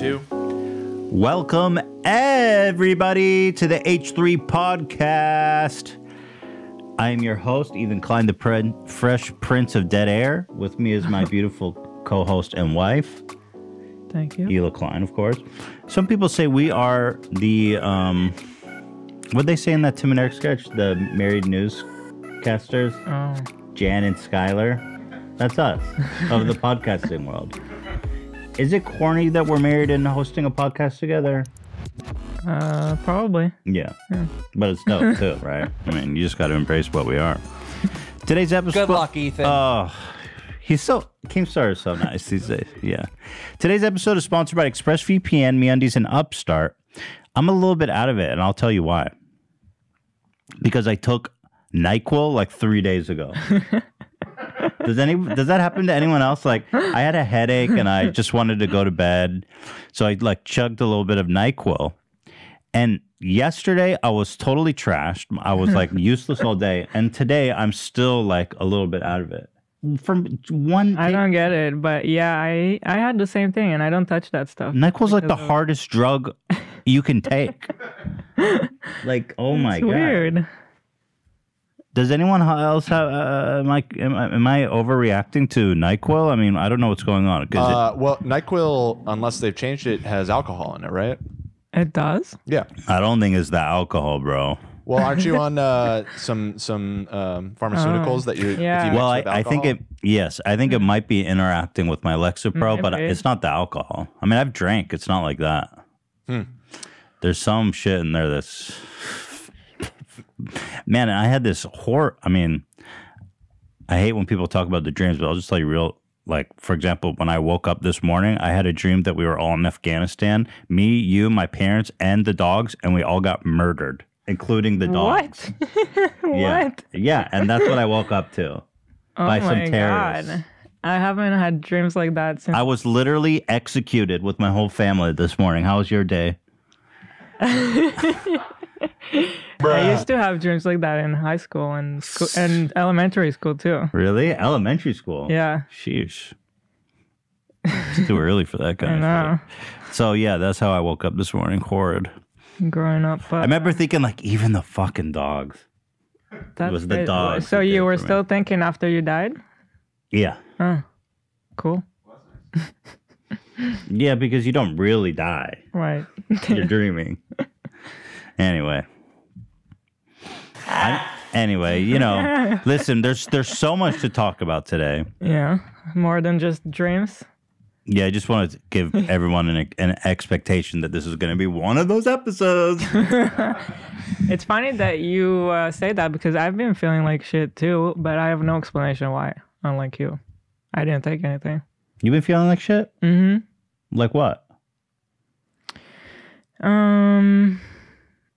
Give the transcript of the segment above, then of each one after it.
2. Welcome, everybody, to the H3 podcast. I am your host, Ethan Klein, the Fresh Prince of Dead Air. With me is my beautiful co-host and wife. Thank you. Hila Klein, of course. Some people say we are the, what'd they say in that Tim and Eric sketch? The married newscasters? Oh. Jan and Skylar. That's us, of the podcasting world. Is it corny that we're married and hosting a podcast together? Probably. Yeah. But it's dope too, right? I mean, you just got to embrace what we are. Today's episode. Good luck, Ethan. Oh, Keemstar is so nice these days. Yeah. Today's episode is sponsored by ExpressVPN, MeUndies, and Upstart. I'm a little bit out of it, and I'll tell you why. Because I took NyQuil like 3 days ago. Does that happen to anyone else? Like, I had a headache and I just wanted to go to bed, so I like chugged a little bit of NyQuil. And yesterday I was totally trashed. I was like useless all day, and today I'm still like a little bit out of it. From one, I don't get it, but yeah, I had the same thing, and I don't touch that stuff. NyQuil's like the hardest drug you can take. Like, oh my god, weird. Does anyone else have? Am I overreacting to NyQuil? I mean, I don't know what's going on. Well, NyQuil, unless they've changed it, has alcohol in it, right? It does? Yeah. I don't think it's the alcohol, bro. Well, aren't you on some pharmaceuticals that you? Yeah. If you Well, mix with I think alcohol? yes, I think it might be interacting with my Lexapro, but Maybe. it's not the alcohol. I mean, I've drank. It's not like that. There's some shit in there that's. Man, I had this I mean, I hate when people talk about the dreams, but I'll just tell you real. Like, for example, when I woke up this morning, I had a dream that we were all in Afghanistan. Me, you, my parents, and the dogs, and we all got murdered, including the dogs. What? Yeah. What? Yeah, and that's what I woke up to. By some terrorists. God. I haven't had dreams like that since. I was literally executed with my whole family this morning. How was your day? I used to have dreams like that in high school and elementary school too. Really? Elementary school? Yeah. Sheesh. It's too early for that kind I of know. shit. So yeah, that's how I woke up this morning. Horrid. Growing up. But I remember thinking like, even the fucking dogs. that's it was the great. dogs So that did you it were for me. still thinking after you died? Yeah. Oh, cool. Yeah, because you don't really die. Right. You're dreaming. Anyway. Anyway, you know, listen, there's so much to talk about today. Yeah. More than just dreams. Yeah, I just wanted to give everyone an expectation that this is going to be one of those episodes. It's funny that you say that because I've been feeling like shit too, but I have no explanation why, unlike you. I didn't take anything. You've been feeling like shit? Mm-hmm. Like what?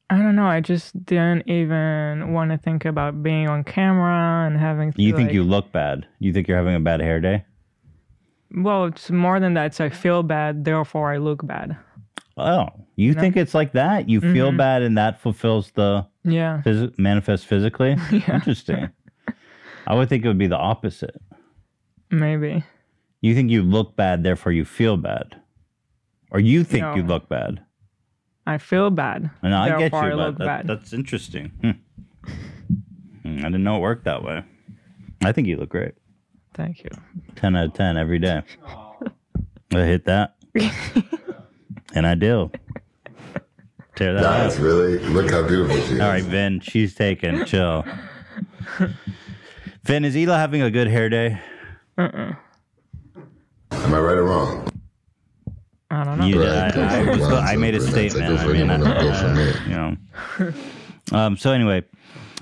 I don't know. I just didn't even want to think about being on camera and having to, You think you look bad? You think you're having a bad hair day? Well, it's more than that. So I feel bad, therefore I look bad. Oh, you think it's like that? You feel bad and that fulfills the Yeah. manifest physically? Yeah. Interesting. I would think it would be the opposite. Maybe. You think you look bad, therefore you feel bad. Or you think No. you look bad. I feel bad. And I get therefore you, I but look bad. that's interesting. I didn't know it worked that way. I think you look great. Thank you. 10 out of 10 every day. I hit that. And I do. Tear that Guys, up. really? Look how beautiful she is. All right, Vin, she's taken. Chill. Vin, is Hila having a good hair day? Am I right or wrong? I don't know. You did. Right, go from blonde I to made a brunette, statement. go I for mean, anyone, I'll go from there. you know. So anyway,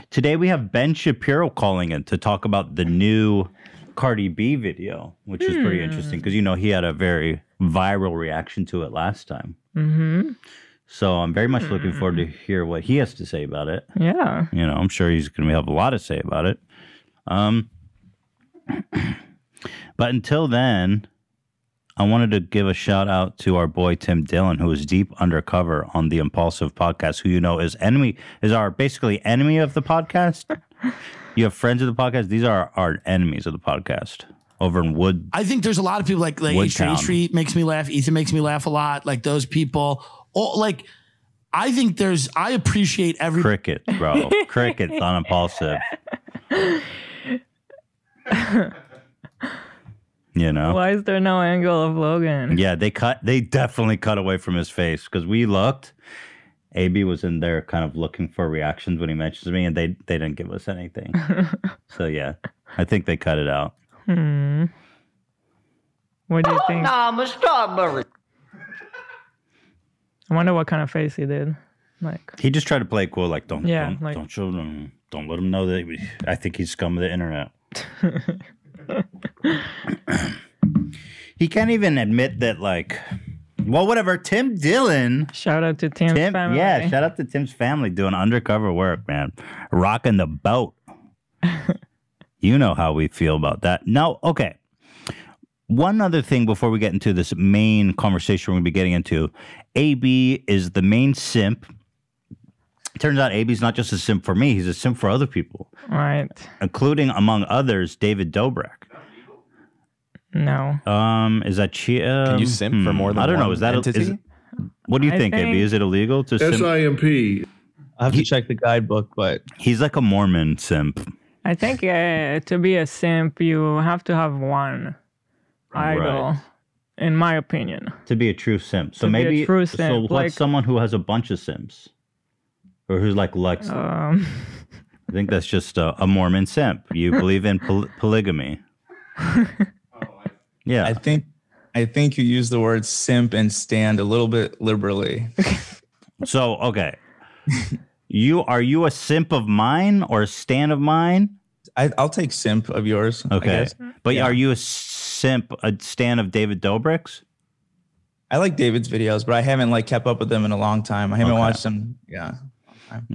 today we have Ben Shapiro calling in to talk about the new Cardi B video, which is pretty interesting because, you know, he had a very viral reaction to it last time. Mm-hmm. So I'm very much looking forward to hear what he has to say about it. Yeah. You know, I'm sure he's going to have a lot to say about it. But until then, I wanted to give a shout out to our boy Tim Dillon, who is deep undercover on the Impulsive podcast, who you know is our basically enemy of the podcast. You have friends of the podcast. These are our enemies of the podcast. over in Wood. I think there's a lot of people like Woodtown. H3 makes me laugh. Ethan makes me laugh a lot. Like those people. Like I think I appreciate every Cricket, bro. Cricket's unimpulsive. You know? Why is there no angle of Logan? Yeah, they definitely cut away from his face because we looked. AB was in there kind of looking for reactions when he mentions me, and they didn't give us anything. So yeah, I think they cut it out. What do you think? I'm a strawberry. I wonder what kind of face he did. Like He just tried to play it cool, like don't show them, don't let him know that I think he's scum of the internet. He can't even admit that, like, well, whatever. Tim Dillon. shout out to Tim's family. Yeah, shout out to Tim's family doing undercover work, man. Rocking the boat. You know how we feel about that. Now, okay. One other thing before we get into this main conversation we're going to be getting into. AB is the main simp. Turns out AB's not just a simp for me. He's a simp for other people. Right. Including, among others, David Dobrik. No. Is that Can you simp for more than I don't one know. Is that entity? What do you think, think- AB? Is it illegal to simp? SIMP. I have to check the guidebook, but He's like a Mormon simp. I think to be a simp, you have to have one idol, Right. in my opinion. To be a true simp. So To be a maybe true so simp, what's like- someone who has a bunch of simps? Or who's like Lex? I think that's just a Mormon simp. You believe in polygamy. Yeah. I think you use the word simp and stand a little bit liberally. So, okay. Are you a simp of mine or a stan of mine? I'll take simp of yours. I Okay. guess. But are you a stan of David Dobrik's? I like David's videos, but I haven't like kept up with them in a long time. I haven't watched them. Yeah.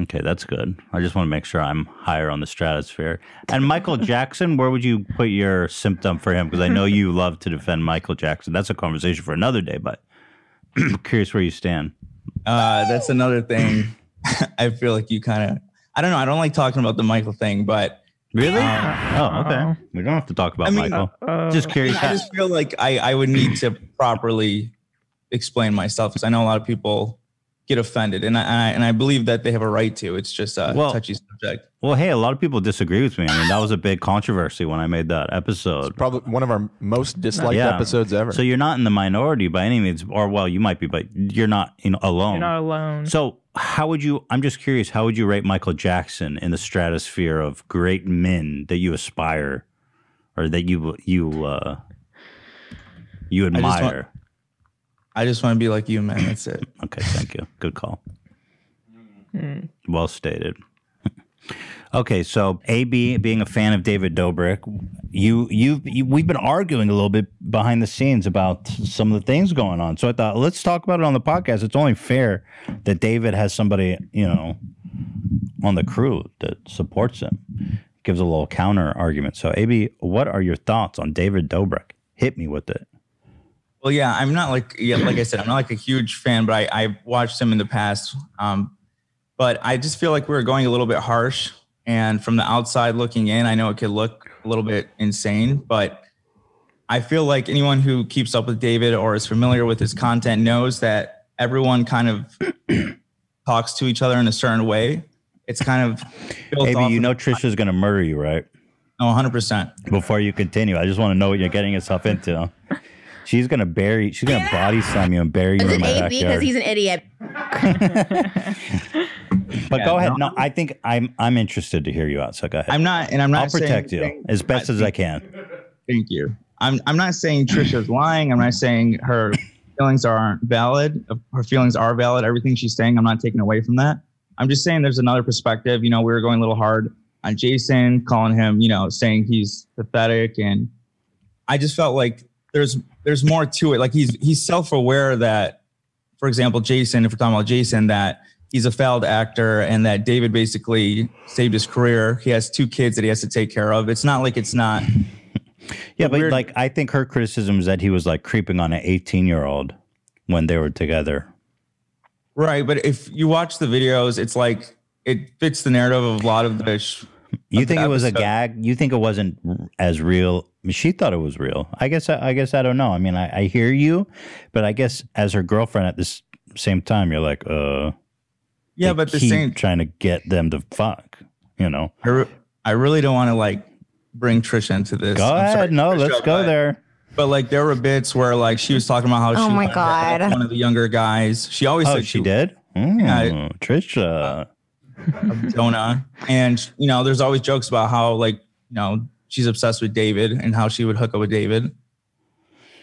Okay, that's good. I just want to make sure I'm higher on the stratosphere. And Michael Jackson, where would you put your symptom for him? Because I know you love to defend Michael Jackson. That's a conversation for another day, but I'm curious where you stand. That's another thing. I feel like you kind of, I don't know. I don't like talking about the Michael thing, but Really? Oh, okay. We don't have to talk about Michael. Just curious. I just feel like I would need to properly explain myself because I know a lot of people get offended, and I believe that they have a right to. It's just a touchy subject. Well, hey, a lot of people disagree with me. I mean, that was a big controversy when I made that episode. Probably one of our most disliked Yeah. episodes ever. So you're not in the minority by any means, or well, you might be, but you're not alone. You're not alone. So how would you? I'm just curious. How would you rate Michael Jackson in the stratosphere of great men that you aspire, or that you admire? I just want to be like you, man. That's it. Okay, thank you. Good call. Well stated. Okay, so AB being a fan of David Dobrik, we've been arguing a little bit behind the scenes about some of the things going on. So I thought, let's talk about it on the podcast. It's only fair that David has somebody, on the crew that supports him. Gives a little counter argument. So AB, what are your thoughts on David Dobrik? Hit me with it. Well, yeah, I'm not like I said, I'm not like a huge fan, but I watched him in the past. But I just feel like we were going a little bit harsh. And from the outside looking in, I know it could look a little bit insane, but I feel like anyone who keeps up with David or is familiar with his content knows that everyone kind of talks to each other in a certain way. It's kind of built AB, off you of- know Trisha's going to murder you, right? Oh, 100%. Before you continue, I just want to know what you're getting yourself into. She's gonna body slam you and bury you Is in it my AB because backyard. he's an idiot? But go ahead. No, I think I'm interested to hear you out. So go ahead. I'm not I'll protect you saying- as best as I can. Thank you. I'm not saying Trisha's lying. I'm not saying her feelings aren't valid. Her feelings are valid. Everything she's saying, I'm not taking away from that. I'm just saying there's another perspective. We were going a little hard on Jason, calling him, saying he's pathetic, and I just felt like there's more to it. Like he's self-aware that, for example, Jason, if we're talking about Jason, that he's a failed actor and that David basically saved his career. He has 2 kids that he has to take care of. It's not like it's not. Yeah, but weird- like I think her criticism is that he was like creeping on an 18-year-old when they were together. Right. But if you watch the videos, it's like it fits the narrative of a lot of the You think it was a episode. gag? You think it wasn't as real she thought it was real. I guess I don't know. I mean, I hear you, but I guess as her girlfriend at this same time, you're like, yeah, but the same trying to get them to fuck, you know. I really don't want to like bring Trisha into this. Go ahead. No, let's go there. But like there were bits where like she was talking about how Oh she my wanted God. one of the younger guys. She always said she did. Yeah. Trisha. Jonah. And you know, there's always jokes about how like, you know, she's obsessed with David and how she would hook up with David.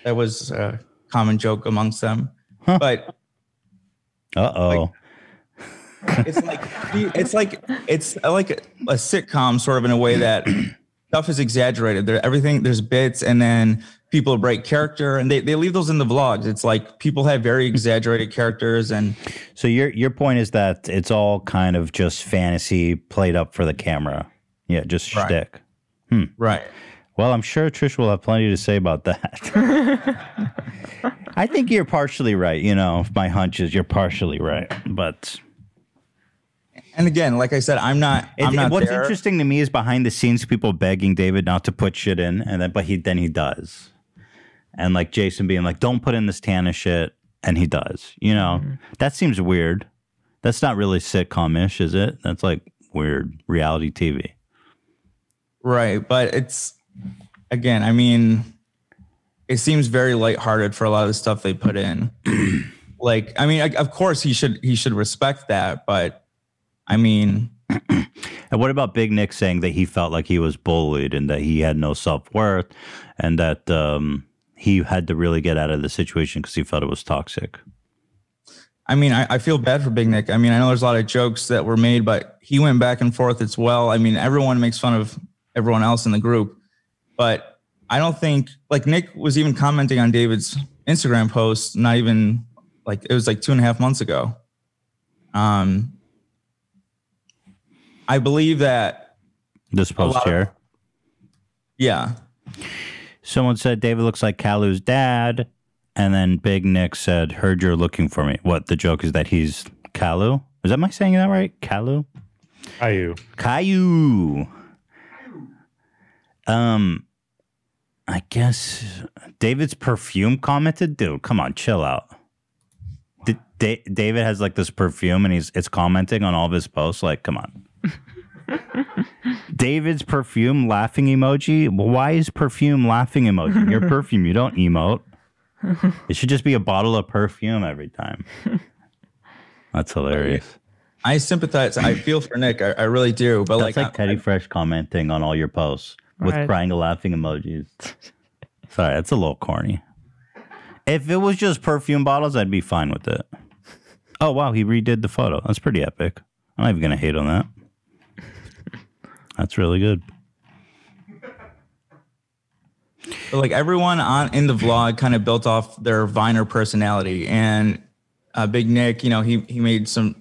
That was a common joke amongst them. Huh. But it's like a sitcom sort of in a way that stuff is exaggerated. There's bits and then people break character and they leave those in the vlogs. It's like people have very exaggerated characters. And so your point is that it's all kind of just fantasy played up for the camera. Yeah, just shtick. Right. Well, I'm sure Trish will have plenty to say about that. I think you're partially right. You know, my hunch is you're partially right, but. And again, like I said, I'm not What's there. interesting to me is behind the scenes, people begging David not to put shit in, and then he does, and like Jason being like, "Don't put in this Tana shit," and he does. You know, that seems weird. That's not really sitcom-ish, is it? That's like weird reality TV. Right, but it's again, I mean, it seems very lighthearted for a lot of the stuff they put in. Like, I mean, of course he should respect that, but. I mean, and what about Big Nick saying that he felt like he was bullied and that he had no self-worth and that he had to really get out of the situation because he felt it was toxic? I mean, I feel bad for Big Nick. I mean, I know there's a lot of jokes that were made, but he went back and forth as well. I mean, everyone makes fun of everyone else in the group, but I don't think, like, Nick was even commenting on David's Instagram post, not even, like, it was like 2.5 months ago. I believe that this post here. Yeah. Someone said David looks like Kalu's dad, and then Big Nick said, "Heard you're looking for me." What the joke is that he's Kalu? Am I saying that right? Kalu. Caillou. I guess David's perfume commented. Dude, come on, chill out. David has like this perfume, and it's commenting on all of his posts. Like, come on. David's perfume laughing emoji. Why is perfume laughing emoji? Your perfume, you don't emote. It should just be a bottle of perfume every time. That's hilarious. I sympathize. I feel for Nick. I really do. But that's like Teddy Fresh commenting on all your posts with crying and laughing emojis. Sorry, that's a little corny. If it was just perfume bottles, I'd be fine with it. Oh, wow, he redid the photo. That's pretty epic. I'm not even going to hate on that. That's really good. But like everyone in the vlog kind of built off their Viner personality. And Big Nick, you know, he made some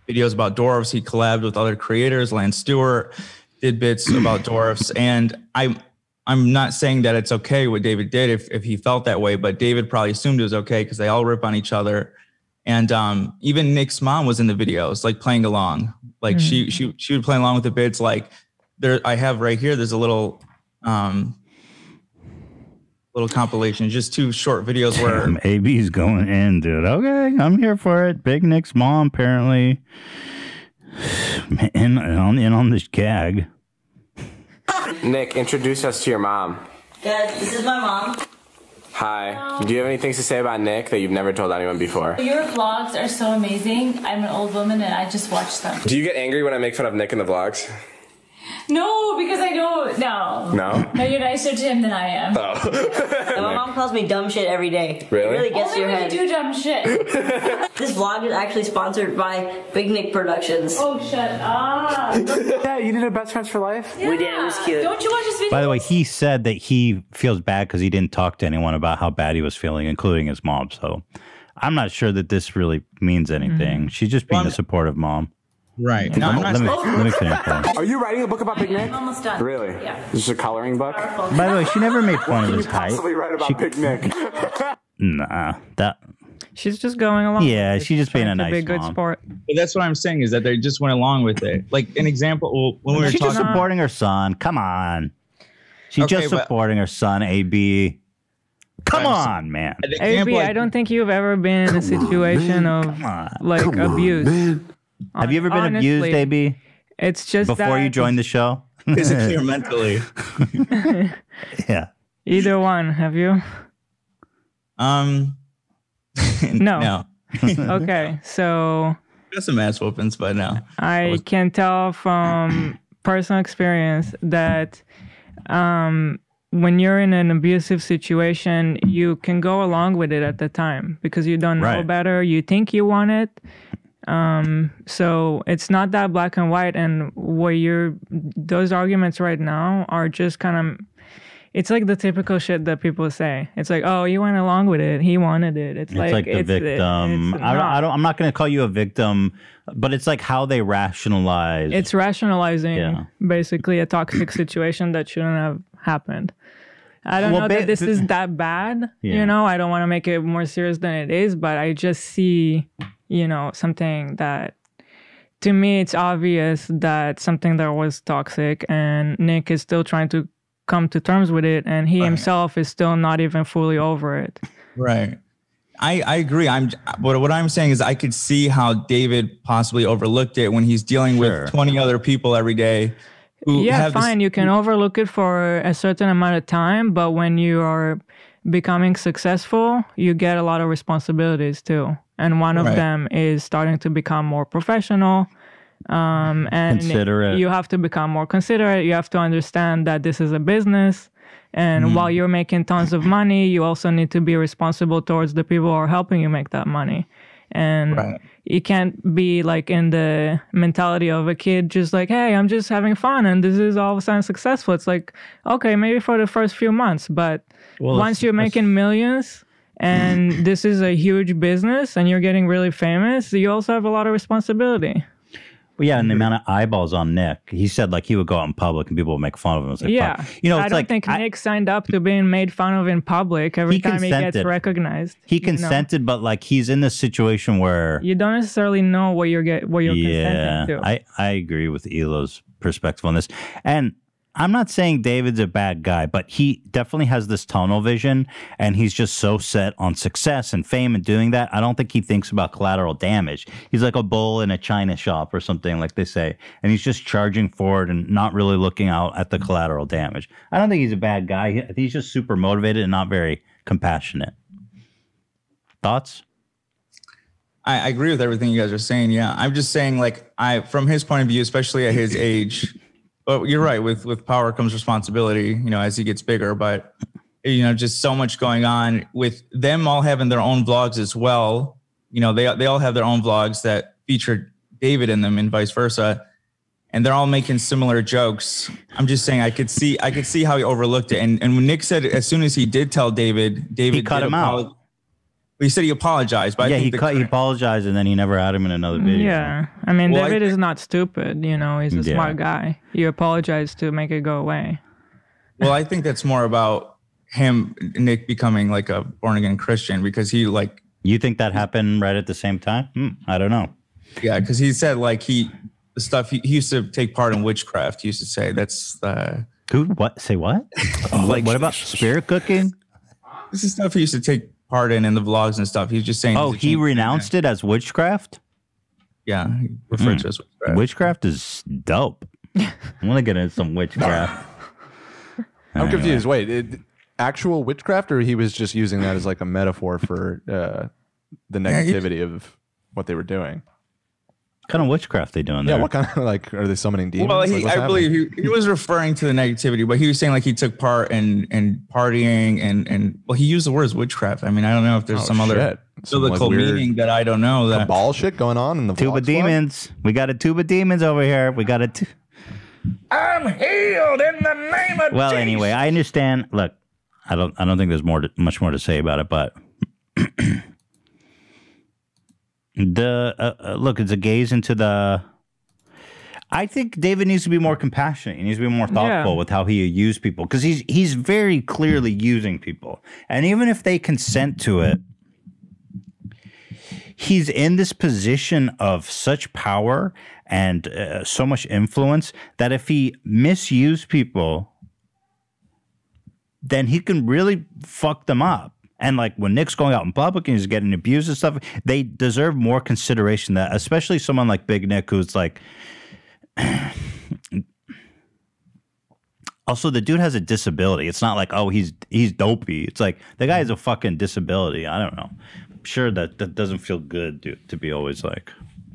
videos about dwarfs. He collabed with other creators. Lance Stewart did bits about dwarfs. And I'm not saying that it's okay what David did if he felt that way, but David probably assumed it was okay because they all rip on each other. And even Nick's mom was in the videos, like playing along. Like she would play along with the bits. Like I have right here, there's a little compilation, just 2 short videos where AB's going in, dude. Okay, I'm here for it. Big Nick's mom apparently in on this gag. Nick, introduce us to your mom. Guys, this is my mom. Hi. Do you have any things to say about Nick that you've never told anyone before? Your vlogs are so amazing. I'm an old woman and I just watch them. Do you get angry when I make fun of Nick in the vlogs? No, because I don't. No. No? No, you're nicer to him than I am. Oh. My mom calls me dumb shit every day. Really? It really gets to your Only head. when you do dumb shit. This vlog is actually sponsored by Big Nick Productions. Oh, shut up. Yeah, you did a Best Friends for Life? Yeah. We did. It was cute. Don't you watch his videos? By the way, he said that he feels bad because he didn't talk to anyone about how bad he was feeling, including his mom. So I'm not sure that this really means anything. She's just being a supportive mom. Right. No, let me finish. Are you writing a book about Big Nick? I'm almost done. Really? Yeah. This is a coloring book? Powerful. By the way, she never made fun of his You height. possibly write about Big Nick. Nah, that. She's just going along. Yeah, she's just being a nice Be a good mom. sport. But that's what I'm saying is that they just went along with it. Like an example, when we were She's talking, just supporting her son. Come on. She's Okay, just but- supporting her son, AB. Come Right, so- on, man. An example, AB, like- I don't think you've ever been in a situation of like abuse. Have you ever been abused, Honestly, AB? It's just Before that you joined the show? physically or mentally. Yeah. either one. Have you? No. No. Okay, so Got some ass whoopings by now. I can tell from personal experience that when you're in an abusive situation, you can go along with it at the time because you don't know Right. better. You think you want it. So it's not that black and white. And those arguments right now are just kind of, it's like the typical shit that people say. It's like, oh, you went along with it. He wanted it. It's like the victim. I'm not going to call you a victim, but it's like how they rationalize. It's rationalizing Yeah. basically a toxic situation that shouldn't have happened. I don't Well, know that this is that bad. Yeah. You know, I don't want to make it more serious than it is, but I just see, something that to me it's obvious that something that was toxic, and Nick is still trying to come to terms with it, and he himself is still not even fully over it. Right. I agree. What I'm saying is I could see how David possibly overlooked it when he's dealing Sure. with 20 other people every day. Who Yeah, have this- fine. You can overlook it for a certain amount of time, but when you are becoming successful, you get a lot of responsibilities too. And one of Right. them is starting to become more professional. And Considerate. you have to become more considerate. You have to understand that this is a business. And while you're making tons of money, you also need to be responsible towards the people who are helping you make that money. And Right. you can't be like in the mentality of a kid, just like, hey, I'm just having fun and this is all of a sudden successful. It's like, okay, maybe for the first few months, but once you're making millions and this is a huge business and you're getting really famous, you also have a lot of responsibility. Well, yeah, and the amount of eyeballs on Nick. He said like he would go out in public and people would make fun of him. It's like, Yeah. fuck. You know, it's I don't like think Nick signed up to being made fun of in public every He time he gets consented. recognized. he you know? consented, but like he's in this situation where You don't necessarily know what you're yeah, consenting to. I agree with Elo's perspective on this. And I'm not saying David's a bad guy, but he definitely has this tunnel vision and he's just so set on success and fame and doing that. I don't think he thinks about collateral damage. He's like a bull in a china shop or something, like they say, and he's just charging forward and not really looking out at the collateral damage. I don't think he's a bad guy. He's just super motivated and not very compassionate. Thoughts? I agree with everything you guys are saying. Yeah. I'm just saying, like, from his point of view, especially at his age, but you're right. With power comes responsibility, as he gets bigger, but just so much going on with them all having their own vlogs as well. They all have their own vlogs that feature David in them and vice versa. And they're all making similar jokes. I'm just saying I could see how he overlooked it. And when Nick said, as soon as he did tell David He cut him out. He said he apologized, but Yeah, I think he apologized and then he never had him in another video. Yeah. I mean, Well, David is not stupid. He's a Yeah. smart guy. You apologize to make it go away. Well, I think that's more about Nick becoming like a born again Christian because he like. You think that happened right at the same time? I don't know. Yeah, because he said like he used to take part in witchcraft. He used to say that's Who? What? Say what? What about spirit cooking? This is stuff he used to take part in the vlogs and stuff. He's just saying. Oh, he renounced it as witchcraft? Yeah, he referred to it as witchcraft. Witchcraft is dope. I want to get into some witchcraft. I'm confused. Wait, actual witchcraft, or he was just using that as like a metaphor for the negativity of what they were doing? What kind of witchcraft they doing there? Yeah, what kind of like are they summoning demons? Well, Like, what's I happening? believe he was referring to the negativity, but he was saying like he took part in partying and well, he used the words witchcraft. I mean, I don't know if there's some other biblical meaning that I don't know. That cabal shit going on in the Tube of demons. We got a tube of demons over here. We got a. I'm healed in the name of Well, Jesus. anyway, I understand. Look, I don't think there's much more to say about it, but look, it's a gaze into the. I think David needs to be more compassionate. He needs to be more thoughtful with how he used people because he's very clearly using people, and even if they consent to it, he's in this position of such power and so much influence that if he misused people, then he can really fuck them up. And like when Nick's going out in public and he's getting abused and stuff, they deserve more consideration. That especially someone like Big Nick, who's like, also the dude has a disability. It's not like, oh, he's dopey. It's like the guy has a fucking disability. I don't know. I'm sure that doesn't feel good, dude, to be always like,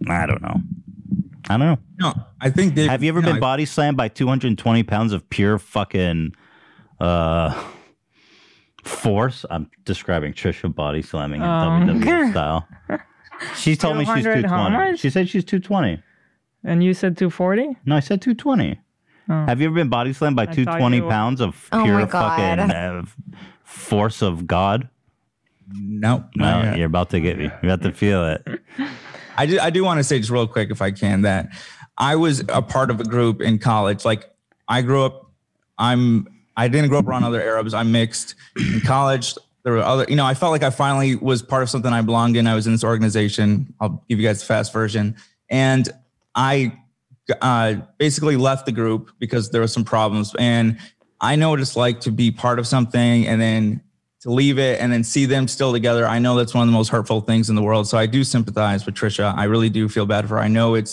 I don't know. No, I think have you ever been body slammed by 220 pounds of pure fucking force? I'm describing Trisha body slamming in WWE style. She told me she's 220. She said she's 220. And you said 240? No, I said 220. Oh. Have you ever been body slammed by 220 pounds of pure fucking force of God? No, you're about to get me. You're about to feel it. I do want to say just real quick, if I can, that I was a part of a group in college. Like I didn't grow up around other Arabs. I'm mixed. In college, there were other, I felt like I finally was part of something I belonged in. I was in this organization. I'll give you guys the fast version. And I basically left the group because there were some problems. And I know what it's like to be part of something and then to leave it and then see them still together. I know that's one of the most hurtful things in the world. So I do sympathize with Trisha. I really do feel bad for her. I know it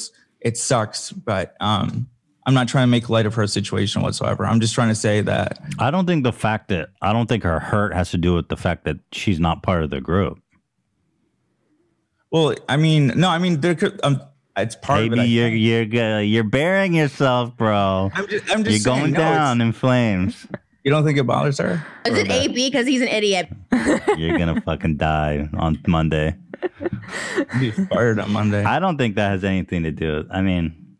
sucks, but I'm not trying to make light of her situation whatsoever. I'm just trying to say that I don't think her hurt has to do with the fact that she's not part of the group. Well, there could. It's part of it. You're burying yourself, bro. I'm just you're going down in flames. You don't think it bothers her? Is it AB because he's an idiot? You're gonna fucking die on Monday. Be fired on Monday. I don't think that has anything to do with. I mean,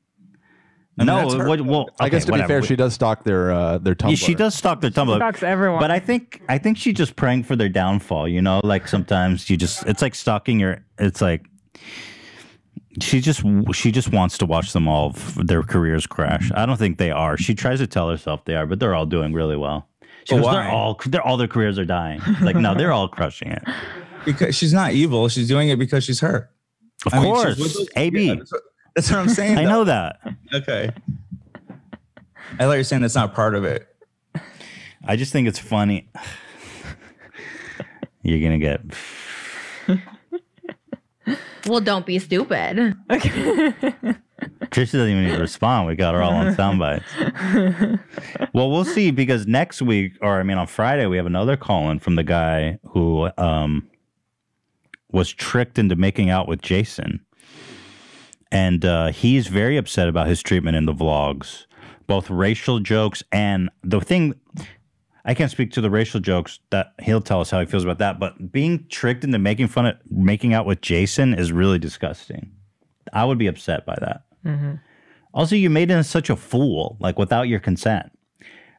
I guess to be fair, she does stalk their Tumblr. Yeah, she does stalk their Tumblr. She stalks everyone. But I think she's just praying for their downfall. Like sometimes it's like stalking it's like she just wants to watch them all their careers crash. I don't think they are. She tries to tell herself they are, but they're all doing really well. She goes, all their careers are dying. Like no, they're all crushing it. Because she's not evil. She's doing it because she's hurt. Of course, AB. Yeah, that's what I'm saying. I know that. Okay. I thought you were saying that's not part of it. I just think it's funny. You're going to get... Well, don't be stupid. Trisha doesn't even need to respond. We got her all on sound bites. Well, we'll see, because next week, on Friday, we have another call-in from the guy who was tricked into making out with Jason. And he's very upset about his treatment in the vlogs, both racial jokes and the thing. I can't speak to the racial jokes. That he'll tell us how he feels about that. But being tricked into making out with Jason is really disgusting. I would be upset by that. Mm-hmm. Also, you made him such a fool, like without your consent,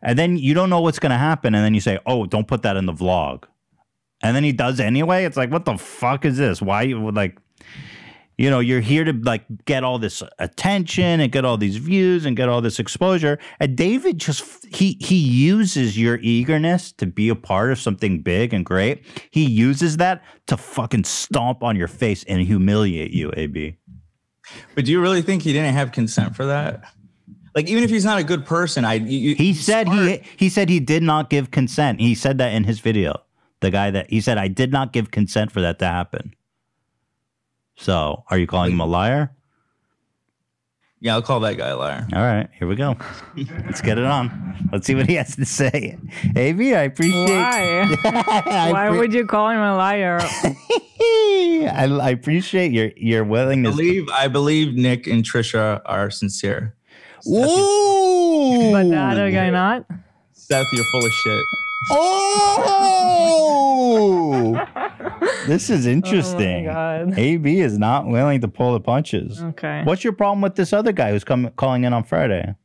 and then you don't know what's going to happen, and then you say, "Oh, don't put that in the vlog," and then he does anyway. It's like, what the fuck is this? Why you would like? You're here to like get all this attention and get all these views and get all this exposure. And David he uses your eagerness to be a part of something big and great. He uses that to fucking stomp on your face and humiliate you, AB. But do you really think he didn't have consent for that? Like, even if he's not a good person, he said he did not give consent. He said that in his video. The guy he said, I did not give consent for that to happen. So, are you calling him a liar? Yeah, I'll call that guy a liar. All right, here we go. Let's get it on. Let's see what he has to say. AB, I appreciate... Why? Why would you call him a liar? I appreciate your willingness. I believe Nick and Trisha are sincere. Ooh! But the other guy not? Seth, you're full of shit. Oh! This is interesting. Oh my God. AB is not willing to pull the punches. Okay. What's your problem with this other guy who's calling in on Friday?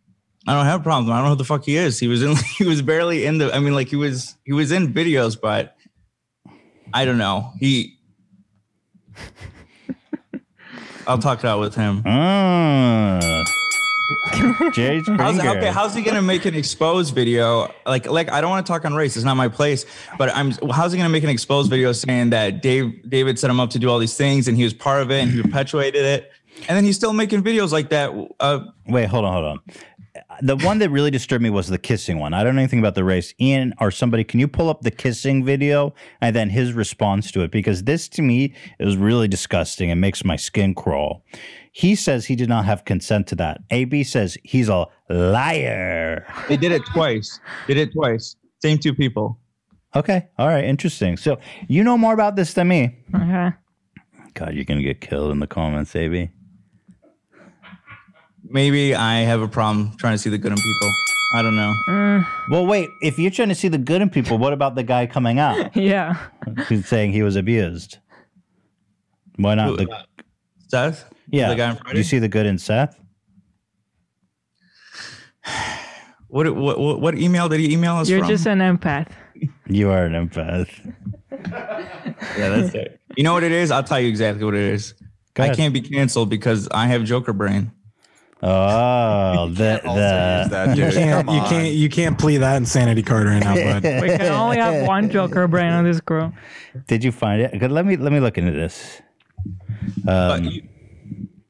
I don't have a problem. I don't know who the fuck he is. He was barely in the. I mean, like he was in videos, but I don't know. I'll talk it out with him. Jerry Springer. How's he gonna make an exposed video? Like I don't want to talk on race. It's not my place. But how's he gonna make an exposed video saying that David set him up to do all these things and he was part of it and he perpetuated it, and then he's still making videos like that? Wait, hold on. the one that really disturbed me was the kissing one. I don't know anything about the race. Ian or somebody, can you pull up the kissing video and then his response to it? Because this to me is really disgusting and makes my skin crawl. He says he did not have consent to that. AB says he's a liar. They did it twice. Same two people. Okay. All right. Interesting. So you know more about this than me. Okay. God, you're going to get killed in the comments, AB. Maybe I have a problem trying to see the good in people. I don't know. Well, wait. If you're trying to see the good in people, what about the guy coming out? Yeah. Who's saying he was abused? Why not? Seth? Yeah. The guy on Friday? Do you see the good in Seth? What email did he email us You're from? just an empath. You are an empath. Yeah, that's it. You know what it is? I'll tell you exactly what it is. I can't be canceled because I have Joker brain. Oh, you can't plea that insanity card right now, bud. We can only have one Joker brain on this crew. Did you find it? Let me look into this.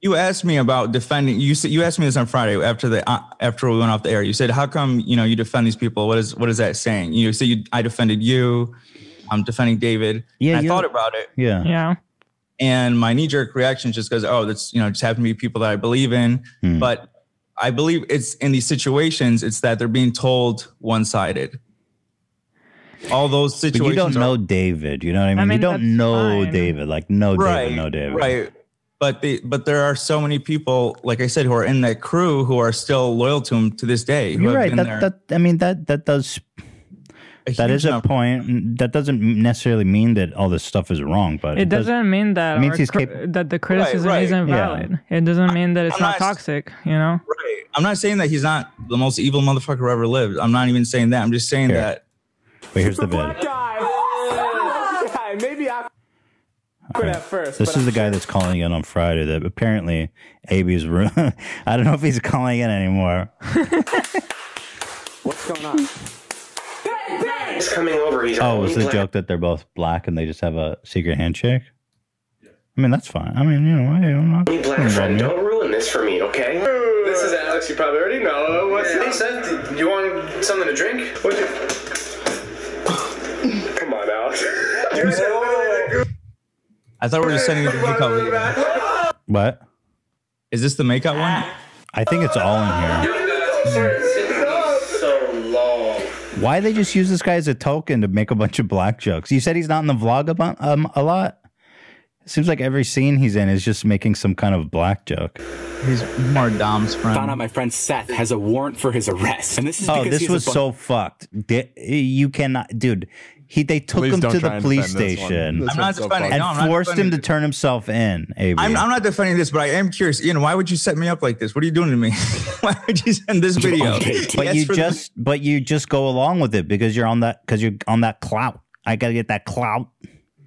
You asked me about defending. You asked me this on Friday after we went off the air. You said, "How come you defend these people? What is that saying?" You said I defended you. I'm defending David. Yeah, and I thought about it. Yeah. And my knee-jerk reaction just goes, "Oh, that's just happen to be people that I believe in." But I believe it's in these situations, it's that they're being told one-sided. All those situations. But you don't know David. You know what I mean? You don't know David. Like David, know David. Right. But there are so many people, like I said, who are in that crew who are still loyal to him to this day. You're right. That is a point. That doesn't necessarily mean that all this stuff is wrong, but it doesn't mean that that the criticism isn't valid. Yeah. It doesn't mean that it's not toxic, Right. I'm not saying that he's not the most evil motherfucker who ever lived. I'm not even saying that. I'm just saying that. Wait, here's the vid. Maybe I quit at first. This is the guy that's calling in on Friday that apparently AB's room. I don't know if he's calling in anymore. What's going on? He's coming over. He's it's the joke that they're both black and they just have a secret handshake? I mean, that's fine. I mean, I'm not. Hey, black friend, don't ruin this for me, okay? This is Alex. You probably already know. What's up? Hey, Seth, you want something to drink? Come on, Alex. I thought we were just sending you the makeup video. What? Is this the makeup one? I think it's all in here. So long. Why they just use this guy as a token to make a bunch of black jokes? You said he's not in the vlog a lot? It seems like every scene he's in is just making some kind of black joke. He's more Dom's friend. Found out my friend Seth has a warrant for his arrest. And this is because this was so fucked. You cannot, dude. They took him to the police station. I'm not defending, and forced him to turn himself in. AB. I'm not defending this, but I am curious. Ian, why would you set me up like this? What are you doing to me? Why would you send this video? But you just go along with it because you're on that clout. I gotta get that clout.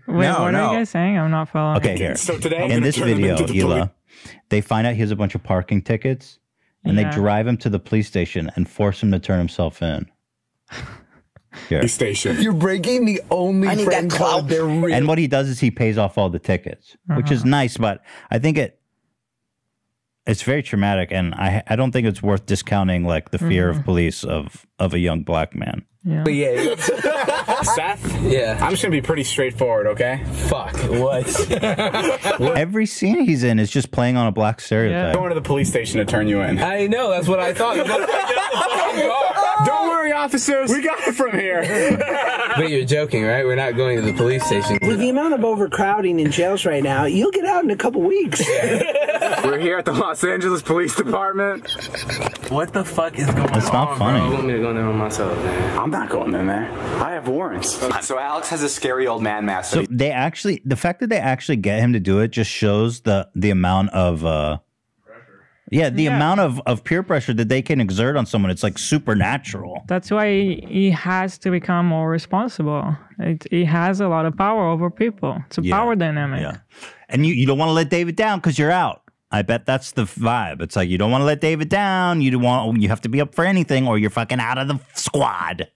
Wait, what are you guys saying? I'm not following. Okay, here. So today, in this video, Hila, they find out he has a bunch of parking tickets, and they drive him to the police station and force him to turn himself in. Here. Station. You're breaking the only friend cloud there really. And what he does is he pays off all the tickets, which is nice, but I think it's very traumatic, and I don't think it's worth discounting like the fear of police of a young black man. Yeah. Seth? Yeah. I'm just going to be pretty straightforward, okay? Fuck. What? Every scene he's in is just playing on a black stereotype. Going to the police station to turn you in. I know. That's what I thought. Don't worry, officers. We got it from here. But you're joking, right? We're not going to the police station. With the amount of overcrowding in jails right now, you'll get out in a couple weeks. We're here at the Los Angeles Police Department. What the fuck is going on? It's not funny. Bro? You want me to go in there on myself, man? I'm not going in there. I have warrants. So Alex has a scary old man mask. So the fact that they actually get him to do it just shows the amount of amount of peer pressure that they can exert on someone. It's like supernatural. That's why he has to become more responsible. He has a lot of power over people. It's a power dynamic. Yeah. And you don't want to let David down because you're out. I bet that's the vibe. It's like you don't want to let David down. You have to be up for anything or you're fucking out of the squad.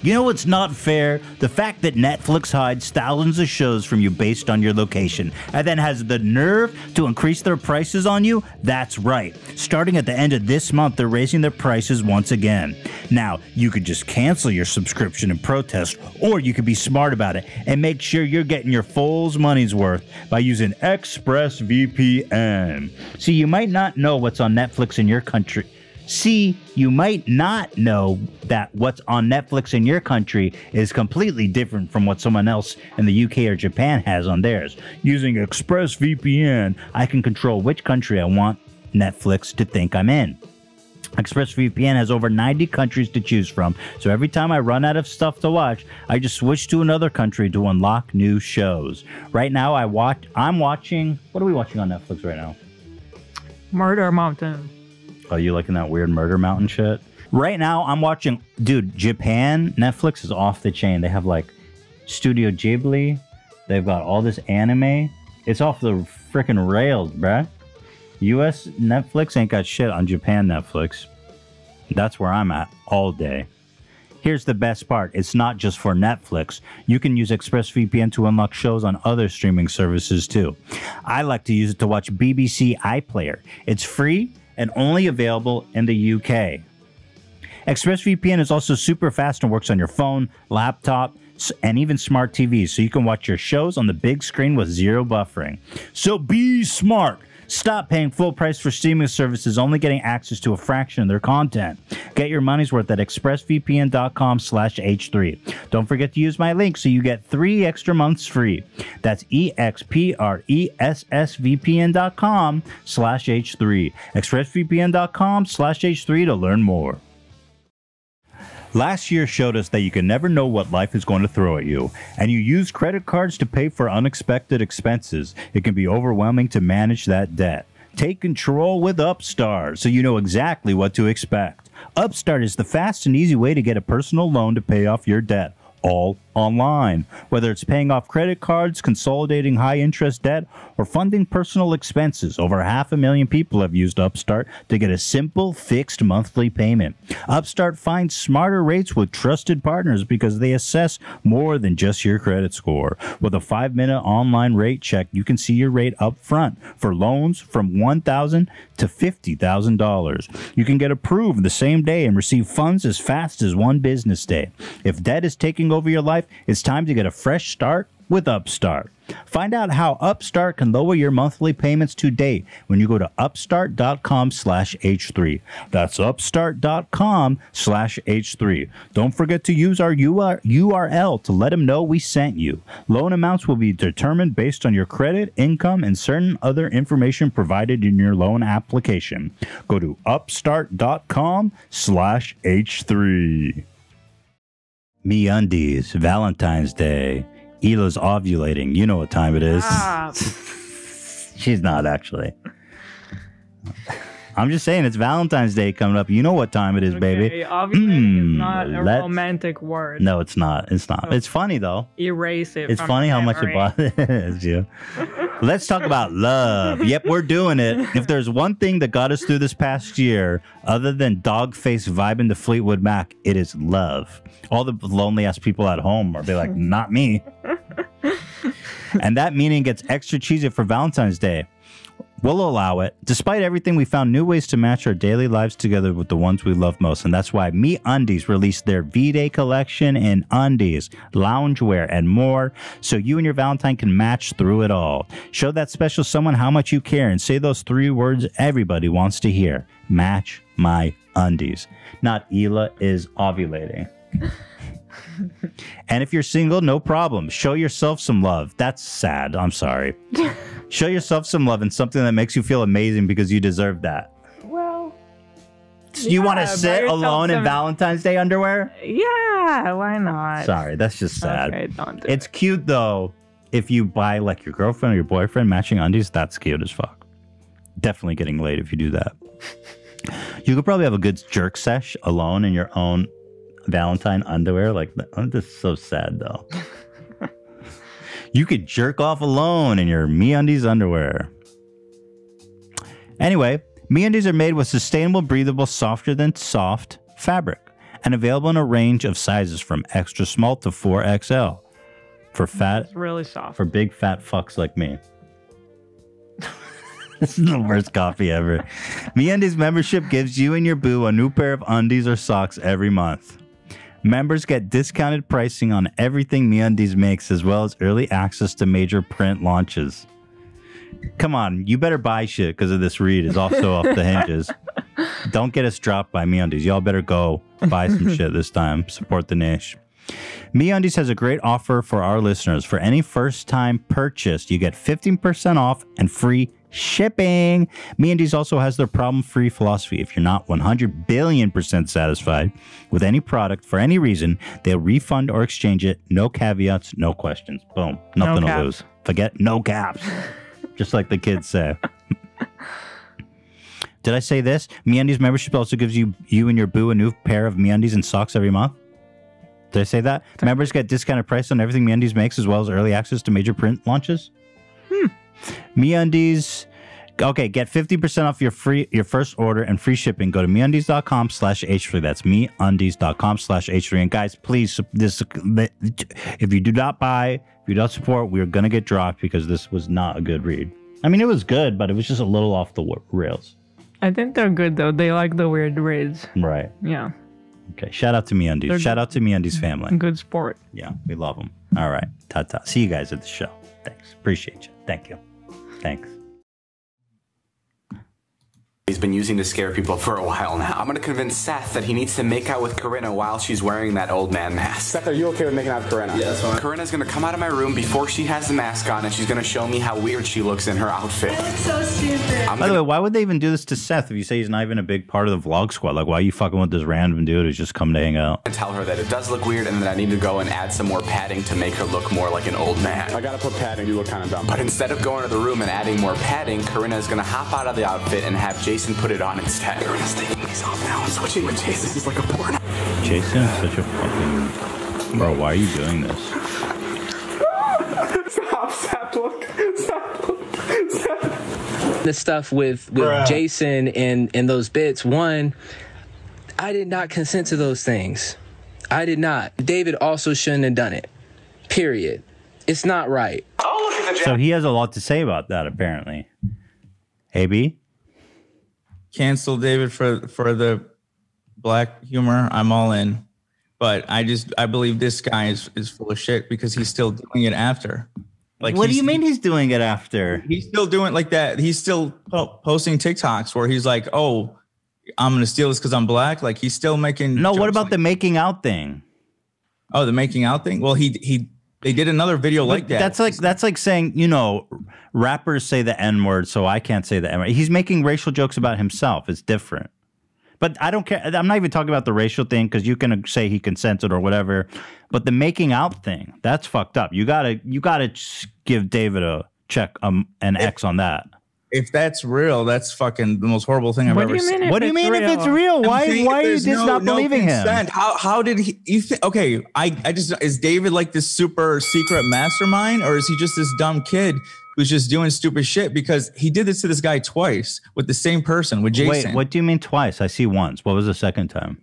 You know what's not fair? The fact that Netflix hides thousands of shows from you based on your location and then has the nerve to increase their prices on you? That's right. Starting at the end of this month, they're raising their prices once again. Now, you could just cancel your subscription and protest, or you could be smart about it and make sure you're getting your full money's worth by using ExpressVPN. See, you might not know what's on Netflix in your country. You might not know that what's on Netflix in your country is completely different from what someone else in the UK or Japan has on theirs. Using ExpressVPN, I can control which country I want Netflix to think I'm in. ExpressVPN has over 90 countries to choose from, so every time I run out of stuff to watch, I just switch to another country to unlock new shows. Right now, I'm watching... What are we watching on Netflix right now? Murder Mountain. Oh, you liking that weird Murder Mountain shit? Right now, I'm watching... Dude, Japan, Netflix is off the chain. They have, like, Studio Ghibli. They've got all this anime. It's off the freaking rails, bruh. US Netflix ain't got shit on Japan Netflix. That's where I'm at all day. Here's the best part. It's not just for Netflix. You can use ExpressVPN to unlock shows on other streaming services, too. I like to use it to watch BBC iPlayer. It's free and only available in the UK. ExpressVPN is also super fast and works on your phone, laptop, and even smart TVs, so you can watch your shows on the big screen with zero buffering. So be smart. Stop paying full price for streaming services, only getting access to a fraction of their content. Get your money's worth at expressvpn.com/H3. Don't forget to use my link so you get 3 extra months free. That's expressvpn.com/H3. expressvpn.com/H3 to learn more. Last year showed us that you can never know what life is going to throw at you, and you use credit cards to pay for unexpected expenses. It can be overwhelming to manage that debt. Take control with Upstart so you know exactly what to expect. Upstart is the fast and easy way to get a personal loan to pay off your debt, all online. Whether it's paying off credit cards, consolidating high-interest debt, or funding personal expenses, over 500,000 people have used Upstart to get a simple, fixed monthly payment. Upstart finds smarter rates with trusted partners because they assess more than just your credit score. With a 5-minute online rate check, you can see your rate up front for loans from $1,000 to $50,000. You can get approved the same day and receive funds as fast as 1 business day. If debt is taking over your life, it's time to get a fresh start with Upstart. Find out how Upstart can lower your monthly payments today when you go to upstart.com/H3. That's upstart.com/H3. Don't forget to use our URL to let them know we sent you. Loan amounts will be determined based on your credit, income, and certain other information provided in your loan application. Go to upstart.com/H3. MeUndies, Valentine's Day. Hila's ovulating. You know what time it is. She's not, actually. I'm just saying, it's Valentine's Day coming up. You know what time it is, baby. Ovulating is not a romantic word. No, it's not. It's not. It's funny, though. Erase it. It's funny how much it bothers you. Let's talk about love. Yep, we're doing it. If there's one thing that got us through this past year, other than dog-face vibing to Fleetwood Mac, it is love. All the lonely-ass people at home are like, not me. And that meaning gets extra cheesy for Valentine's Day. We'll allow it. Despite everything, we found new ways to match our daily lives together with the ones we love most. And that's why MeUndies released their V-Day collection in undies, loungewear, and more, so you and your Valentine can match through it all. Show that special someone how much you care and say those 3 words everybody wants to hear. Match my undies. Not Hila is ovulating. And if you're single, no problem. Show yourself some love. That's sad. I'm sorry. Show yourself some love and something that makes you feel amazing because you deserve that. Well, you want to sit alone in Valentine's Day underwear? Yeah, why not? Sorry, that's just sad. Okay, don't do It's cute, though. If you buy, like, your girlfriend or your boyfriend matching undies, that's cute as fuck. Definitely getting laid if you do that. You could probably have a good jerk sesh alone in your own Valentine underwear. Like, this is so sad, though. You could jerk off alone in your MeUndies underwear. Anyway, MeUndies are made with sustainable, breathable, softer than soft fabric. and available in a range of sizes from extra small to 4XL. It's really soft. For big fat fucks like me. This is the worst coffee ever. MeUndies membership gives you and your boo a new pair of undies or socks every month. Members get discounted pricing on everything MeUndies makes, as well as early access to major print launches. Come on, you better buy shit because of this read is also off the hinges. Don't get us dropped by MeUndies. Y'all better go buy some shit this time. Support the niche. MeUndies has a great offer for our listeners. For any first-time purchase, you get 15% off and free shipping. MeUndies also has their problem-free philosophy. If you're not 100 billion% satisfied with any product for any reason, they'll refund or exchange it. No caveats, no questions. Boom. Nothing to lose. Forget no caps. Just like the kids say. Did I say this? MeUndies membership also gives you and your boo a new pair of MeUndies and socks every month. Did I say that? Members get discounted price on everything MeUndies makes, as well as early access to major print launches. MeUndies. Okay, get 50% off your first order and free shipping. Go to MeUndies.com/H3. That's MeUndies.com/H3. And guys, please, if you do not buy, if you don't support, we're gonna get dropped because this was not a good read. I mean, it was good, but it was just a little off the rails. I think they're good though. They like the weird reads. Right. Yeah. Okay. Shout out to MeUndies. Shout out to MeUndies family. Good sport. Yeah, we love them. All right. Ta-ta. See you guys at the show. Thanks. Appreciate you. Thank you. Thanks. He's been using to scare people for a while now. I'm gonna convince Seth that he needs to make out with Corinna while she's wearing that old man mask. Seth, are you okay with making out with Corinna? Yeah, that's fine. Corinna's gonna come out of my room before she has the mask on, and she's gonna show me how weird she looks in her outfit. I look so stupid. By the way, why would they even do this to Seth if you say he's not even a big part of the vlog squad? Like, why are you fucking with this random dude who's just come to hang out? And tell her that it does look weird and that I need to go and add some more padding to make her look more like an old man. I gotta put padding, you look kind of dumb. But instead of going to the room and adding more padding, Corinna's gonna hop out of the outfit and have Jason put it on instead. Corinna's taking these off now and switching with Jason. He's like a porno. Jason is such a fucking... Bro, why are you doing this? Stop, look. The stuff with Jason and those bits, one, I did not consent to those things. I did not. David also shouldn't have done it. Period. It's not right. So he has a lot to say about that, apparently. AB? Cancel David for the black humor. I'm all in. But I believe this guy is full of shit because he's still doing it after. Like, what do you mean he's doing it after? He's still doing like that. He's still posting TikToks where he's like, "Oh, I'm gonna steal this because I'm black." Like he's still making. No, what about the making out thing? Oh, the making out thing. Well, they did another video like that. That's like saying, you know, rappers say the N-word, so I can't say the N-word. He's making racial jokes about himself. It's different. But I don't care. I'm not even talking about the racial thing because you can say he consented or whatever. But the making out thing, that's fucked up. You gotta give David a check, an X on that. If that's real, that's fucking the most horrible thing I've ever seen. What do you mean if it's real? Why are you just not believing him? How did he? You think? Okay, I just is David like this super secret mastermind, or is he just this dumb kid who's just doing stupid shit? Because he did this to this guy twice with the same person, with Jason. Wait, what do you mean twice? I see once. What was the second time?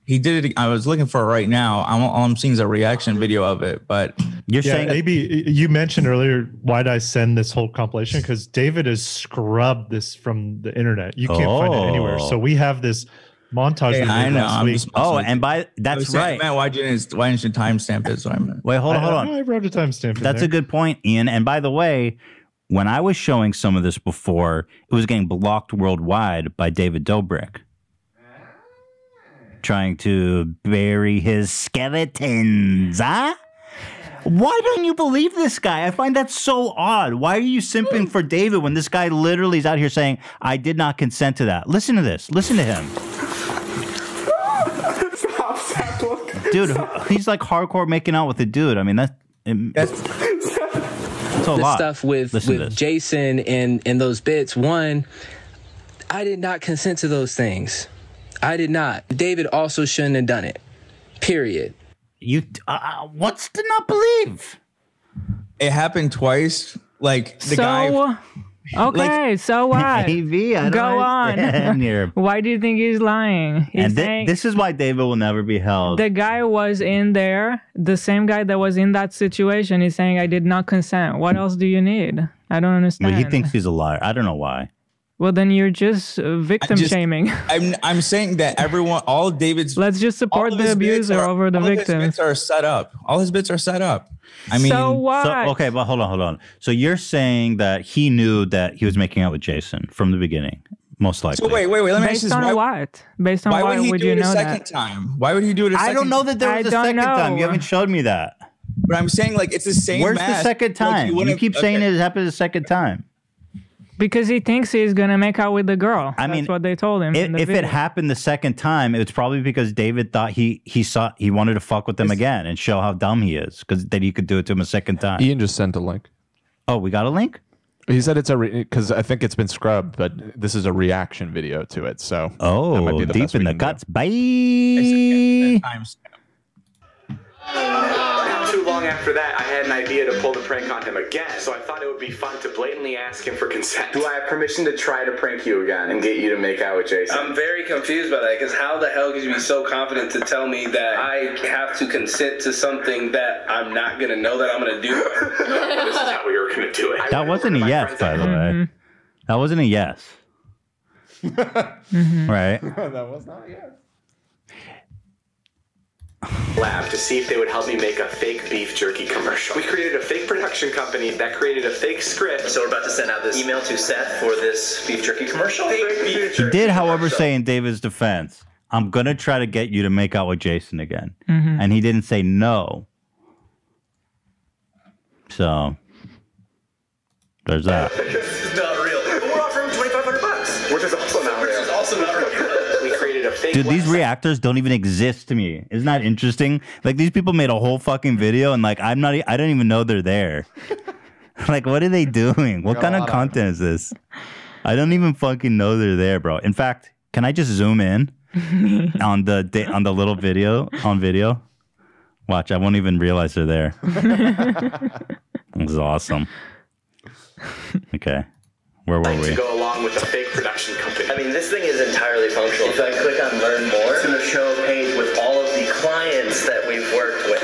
He did it. I was looking for it right now. All I'm seeing is a reaction video of it. But you're saying maybe you mentioned earlier, why did I send this whole compilation? Because David has scrubbed this from the internet. You can't find it anywhere. So we have this montage. Hey, I know. And by that's right. Man, why didn't you timestamp it? So I meant. Wait, hold on. I wrote a timestamp. That's a good point, Ian. And by the way, when I was showing some of this before, it was getting blocked worldwide by David Dobrik, trying to bury his skeletons, huh? Why don't you believe this guy? I find that so odd. Why are you simping for David when this guy literally is out here saying, I did not consent to that? Listen to this. Listen to him. Stop, look. Dude, he's like hardcore making out with a dude. I mean, that's a lot. Stuff with Jason and those bits, one, I did not consent to those things. I did not. David also shouldn't have done it. Period. What's to not believe? It happened twice. Like the guy. Okay, so what? Maybe. I don't Go understand on. here. Why do you think he's lying? He's And saying this is why David will never be held. the guy was in there, the same guy that was in that situation. He's saying, I did not consent. What else do you need? I don't understand. Well, he thinks he's a liar. I don't know why. Well, then you're just victim shaming. I'm saying that all David's. Let's just support the abuser over the victim. All his bits are set up. All his bits are set up. I mean, so what? Okay, but hold on. So you're saying that he knew that he was making out with Jason from the beginning, most likely. So wait. Let me ask you Based on what? Based on why what would he do it a know second that? time? Why would he do it a second time? I don't know that there was a second time. You haven't showed me that. But I'm saying, like, it's the same. Where's the second time? Like, you keep saying it happened the second time. Because he thinks he's gonna make out with the girl. I mean, that's what they told him. If it happened the second time, it's probably because David thought he wanted to fuck with them again and show how dumb he is, because then he could do it to him a second time. Ian just sent a link. Oh, we got a link? He said it's because I think it's been scrubbed, but this is a reaction video to it. So that might be the deep in the guts, bye. Not too long after that, I had an idea to pull the prank on him again, so I thought it would be fun to blatantly ask him for consent. Do I have permission to try to prank you again and get you to make out with Jason? I'm very confused by that, because how the hell could you be so confident to tell me that I have to consent to something that I'm not going to know that I'm going to do? This is how we were going to do it. That wasn't a yes, by the way. That wasn't a yes. Right? That was not a yes. Lab to see if they would help me make a fake beef jerky commercial. We created a fake production company that created a fake script. So we're about to send out this email to Seth for this beef jerky commercial. He did, however, say in David's defense, I'm going to try to get you to make out with Jason again. And he didn't say no. So, there's that. This is not real. But we're offering $2,500, which is also not real. Which is also not real. We created a fake Dude, these reactors don't even exist to me. Isn't that interesting? Like, these people made a whole fucking video, and like, I don't even know they're there. Like, what are they doing? What kind of content is this? I don't even fucking know they're there, bro. In fact, can I just zoom in on the little video on video? Watch, I won't even realize they're there. This is awesome. Okay. Where were we? To go along with the fake production company. I mean, this thing is entirely functional. If I click on Learn More, it's going to show a page with all of the clients that we've worked with.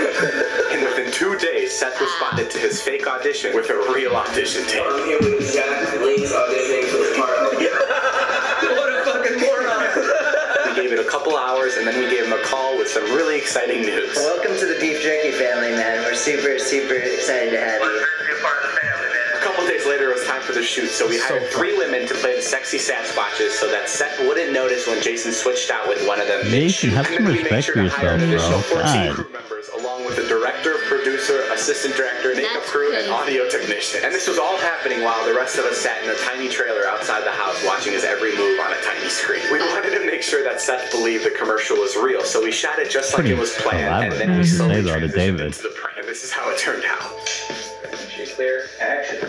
And within 2 days, Seth responded to his fake audition with a real audition tape. I'm here with Seth Lee's auditioning for the part. What a fucking moron. We gave it a couple hours, and then we gave him a call with some really exciting news. Welcome to the Beef Jerky family, man. We're super, super excited to have you. A couple days later, it was time for the shoot, so we hired 3 women to play the sexy Sasquatches so that Seth wouldn't notice when Jason switched out with one of them. Jason, have some respect for yourself, bro. God. Crew members, along with the director, producer, assistant director, makeup crew, and audio technician. And this was all happening while the rest of us sat in a tiny trailer outside the house watching his every move on a tiny screen. We wanted to make sure that Seth believed the commercial was real, so we shot it just like it was planned, and then we slowly transitioned into the prank. And this is how it turned out. Clear action.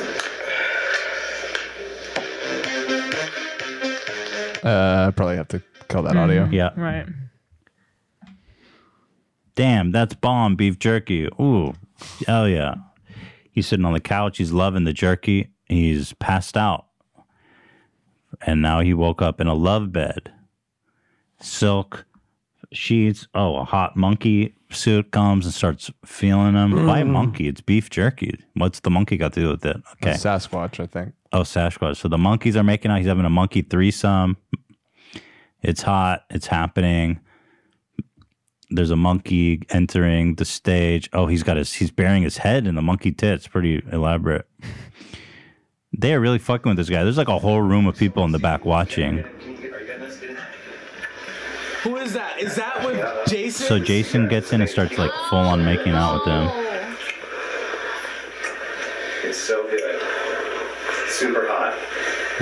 Probably have to kill that audio. Yeah. Right. Damn, that's bomb beef jerky. Ooh. Hell yeah. He's sitting on the couch. He's loving the jerky. He's passed out. And now he woke up in a love bed. Silk sheets. Oh, a hot monkey suit comes and starts feeling him. Why monkey? It's beef jerky. What's the monkey got to do with it? Okay. Sasquatch, I think. Oh, Sasquatch. So the monkeys are making out. He's having a monkey threesome. It's hot. It's happening. There's a monkey entering the stage. Oh, he's burying his head in the monkey tits. Pretty elaborate. They are really fucking with this guy. There's like a whole room of people in the back watching. Who is that? Is that with Jason? So Jason gets in and starts like full on making out with him. It's so good. Super hot.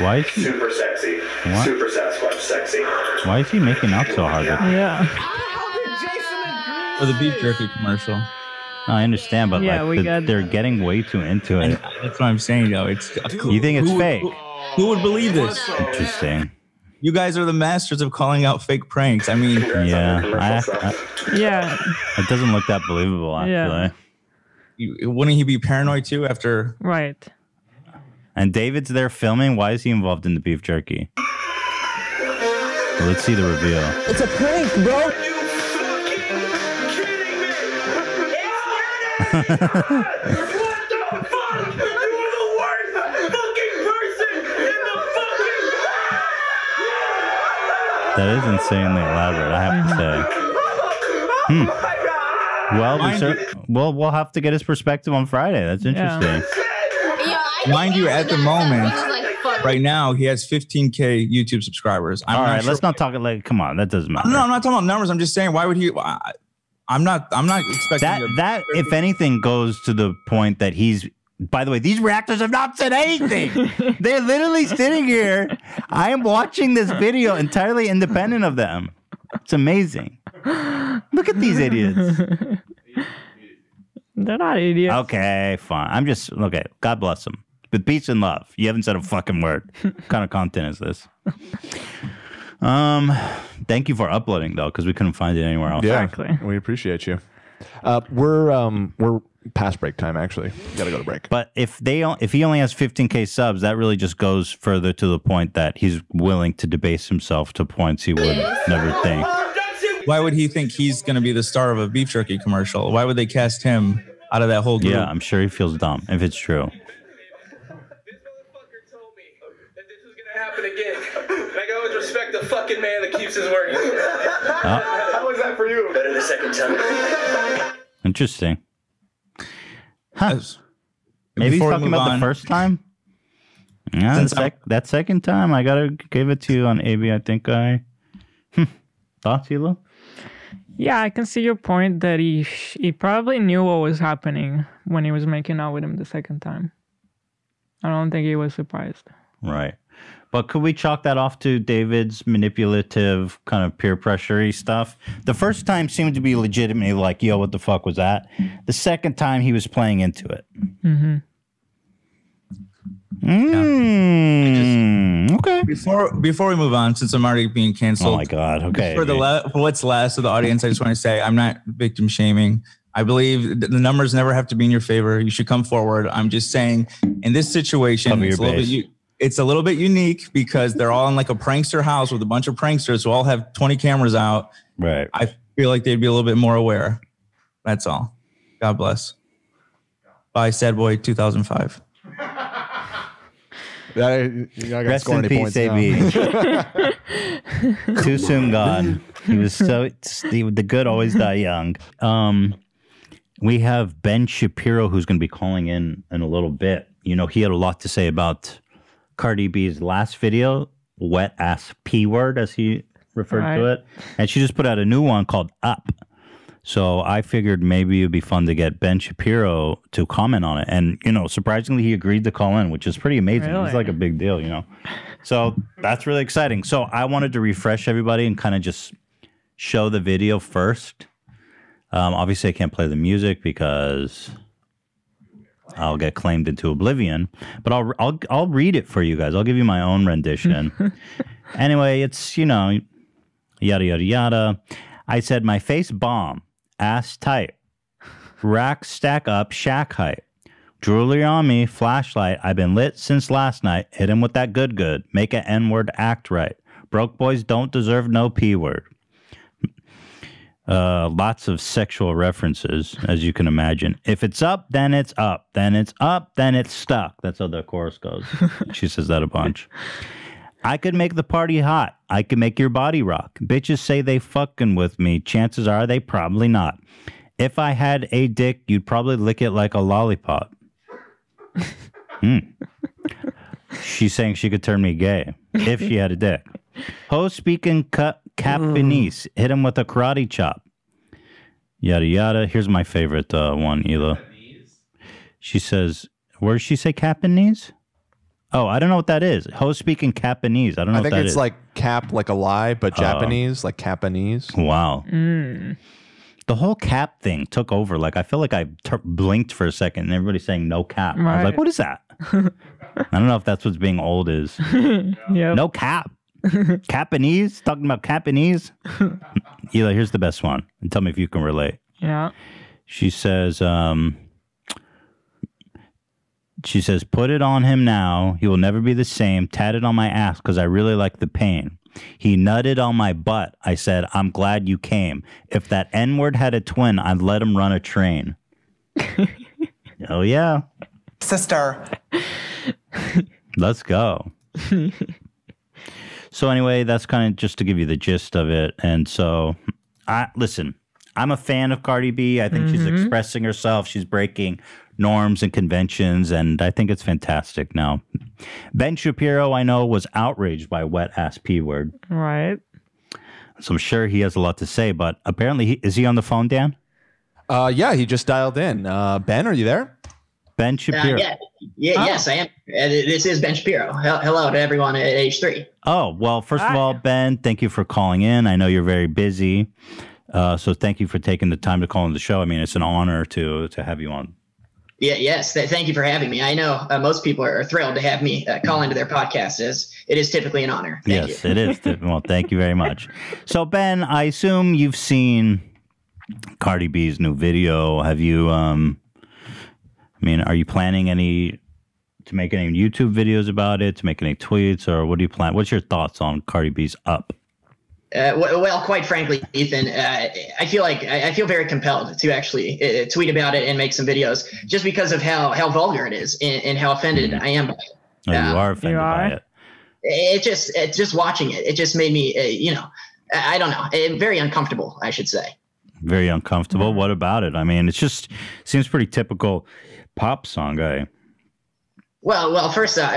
Why is he? Super sexy. What? Super Sasquatch sexy. Why is he making out so hard? Yeah. For the beef jerky commercial. No, I understand, but Yeah, they're getting way too into it. That's what I'm saying, though. You think it's fake? Who would believe this? Interesting. You guys are the masters of calling out fake pranks. I mean, yeah, Yeah. it doesn't look that believable, actually. Yeah. Wouldn't he be paranoid too after? Right. And David's there filming. Why is he involved in the beef jerky? Well, let's see the reveal. It's a prank, bro. That is insanely elaborate, I have to say. Well, we'll have to get his perspective on Friday. That's interesting. Mind you, at the moment, right now, he has 15K YouTube subscribers. All right, let's not talk like. Come on, that doesn't matter. No, I'm not talking about numbers. I'm just saying, why would he? I'm not expecting that. If anything, goes to the point that he's. By the way, these reactors have not said anything. They're literally sitting here. I am watching this video entirely independent of them. It's amazing. Look at these idiots. They're not idiots. Okay, fine. Okay. God bless them. With peace and love. You haven't said a fucking word. What kind of content is this? Thank you for uploading though, because we couldn't find it anywhere else. Yeah, exactly. We appreciate you. We're past break time. Actually, gotta go to break. But if he only has 15K subs, that really just goes further to the point that he's willing to debase himself to points he would never think. Why would he think he's going to be the star of a beef jerky commercial? Why would they cast him out of that whole group? Yeah, I'm sure he feels dumb if it's true. Happen again. And I can always respect the fucking man that keeps his word. How was that for you? Better the second time. Interesting. Huh. Maybe he's talking about the first time? Yeah, that second time, I gotta give it to you on AB. I think thoughts, Hilo? Yeah, I can see your point that he probably knew what was happening when he was making out with him the second time. I don't think he was surprised. Right. But could we chalk that off to David's manipulative kind of peer pressure-y stuff? The first time seemed to be legitimately like, yo, what the fuck was that? The second time he was playing into it. Mm-hmm. Okay. Before we move on, since I'm already being canceled. Oh my God. Okay. For what's last of the audience, I just want to say I'm not victim shaming. I believe the numbers never have to be in your favor. You should come forward. I'm just saying, in this situation, it's a little bit unique because they're all in like a prankster house with a bunch of pranksters who all have 20 cameras out. Right. I feel like they'd be a little bit more aware. That's all. God bless. Bye, Sad Boy 2005. Rest in peace, AB. Too soon gone. He was the good always die young. We have Ben Shapiro who's going to be calling in a little bit. You know, he had a lot to say about Cardi B's last video, wet ass P word, as he referred to it. And she just put out a new one called Up. So I figured maybe it'd be fun to get Ben Shapiro to comment on it. And, you know, surprisingly, he agreed to call in, which is pretty amazing. Really? It's like a big deal, you know. So that's really exciting. So I wanted to refresh everybody and kind of just show the video first. Obviously, I can't play the music because I'll get claimed into oblivion, but I'll read it for you guys. I'll give you my own rendition. Anyway, it's, you know, yada, yada, yada. I said, my face bomb, ass tight, rack stack up, shack height, jewelry on me, flashlight. I've been lit since last night. Hit him with that good, make an N-word act right. Broke boys don't deserve no P-word. Lots of sexual references, as you can imagine. If it's up, then it's up. Then it's up, then it's stuck. That's how the chorus goes. She says that a bunch. I could make the party hot. I could make your body rock. Bitches say they fucking with me. Chances are they probably not. If I had a dick, you'd probably lick it like a lollipop. She's saying she could turn me gay if she had a dick. Ho speaking Japanese. Hit him with a karate chop. Yada yada. Here's my favorite one, Ela. She says, where does she say Japanese? Oh, I don't know what that is. Ho speaking Japanese. I don't know what that is. I think it's like cap, like a lie, but Japanese, like Japanese. Wow. The whole cap thing took over. Like, I feel like I blinked for a second and everybody's saying no cap. I was like, what is that? I don't know if that's what's being old is. Yep. No cap. Japanese? Talking about Japanese? Ela, here's the best one. And tell me if you can relate. Yeah. She says, She says, put it on him now. He will never be the same. Tatted on my ass because I really like the pain. He nutted on my butt. I said, I'm glad you came. If that N-word had a twin, I'd let him run a train. Oh, yeah. Sister. Let's go. So anyway, that's kind of just to give you the gist of it. And so, listen, I'm a fan of Cardi B. I think she's expressing herself. She's breaking norms and conventions, and I think it's fantastic. Now, Ben Shapiro, I know, was outraged by wet-ass P-word. Right. So I'm sure he has a lot to say, but apparently, is he on the phone, Dan? Yeah, he just dialed in. Ben, are you there? Ben Shapiro. Yes, I am. This is Ben Shapiro. Hello to everyone at age 3. Oh, well, first of all, Ben, thank you for calling in. I know you're very busy, so thank you for taking the time to call on the show. I mean, it's an honor to have you on. Yes. Thank you for having me. I know most people are thrilled to have me call into their podcast, as it is typically an honor. Yes, it is. Well, thank you very much. So, Ben, I assume you've seen Cardi B's new video. Have you, are you planning to make any YouTube videos about it, to make any tweets, or what do you plan? What's your thoughts on Cardi B's Up? Well, quite frankly, Ethan, I feel very compelled to actually tweet about it and make some videos, just because of how vulgar it is and how offended I am by it. Oh, you are offended by it. It's just watching it. It just made me, I don't know, very uncomfortable, I should say. Very uncomfortable. What about it? I mean, it just seems pretty typical pop song, guy. Well, first off,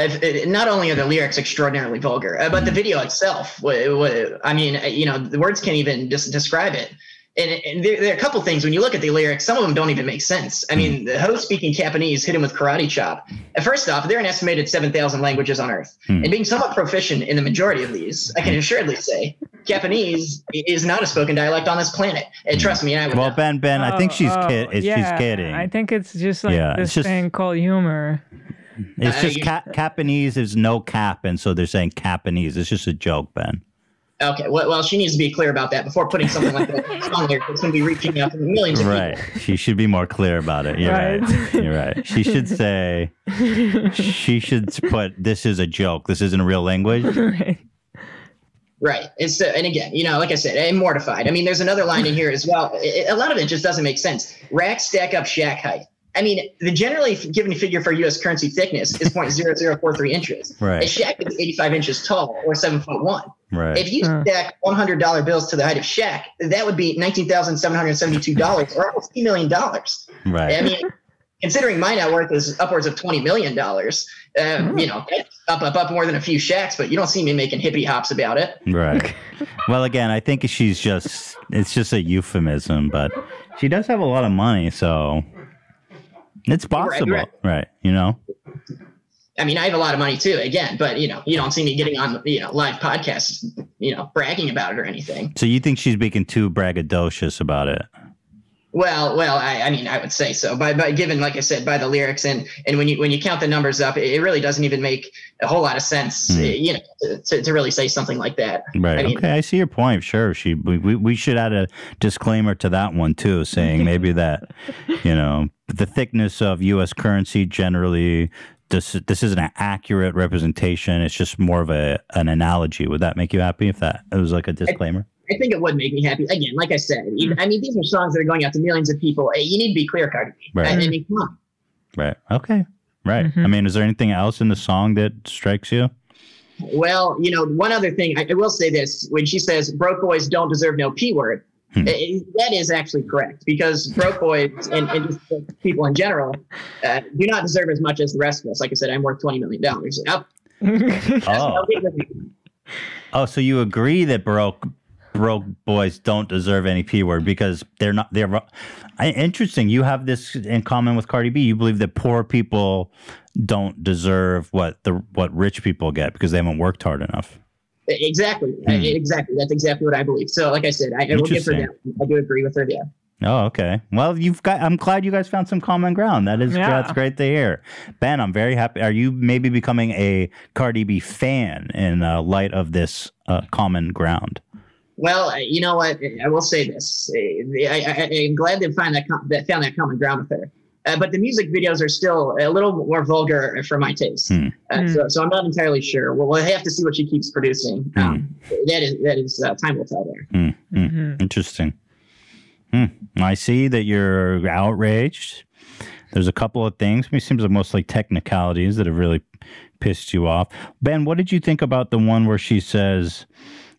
not only are the lyrics extraordinarily vulgar, but the video itself, the words can't even describe it. And there are a couple things when you look at the lyrics, some of them don't even make sense. I mean, the host speaking Japanese hit him with karate chop. First off, there are an estimated 7,000 languages on Earth. And being somewhat proficient in the majority of these, I can assuredly say Japanese is not a spoken dialect on this planet. And trust me, I would know. Ben, I think she's kidding. I think it's just like this thing called humor. It's just Japanese is no cap, and so they're saying Japanese. It's just a joke, Ben. Okay, well, she needs to be clear about that before putting something like that on there. It's going to be reaching out to millions of people. Right. She should be more clear about it. You're right. You're right. She should say, she should put, this is a joke. This isn't a real language. Right. And again, like I said, I'm mortified. I mean, there's another line in here as well. A lot of it just doesn't make sense. Rack stack up shack height. I mean, the generally given figure for U.S. currency thickness is 0.0043 inches. Right. A shack is 85 inches tall, or 7'1". Right. If you stack $100 bills to the height of shack, that would be $19,772, or almost $2 million. Right. I mean, considering my net worth is upwards of $20 million, up more than a few shacks, but you don't see me making hippie hops about it. Right. Well, again, I think it's just a euphemism, but she does have a lot of money, so it's possible. Right. I mean, I have a lot of money too, again, but you don't see me getting on, live podcasts, bragging about it or anything. So you think she's being too braggadocious about it? Well, I mean, I would say so. By given, like I said, by the lyrics and when you count the numbers up, it really doesn't even make a whole lot of sense, to really say something like that. Right. I mean, okay, I see your point. Sure, we should add a disclaimer to that one too, saying maybe that the thickness of U.S. currency generally. This isn't an accurate representation. It's just more of an analogy. Would that make you happy if that it was like a disclaimer? I think it would make me happy. Again, like I said, I mean, these are songs that are going out to millions of people. You need to be clear, Cardi B. Right. I mean, come on. Right. Okay. Right. I mean, is there anything else in the song that strikes you? Well, one other thing, I will say this. When she says broke boys don't deserve no P word, that is actually correct, because broke boys and just people in general do not deserve as much as the rest of us. Like I said, I'm worth $20 million. Oh, so you agree that broke boys don't deserve any P word because they're interesting. You have this in common with Cardi B. You believe that poor people don't deserve what rich people get because they haven't worked hard enough. Exactly. Exactly. That's exactly what I believe. So like I said, I will give her that. I do agree with her there. Oh, okay. Well, I'm glad you guys found some common ground. That's great to hear. Ben, I'm very happy. Are you maybe becoming a Cardi B fan in light of this common ground? Well, you know what? I will say this. I'm glad they found that common ground with her. but the music videos are still a little more vulgar for my taste. So I'm not entirely sure. We'll have to see what she keeps producing. That is time will tell there. Interesting. I see that you're outraged. There's a couple of things. It seems like mostly technicalities that have really pissed you off. Ben, what did you think about the one where she says,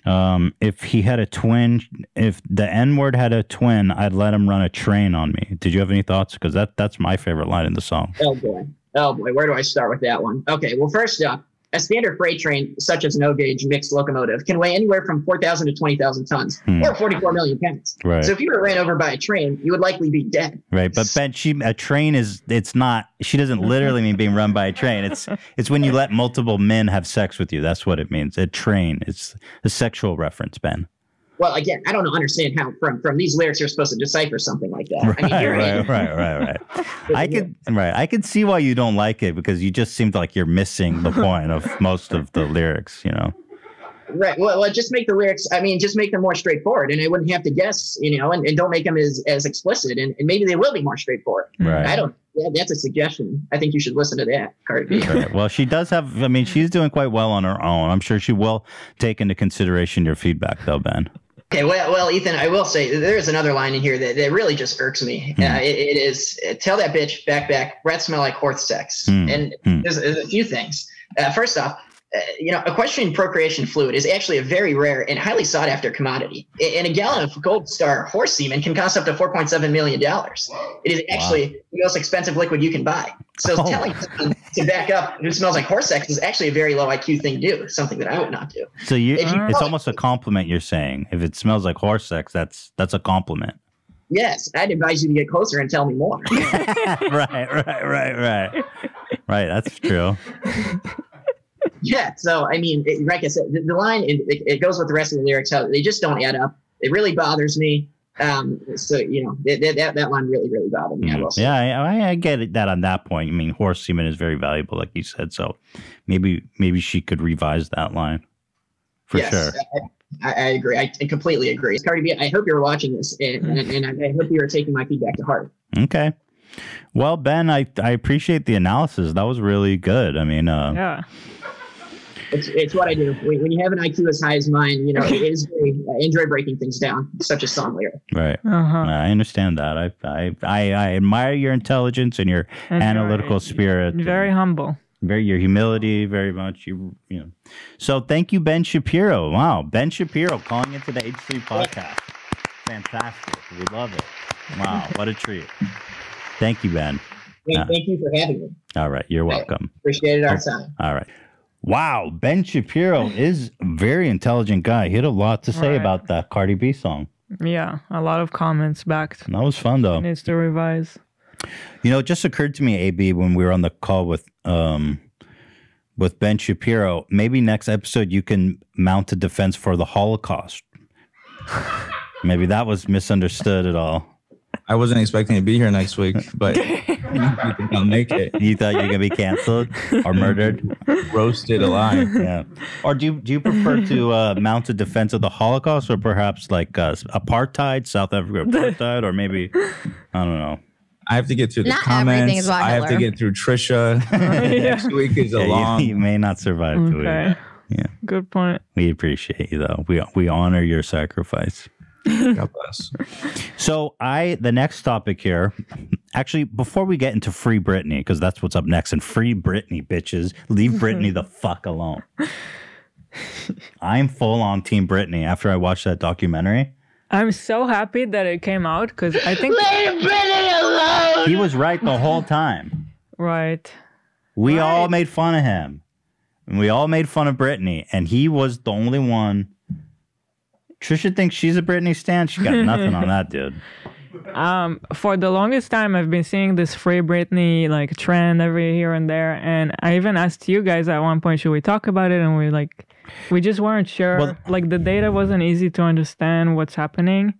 if he had a twin, if the N-word had a twin, I'd let him run a train on me. Did you have any thoughts? Because that's my favorite line in the song. Oh boy, where do I start with that one? Okay, well, first up, a standard freight train, such as an O-gauge mixed locomotive, can weigh anywhere from 4,000 to 20,000 tons, or 44 million pounds. Right. So if you were ran over by a train, you would likely be dead. Right, but Ben, a train it's not. She doesn't literally mean being run by a train. It's when you let multiple men have sex with you. That's what it means. A train. It's a sexual reference, Ben. Well, again, I don't understand how from these lyrics you're supposed to decipher something like that. Right. I could see why you don't like it, because you just seemed like you're missing the point of most of the lyrics, you know. Right. Well, just make the lyrics. I mean, just make them more straightforward, and I wouldn't have to guess, you know, and don't make them as explicit, and maybe they will be more straightforward. Right. I don't. Yeah, that's a suggestion. I think you should listen to that, Cardi B. Right. Well, she does have. I mean, she's doing quite well on her own. I'm sure she will take into consideration your feedback, though, Ben. Okay, well, Ethan, I will say there's another line in here that really just irks me. It is, tell that bitch, back, breath smell like horse sex. And there's a few things. First off, you know, equestrian procreation fluid is actually a very rare and highly sought after commodity. And a gallon of Gold Star horse semen can cost up to $4.7 million. It is actually the most expensive liquid you can buy. So telling someone to back up who smells like horse sex is actually a very low IQ thing to do, something that I would not do. So it's almost a compliment you're saying. If it smells like horse sex, that's a compliment. Yes, I'd advise you to get closer and tell me more. Right. Right, that's true. Yeah, so I mean, like I said, the line it goes with the rest of the lyrics. How they just don't add up. It really bothers me. So you know that line really bothered me. I will say. Yeah, I get it, that on that point. I mean, horse semen is very valuable, like you said. So maybe she could revise that line for sure. I agree. I completely agree. Cardi B, I hope you're watching this, and I hope you are taking my feedback to heart. Okay. Well, Ben, I appreciate the analysis. That was really good. I mean, yeah. It's what I do. When you have an IQ as high as mine, you know, it is very, I enjoy breaking things down. It's such a song lyric. Right. I understand that. I admire your intelligence and your analytical spirit. Very humble. Your humility, very much. You know. So thank you, Ben Shapiro. Wow, Ben Shapiro calling into the H3 podcast. Fantastic. We love it. Wow, what a treat. Thank you, Ben. Thank you for having me. All right, you're welcome. Appreciate it our time. All right. Wow, Ben Shapiro is a very intelligent guy. He had a lot to say about that Cardi B song. Yeah, a lot of comments back. That was fun, though. He needs to revise. You know, it just occurred to me, AB, when we were on the call with Ben Shapiro, maybe next episode you can mount a defense for the Holocaust. Maybe that was misunderstood at all. I wasn't expecting to be here next week, but you think I'll make it. You thought you were going to be canceled or murdered? Roasted alive. Yeah. Or do you prefer to mount a defense of the Holocaust, or perhaps like apartheid, South Africa apartheid, or maybe, I don't know. I have to get through the Not everything is comments. about I have to Hitler. get through Trisha. Next week is a long. You may not survive the week. Yeah. Good point. We appreciate you, though. We honor your sacrifice. God bless. So the next topic here, actually, before we get into Free Britney, because that's what's up next, and Free Britney, bitches. Leave Britney the fuck alone. I'm full on Team Britney after I watched that documentary. I'm so happy that it came out, because I think... Leave Britney alone! He was right the whole time. Right. We all made fun of him. And we all made fun of Britney, and he was the only one. Trisha thinks she's a Britney stan. She got nothing on that, dude. For the longest time, I've been seeing this Free Britney like trend every here and there, and I even asked you guys at one point, should we talk about it? And we just weren't sure. Well, like the data wasn't easy to understand what's happening.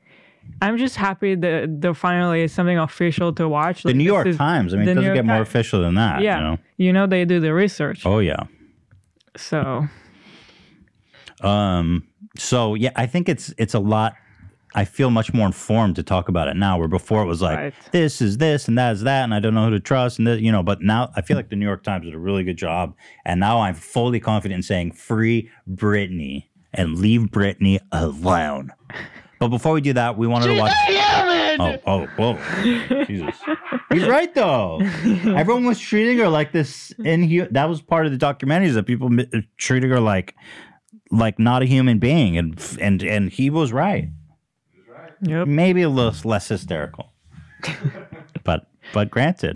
I'm just happy that there finally is something official to watch. The like, New York Times. I mean, it doesn't get more official than that. Yeah, you know? They do the research. Oh yeah. So. So yeah, I think it's a lot I feel much more informed to talk about it now, where before it was like, this is this and that is that, and I don't know who to trust, and you know. But now I feel like the New York Times did a really good job, and now I'm fully confident in saying free Britney and leave Britney alone. But before we do that, we wanted to watch. Whoa, Jesus! He's right though. Everyone was treating her like this. That was part of the documentaries, that people treating her like not a human being, and he was right. Yep. Maybe a little less hysterical, but granted.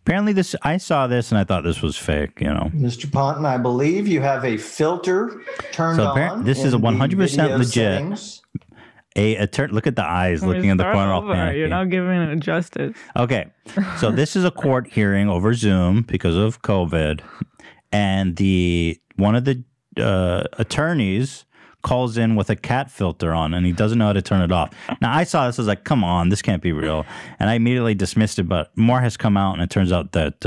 Apparently, I saw this and I thought this was fake. You know, Mr. Ponton, I believe you have a filter turned on. This is a 100% legit. Look at the eyes looking in the corner. All panicky. You're not giving it justice. Okay, so this is a court hearing over Zoom because of COVID, and one of the attorneys calls in with a cat filter on, and he doesn't know how to turn it off. Now, I saw this, I was like, come on, this can't be real. And I immediately dismissed it, but more has come out, and it turns out that...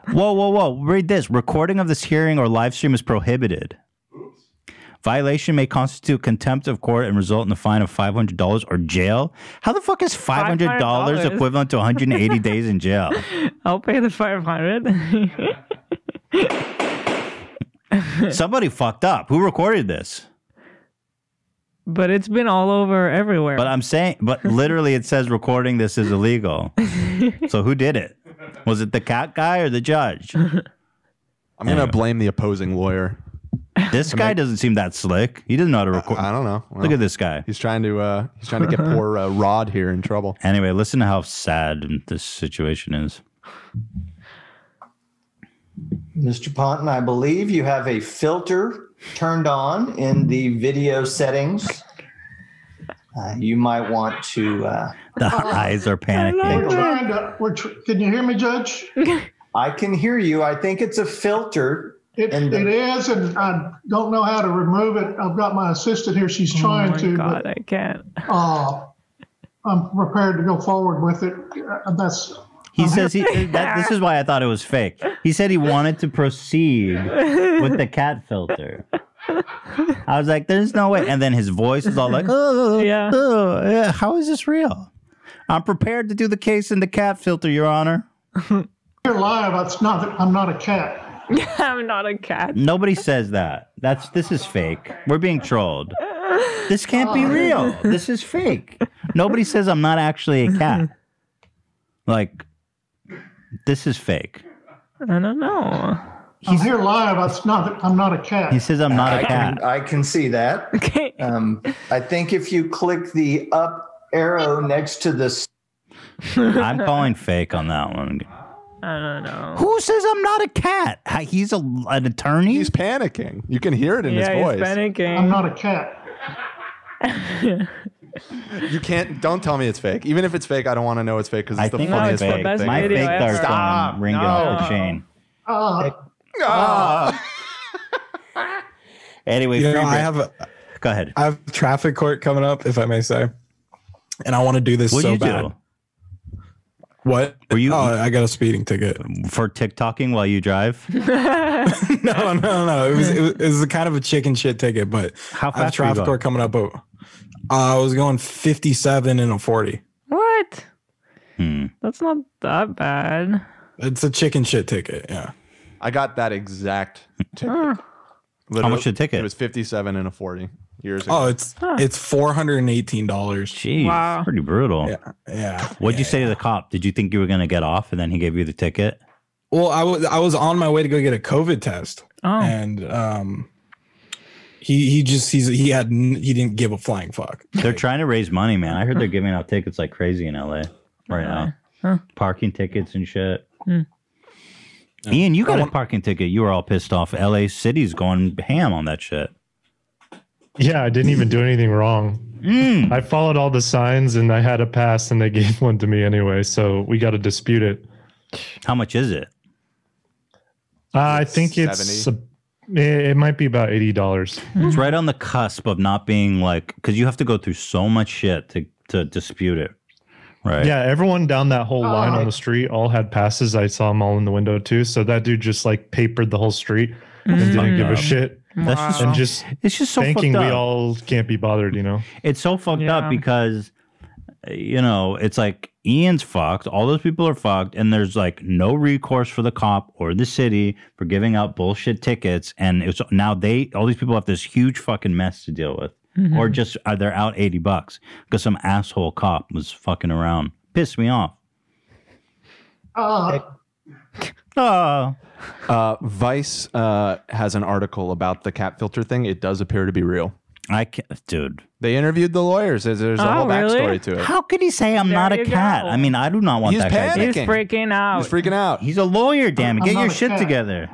Whoa. Read this. Recording of this hearing or live stream is prohibited. Violation may constitute contempt of court and result in a fine of $500 or jail. How the fuck is $500 equivalent to 180 days in jail? I'll pay the $500. Somebody fucked up. Who recorded this? But it's been all over everywhere. But I'm saying, literally it says recording this is illegal. So who did it? Was it the cat guy or the judge? I'm going to blame the opposing lawyer. This guy doesn't seem that slick. He doesn't know how to record. I don't know. Well, look at this guy. He's trying to get poor Rod here in trouble. Anyway, listen to how sad this situation is. Mr. Ponton, I believe you have a filter turned on in the video settings. You might want to... the eyes are panicking. Can you hear me, Judge? I can hear you. I think it's a filter. It is, and I don't know how to remove it. I've got my assistant here. She's trying to. Oh, my God, I can't. I'm prepared to go forward with it. He says this is why I thought it was fake. He said he wanted to proceed with the cat filter. I was like, there's no way. And then his voice is all like, yeah, how is this real? I'm prepared to do the case in the cat filter, Your Honor. You're live. I'm not a cat. I'm not a cat. Nobody says that. This is fake. We're being trolled. This can't be real. This is fake. Nobody says I'm not actually a cat. Like, this is fake. I don't know. I'm here live. I'm not a cat. He says I'm not a cat. I can see that. Okay. I think if you click the up arrow next to the... I'm calling fake on that one. I don't know. Who says I'm not a cat? He's an attorney? He's panicking. You can hear it in his voice. He's panicking. I'm not a cat. You can't. Don't tell me it's fake. Even if it's fake, I don't want to know it's fake because it's the funniest fucking thing. My fake darts on ringing off the chain. Anyway, go ahead. I have traffic court coming up, if I may say, and I want to do this so bad. Do? What? Were you? Oh, I got a speeding ticket for TikToking while you drive. No. It was a kind of a chicken shit ticket, but how fast? I have traffic court coming up. I was going 57 in a 40. What? That's not that bad. It's a chicken shit ticket. Yeah. I got that exact ticket. How much a ticket? It was 57 and a 40 years ago. Oh, it's $418. Jeez, wow. Pretty brutal. Yeah. What'd you say to the cop? Did you think you were going to get off, and then he gave you the ticket? Well, I was on my way to go get a COVID test, and he didn't give a flying fuck. They're trying to raise money, man. I heard they're giving out tickets like crazy in LA right now. Huh. Parking tickets and shit. Ian, you got a parking ticket. You were all pissed off. LA City's going ham on that shit. Yeah, I didn't even do anything wrong. I followed all the signs and I had a pass and they gave one to me anyway. So we got to dispute it. How much is it? I think it might be about $80. It's right on the cusp of not being like, because you have to go through so much shit to dispute it. Right. Yeah, everyone down that whole line on the street all had passes. I saw them all in the window too. So that dude just like papered the whole street and didn't give a shit. That's just, And just it's just so thinking fucked we up. all can't be bothered, you know? It's so fucked up because, you know, it's like Ian's fucked. All those people are fucked. And there's like no recourse for the cop or the city for giving out bullshit tickets. And it's now all these people have this huge fucking mess to deal with. Mm-hmm. Or just they're out $80 because some asshole cop was fucking around. Pissed me off. Vice has an article about the cat filter thing. It does appear to be real. I can't, dude. They interviewed the lawyers. There's a whole backstory to it. How could he say I'm not a cat? I mean, I do not want that guy. He's freaking out. He's freaking out. He's a lawyer, damn it. Get your shit together.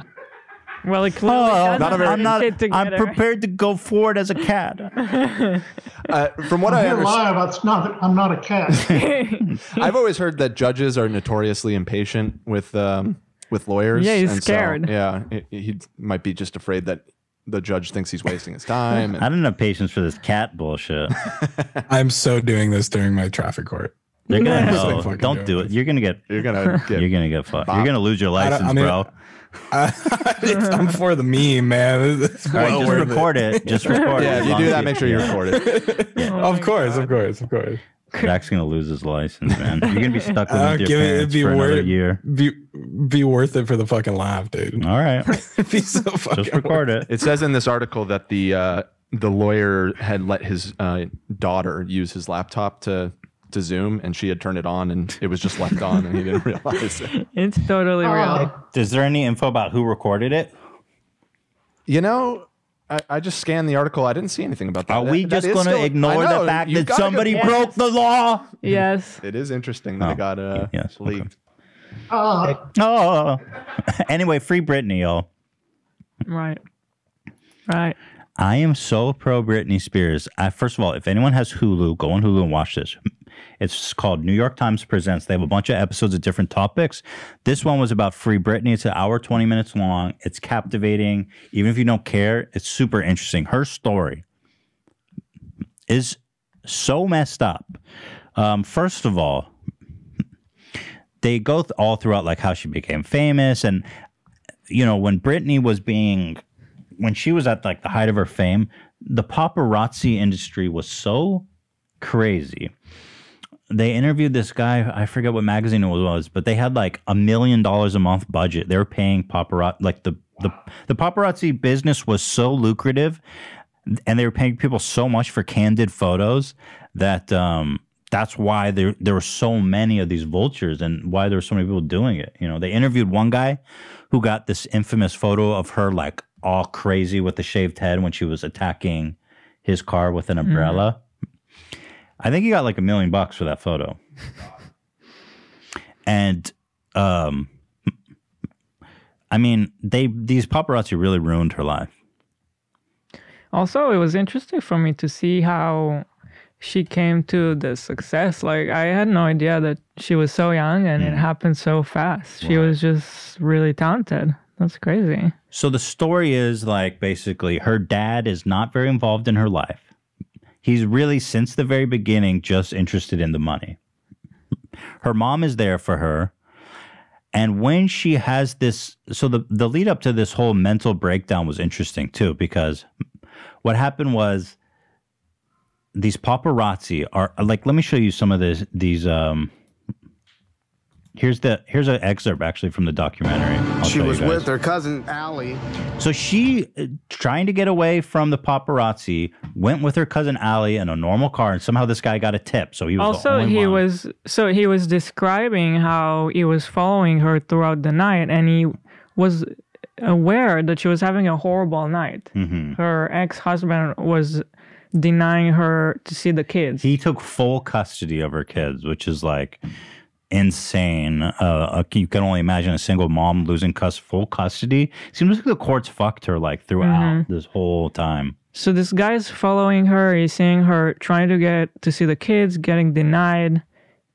Well, it clearly doesn't I'm prepared to go forward as a cat. From what I understand, I'm not a cat. I've always heard that judges are notoriously impatient with lawyers. Yeah, he's and scared. So, he might be just afraid that the judge thinks he's wasting his time. I don't have patience for this cat bullshit. I'm so doing this during my traffic court. They're gonna No. know. Don't do it. You're gonna get fucked. You're gonna lose your license, bro. I'm for the meme, man. It's All right, well just worth record it. Just record it. Yeah, if you do that, make sure you record it. Of course. Jack's gonna lose his license, man. You're gonna be stuck with your parents for another year. Be worth it for the fucking laugh, dude. All right, be so fucking. Just record it. It says in this article that the lawyer had let his daughter use his laptop to Zoom, and she had turned it on, and it was just left on, and he didn't realize it. It's totally real. Is there any info about who recorded it? You know, I just scanned the article. I didn't see anything about that. Are we That just is going to still- ignore I know, the fact you've that got a good somebody point. broke the law? Yes. It is interesting that it got leaked. Anyway, free Britney, y'all. Right. I am so pro Britney Spears. First of all, if anyone has Hulu, go on Hulu and watch this. It's called New York Times Presents. They have a bunch of episodes of different topics. This one was about Free Britney. It's an hour, 20 minutes long. It's captivating. Even if you don't care, it's super interesting. Her story is so messed up. First of all, they go all throughout like how she became famous. And, you know, when Britney was when she was at like the height of her fame, the paparazzi industry was so crazy. They interviewed this guy, I forget what magazine it was, but they had like $1 million a month budget. They were paying paparazzi, like the paparazzi business was so lucrative, and they were paying people so much for candid photos that that's why there were so many of these vultures and why there were so many people doing it. You know, they interviewed one guy who got this infamous photo of her like all crazy with the shaved head when she was attacking his car with an umbrella. I think he got like $1 million for that photo. And I mean, these paparazzi really ruined her life. Also, it was interesting for me to see how she came to the success. Like, I had no idea that she was so young and it happened so fast. She was just really talented. That's crazy. So the story is like basically her dad is not very involved in her life. He's really, since the very beginning, just interested in the money. Her mom is there for her. And when she has this, so the lead up to this whole mental breakdown was interesting too, because what happened was these paparazzi are like, let me show you some of these here's an excerpt actually from the documentary. She was with her cousin Allie. So she, trying to get away from the paparazzi, went with her cousin Allie in a normal car, and somehow this guy got a tip. So he was also he was describing how he was following her throughout the night, and he was aware that she was having a horrible night. Her ex-husband was denying her to see the kids. He took full custody of her kids, which is like insane. You can only imagine a single mom losing full custody. Seems like the courts fucked her like throughout this whole time. So this guy's following her. He's seeing her trying to get to see the kids, getting denied,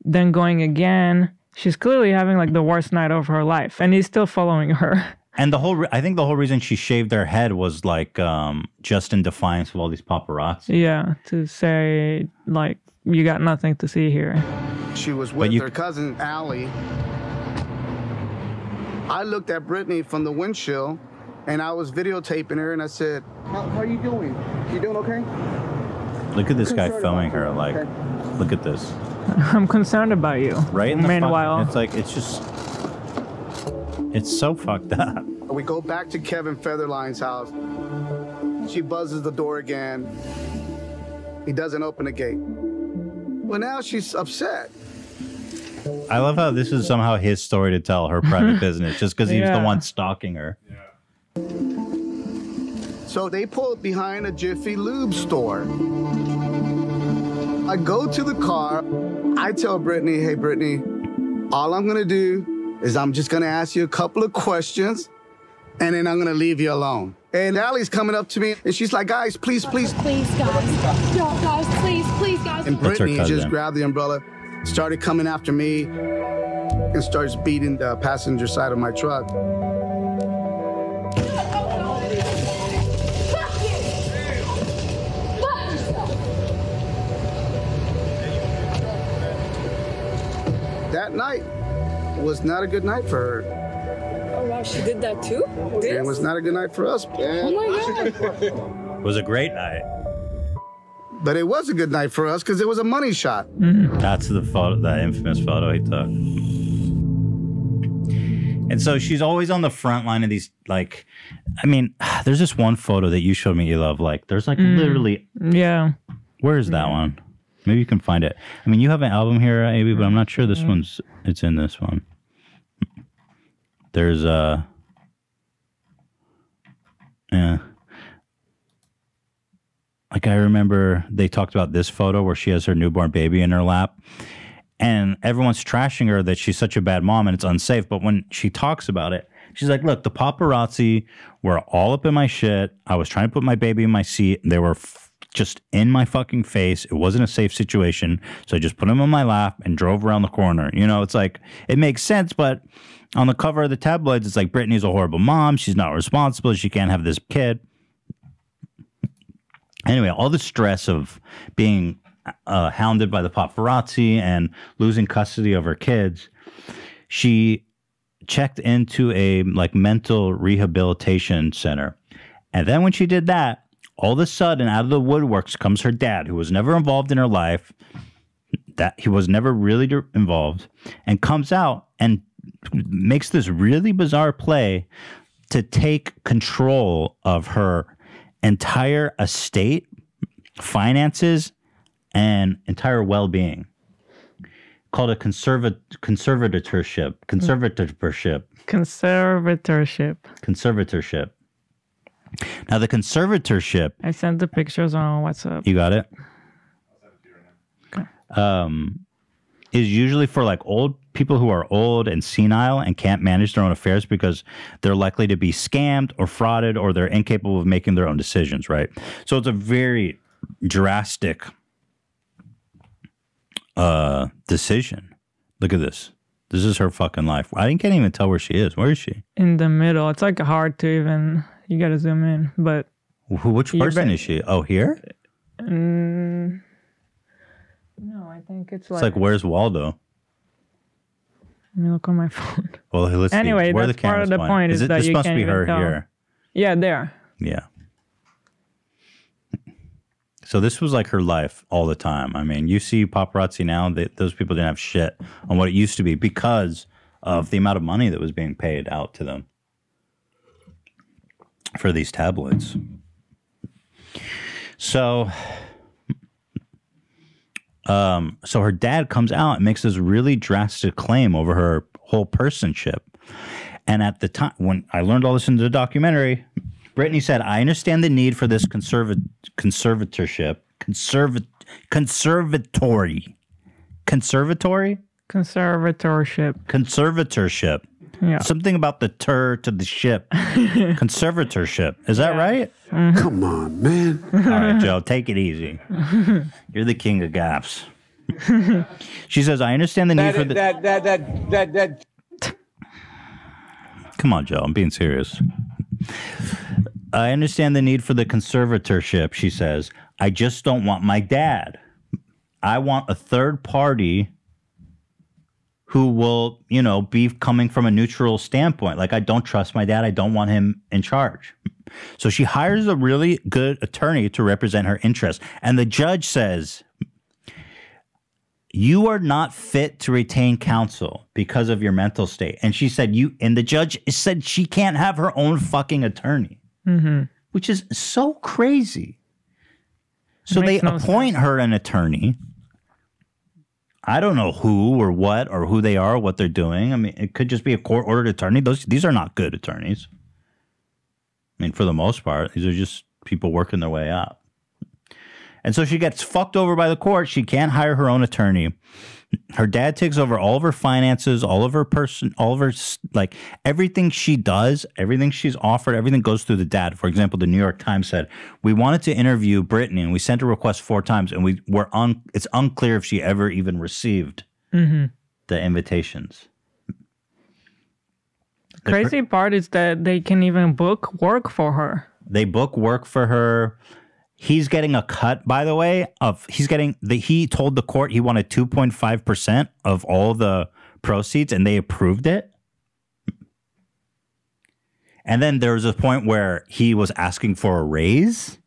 then going again. She's clearly having like the worst night of her life, and he's still following her. And I think the whole reason she shaved her head was like just in defiance of all these paparazzi. Yeah, to say like you got nothing to see here. She was with her cousin, Allie. I looked at Brittany from the windshield, and I was videotaping her, and I said, how are you doing? You doing okay? Look at this guy filming her. Like, look at this. I'm concerned about you. Right in the Meanwhile, it's like, it's just, it's so fucked up. We go back to Kevin Featherline's house. She buzzes the door again. He doesn't open the gate. Well, now she's upset. I love how this is somehow his story to tell, her private business, just because he was the one stalking her. So they pull up behind a Jiffy Lube store. I go to the car. I tell Brittany, hey, Brittany, all I'm going to do is I'm just going to ask you a couple of questions, and then I'm going to leave you alone. And Allie's coming up to me, and she's like, guys, please. Please, guys. No, guys, please, guys. And Brittany just grabbed the umbrella, started coming after me, and starts beating the passenger side of my truck. That night was not a good night for her. Oh, wow, she did that too? It was not a good night for us. Oh, my God. It was a great night. But it was a good night for us because it was a money shot. That's the photo, that infamous photo he took. And so she's always on the front line of these, like, I mean, there's this one photo that you showed me you love. Like, there's like literally. Yeah. Where is that one? Maybe you can find it. I mean, you have an album here, Abby, but I'm not sure this one's, it's in this one. There's yeah. Like, I remember they talked about this photo where she has her newborn baby in her lap. And everyone's trashing her that she's such a bad mom and it's unsafe. But when she talks about it, she's like, look, the paparazzi were all up in my shit. I was trying to put my baby in my seat. They were just in my fucking face. It wasn't a safe situation. So I just put him on my lap and drove around the corner. You know, it's like, it makes sense. But on the cover of the tabloids, it's like, Brittany's a horrible mom. She's not responsible. She can't have this kid. Anyway, all the stress of being hounded by the paparazzi and losing custody of her kids, she checked into a like mental rehabilitation center. And then when she did that, all of a sudden out of the woodworks comes her dad, who was never involved in her life, that he was never really involved, and comes out and makes this really bizarre play to take control of her entire estate, finances, and entire well-being, called a conservatorship. Now, the conservatorship. I sent the pictures on WhatsApp. You got it? Okay. Is usually for like old people who are old and senile and can't manage their own affairs because they're likely to be scammed or frauded or they're incapable of making their own decisions, right? So it's a very drastic decision. Look at this. This is her fucking life. I can't even tell where she is. Where is she? In the middle. It's like hard to even, you gotta zoom in, but. Which person is she? Oh, here? No, I think it's like. It's like, where's Waldo? Let me look on my phone. Well, let's see. Anyway, where that's part of the point is that this you must can't be even her tell. here. Yeah, there. Yeah. So this was like her life all the time. I mean, you see paparazzi now, those people didn't have shit on what it used to be because of the amount of money that was being paid out to them for these tabloids. So, so her dad comes out and makes this really drastic claim over her whole personship. And at the time, when I learned all this in the documentary, Brittany said, I understand the need for this conservatorship. Conservatorship. Yeah. Something about the tur to the ship. Conservatorship. Is that right? Mm-hmm. Come on, man. All right, Joe, take it easy. You're the king of gaps. She says, I understand the need for the... Come on, Joe, I'm being serious. I understand the need for the conservatorship, she says. I just don't want my dad. I want a third party who will, you know, be coming from a neutral standpoint. Like, I don't trust my dad. I don't want him in charge. So she hires a really good attorney to represent her interests. And the judge says, you are not fit to retain counsel because of your mental state. And she said, and the judge said she can't have her own fucking attorney, which is so crazy. So they appoint her an attorney. I don't know who or what or who they are or what they're doing. I mean, it could just be a court-ordered attorney. These are not good attorneys. I mean, for the most part, these are just people working their way up. And so she gets fucked over by the court. She can't hire her own attorney. Her dad takes over all of her finances, all of her like everything she does, everything she's offered, everything goes through the dad. For example, the New York Times said, we wanted to interview Britney and we sent a request 4 times and it's unclear if she ever even received the invitations. The crazy part is that they can even book work for her. They book work for her. He's getting a cut, by the way, he told the court he wanted 2.5% of all the proceeds and they approved it. And then there was a point where he was asking for a raise.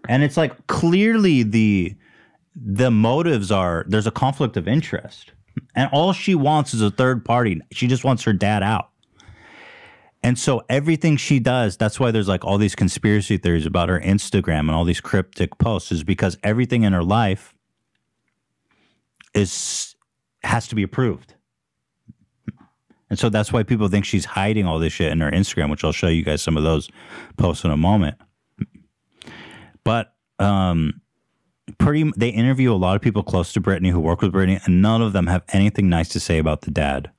And it's like, clearly the motives are, there's a conflict of interest. And all she wants is a third party. She just wants her dad out. And so everything she does, that's why there's like all these conspiracy theories about her Instagram and all these cryptic posts, is because everything in her life has to be approved. And so that's why people think she's hiding all this shit in her Instagram, which I'll show you guys some of those posts in a moment. But they interview a lot of people close to Britney who work with Britney, and none of them have anything nice to say about the dad.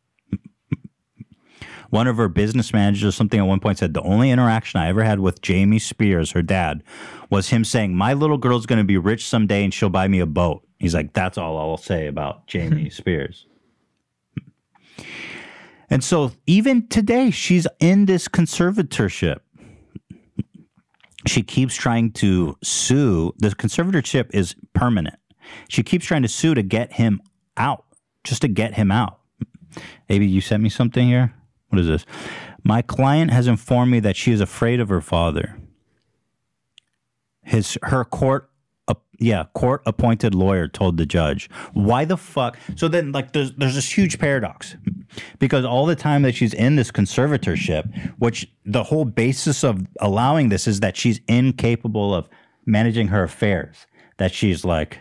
One of her business managers or something at one point said, the only interaction I ever had with Jamie Spears, her dad, was him saying, my little girl's going to be rich someday and she'll buy me a boat. He's like, that's all I'll say about Jamie Spears. And so even today, she's in this conservatorship. She keeps trying to sue. The conservatorship is permanent. She keeps trying to sue to get him out, just to get him out. Maybe you sent me something here. What is this? My client has informed me that she is afraid of her father. Her court-appointed lawyer told the judge. Why the fuck? So then, like, there's this huge paradox. Because all the time that she's in this conservatorship, which the whole basis of allowing this is that she's incapable of managing her affairs. That she's like,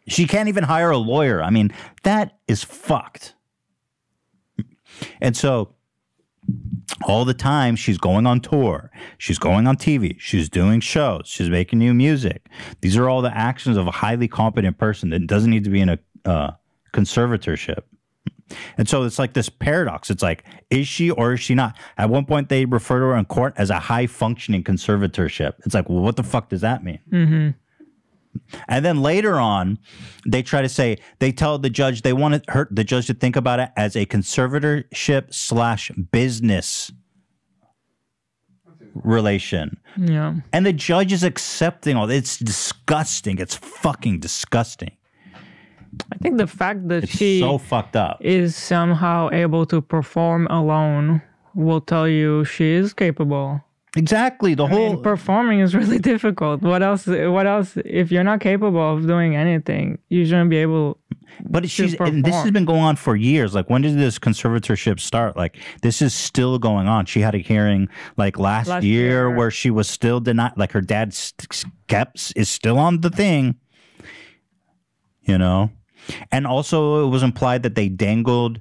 she can't even hire a lawyer. I mean, that is fucked. And so all the time she's going on tour, she's going on TV, she's doing shows, she's making new music. These are all the actions of a highly competent person that doesn't need to be in a conservatorship. And so it's like this paradox. It's like, is she or is she not? At one point they refer to her in court as a high functioning conservatorship. It's like, well, what the fuck does that mean? And then later on, they try to say, they tell the judge they wanted the judge to think about it as a conservatorship / business relation. Yeah. And the judge is accepting all this. It's disgusting. It's fucking disgusting. I think the fact that it's she so fucked up is somehow able to perform alone will tell you she is capable. Exactly. I mean, performing is really difficult. What else? If you're not capable of doing anything, you shouldn't be able. But and this has been going on for years. Like, when did this conservatorship start? Like, this is still going on. She had a hearing like last year where she was still denied. Like, her dad is still on the thing. You know, and also it was implied that they dangled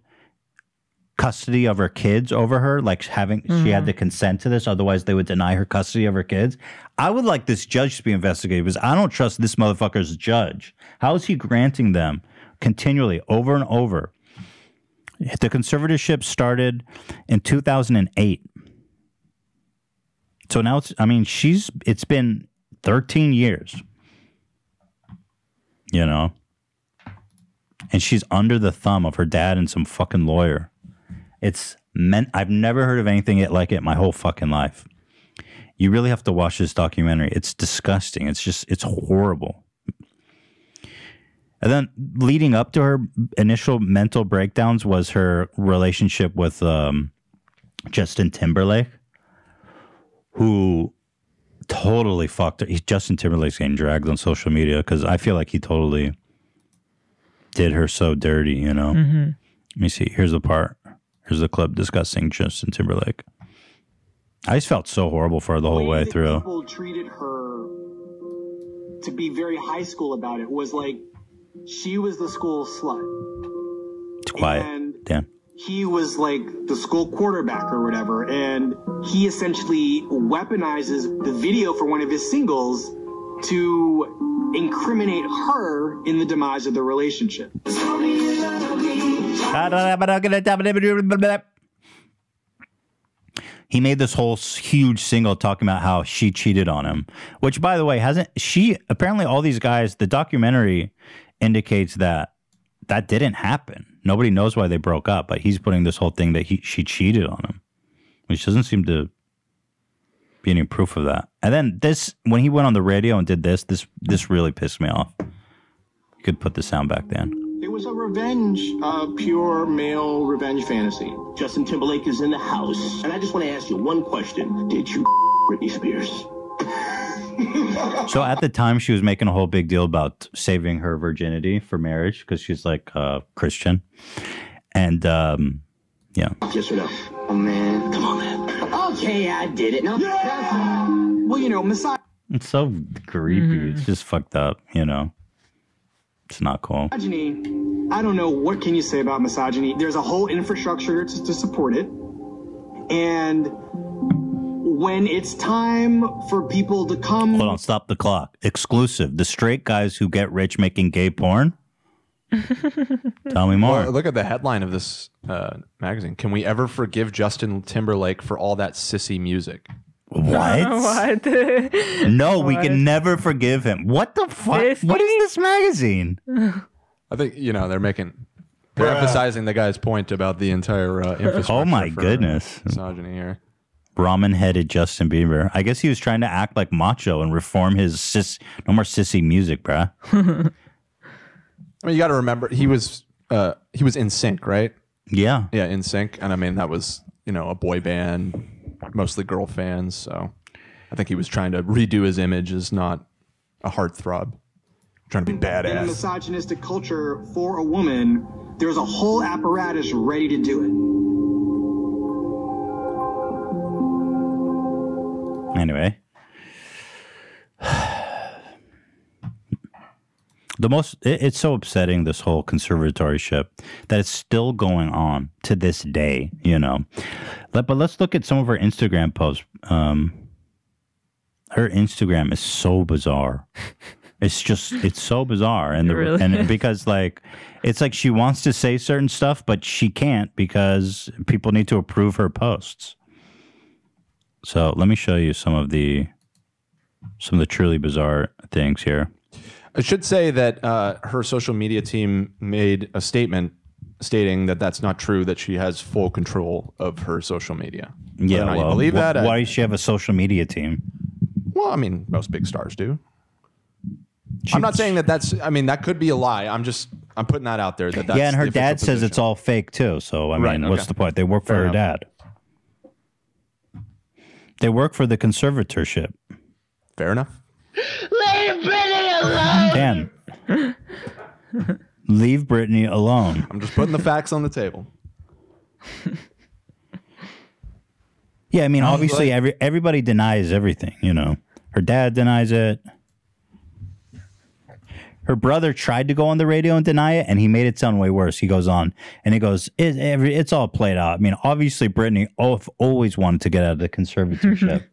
custody of her kids over her, like she had to consent to this, otherwise they would deny her custody of her kids. I would like this judge to be investigated because I don't trust this motherfucker's judge. How is he granting them continually over and over? The conservatorship started in 2008. So now it's been 13 years, you know, and she's under the thumb of her dad and some fucking lawyer. I've never heard of anything like it my whole fucking life. You really have to watch this documentary. It's disgusting. It's horrible. And then leading up to her initial mental breakdowns was her relationship with Justin Timberlake, who totally fucked her. Justin Timberlake's getting dragged on social media because I feel like he totally did her so dirty, you know? Mm-hmm. Let me see. Here's the part. Here's the clip discussing Justin Timberlake. I just felt so horrible for her the whole way through. People treated her to be very high school about it was like she was the school slut. It's quiet. Dan. He was like the school quarterback or whatever, and he essentially weaponizes the video for one of his singles to incriminate her in the demise of the relationship. He made this whole huge single talking about how she cheated on him, which, by the way, hasn't she? Apparently, all these guys, the documentary indicates that didn't happen. Nobody knows why they broke up, but he's putting this whole thing that she cheated on him, which doesn't seem to be any proof of that. And then this, when he went on the radio and did this really pissed me off. You could put the sound back then. It was a revenge, pure male revenge fantasy. Justin Timberlake is in the house, and I just want to ask you one question. Did you Britney Spears? So at the time, she was making a whole big deal about saving her virginity for marriage because she's like Christian. And, yeah. Yes or no? Oh, man. Come on, man. Okay, I did it. No. Yeah! Well, you know, It's so creepy. It's just fucked up, you know. It's not cool. Misogyny, I don't know, what can you say about misogyny? There's a whole infrastructure to support it. And when it's time for people to come... Hold on, stop the clock. Exclusive. The straight guys who get rich making gay porn? Tell me more. Well, look at the headline of this magazine. Can we ever forgive Justin Timberlake for all that sissy music? What? What? No, we can never forgive him. What the fuck? What is this magazine? I think, you know, they're emphasizing the guy's point about the entire infrastructure. Oh my for goodness. misogyny here. Ramen-headed Justin Bieber. I guess he was trying to act like macho and reform his no more sissy music, bruh. I mean, you got to remember he was in sync, right? Yeah. Yeah, in sync. And I mean, that was, you know, a boy band, mostly girl fans. So I think he was trying to redo his image as not a heartthrob, trying to be badass. In a misogynistic culture for a woman, there's a whole apparatus ready to do it. Anyway. It's so upsetting, this whole conservatorship, that it's still going on to this day, you know. But let's look at some of her Instagram posts. Her Instagram is so bizarre. It's so bizarre. And and because like, it's like she wants to say certain stuff, but she can't because people need to approve her posts. So let me show you some of the truly bizarre things here. I should say that her social media team made a statement stating that that's not true, that she has full control of her social media. Yeah, well, you believe that? Why does she have a social media team? Well, I mean, most big stars do. I'm not saying that's, I mean, that could be a lie. I'm putting that out there. That's yeah, and her dad says it's all fake too. So, I mean, what's the point? They work for her dad. They work for the conservatorship. Fair enough. Leave Britney alone! Dan. Leave Britney alone. I'm just putting the facts on the table. Yeah, I mean, obviously, everybody denies everything, you know. Her dad denies it. Her brother tried to go on the radio and deny it, and he made it sound way worse. He goes on, and he goes, it's all played out. I mean, obviously, Britney always wanted to get out of the conservatorship.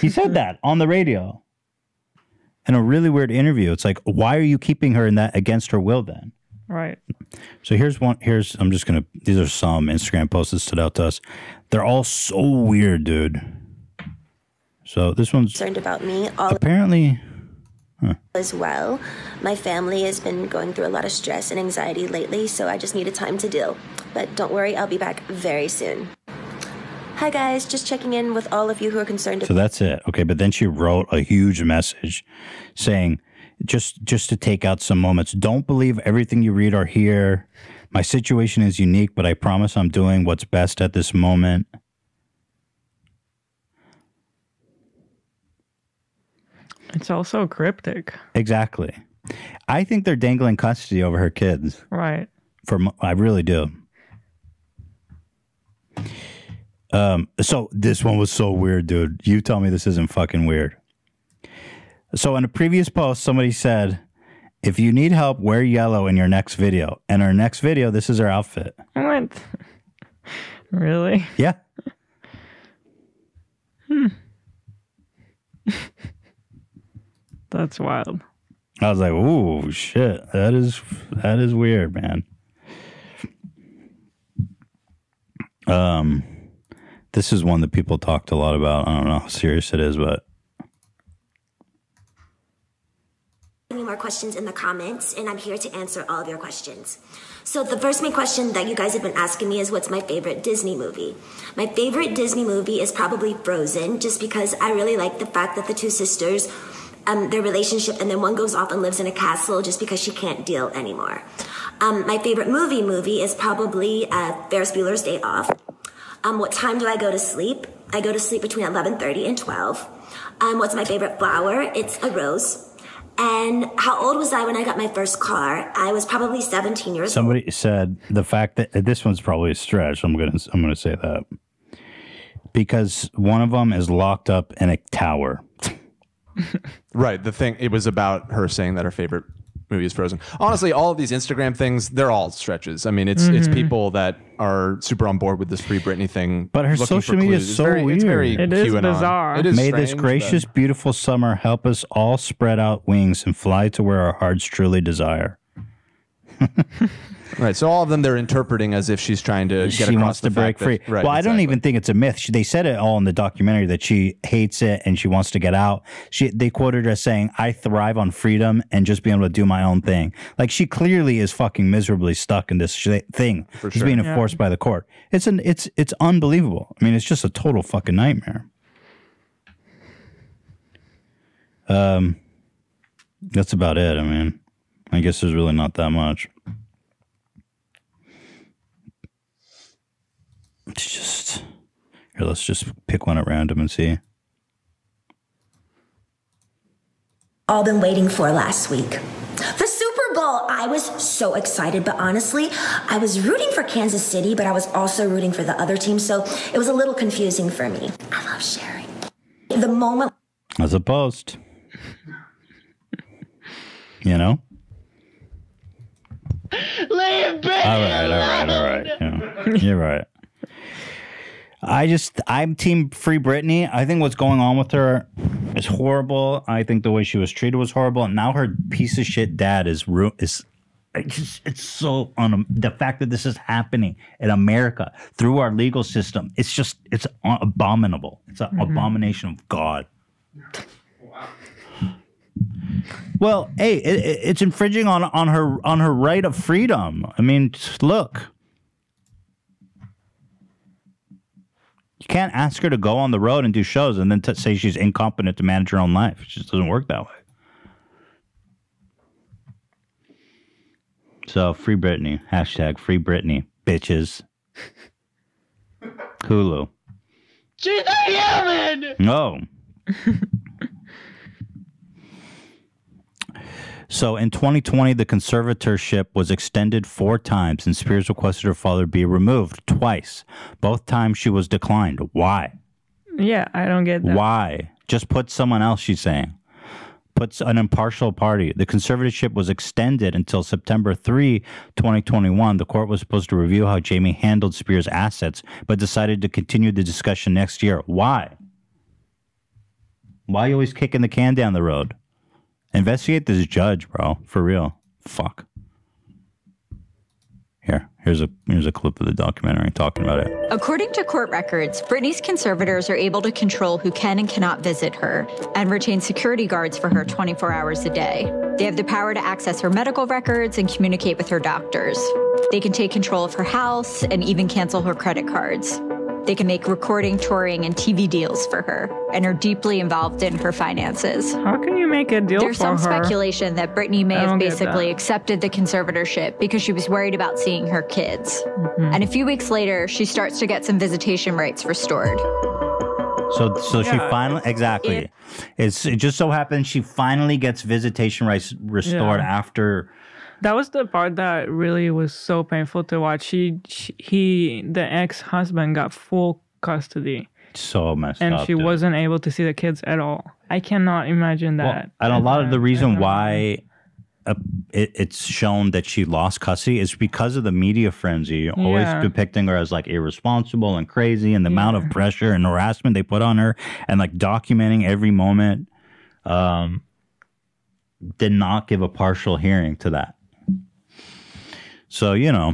He said that on the radio. In a really weird interview. It's like, why are you keeping her in that against her will then? Right. So these are some Instagram posts that stood out to us. They're all so weird, dude. So this one's concerned about me. Apparently as well. My family has been going through a lot of stress and anxiety lately, so I just needed time to deal. But don't worry, I'll be back very soon. Hi guys, just checking in with all of you who are concerned. So that's it. Okay, but then she wrote a huge message saying, just to take out some moments. Don't believe everything you read or hear. My situation is unique, but I promise I'm doing what's best at this moment. It's also cryptic. Exactly. I think they're dangling custody over her kids. Right. I really do. So this one was so weird, dude. You tell me this isn't fucking weird. So in a previous post, somebody said, if you need help, wear yellow in your next video. And our next video, this is her outfit. What? Really? Yeah. That's wild. I was like, ooh, shit. That is weird, man. This is one that people talked a lot about. I don't know how serious it is, but Any more questions in the comments, and I'm here to answer all of your questions. So the first main question that you guys have been asking me is, what's my favorite Disney movie? My favorite Disney movie is probably Frozen, just because I really like the fact that the two sisters, their relationship, and then one goes off and lives in a castle just because she can't deal anymore. My favorite movie is probably Ferris Bueller's Day Off. What time do I go to sleep? I go to sleep between 11:30 and 12. What's my favorite flower? It's a rose. And how old was I when I got my first car? I was probably 17 years old. somebody said the fact that this one's probably a stretch. I'm gonna say that because one of them is locked up in a tower. Right. The thing, it was about her saying that her favorite movie is Frozen. Honestly, all of these Instagram things, they're all stretches. I mean, it's people that are super on board with this Free Britney thing. But her social media is so weird. It's very QAnon. Bizarre. It is May strange, this gracious, but beautiful summer help us all spread out wings and fly to where our hearts truly desire. Right. So all of them, they're interpreting as if she's trying to get She across wants the to break fact free. that, right, Well, I don't exactly. even think it's a myth. They said it all in the documentary that she hates it and she wants to get out. They quoted her as saying, "I thrive on freedom and just being able to do my own thing." Like she clearly is fucking miserably stuck in this thing. For She's sure. being enforced by the court. It's unbelievable. I mean, it's just a total fucking nightmare. That's about it. I mean, I guess there's really not that much. It's just here. Let's just pick one at random and see. All been waiting for last week. The Super Bowl. I was so excited, but honestly, I was rooting for Kansas City, but I was also rooting for the other team, so it was a little confusing for me. I love sharing. The moment. As a post. You know? Lay it back. All right. Yeah, you're right. I'm team Free Britney. I think what's going on with her is horrible. I think the way she was treated was horrible. And now her piece of shit dad it's so the fact that this is happening in America through our legal system. It's abominable. It's an abomination of God. Well, hey, it's infringing on her right of freedom. I mean, look. You can't ask her to go on the road and do shows and then say she's incompetent to manage her own life. It just doesn't work that way. So, Free Britney. Hashtag Free Britney. Bitches. Hulu. She's a human! No. So in 2020, the conservatorship was extended 4 times, and Spears requested her father be removed twice. Both times she was declined. Why? Yeah, I don't get that. Why? Just put someone else, she's saying. Put an impartial party. The conservatorship was extended until September 3, 2021. The court was supposed to review how Jamie handled Spears' assets, but decided to continue the discussion next year. Why? Why are you always kicking the can down the road? Investigate this judge, bro. For real. Fuck. Here's a clip of the documentary talking about it. According to court records, Britney's conservators are able to control who can and cannot visit her and retain security guards for her 24 hours a day. They have the power to access her medical records and communicate with her doctors. They can take control of her house and even cancel her credit cards. They can make recording, touring, and TV deals for her and are deeply involved in her finances. How can you make a deal There's for some her. speculation that Britney may I have don't get basically that. accepted the conservatorship because she was worried about seeing her kids. And a few weeks later, she starts to get some visitation rights restored. So she Yeah. finally exactly. It just so happens she finally gets visitation rights restored Yeah. after. That was the part that really was so painful to watch. The ex-husband got full custody, So messed and up. she dude. wasn't able to see the kids at all. I cannot imagine Well, that. and a lot of the reason why it's shown that she lost custody is because of the media frenzy, always Yeah. depicting her as like irresponsible and crazy, and the amount of pressure and harassment they put on her, and like documenting every moment. Did not give a partial hearing to that. So, you know,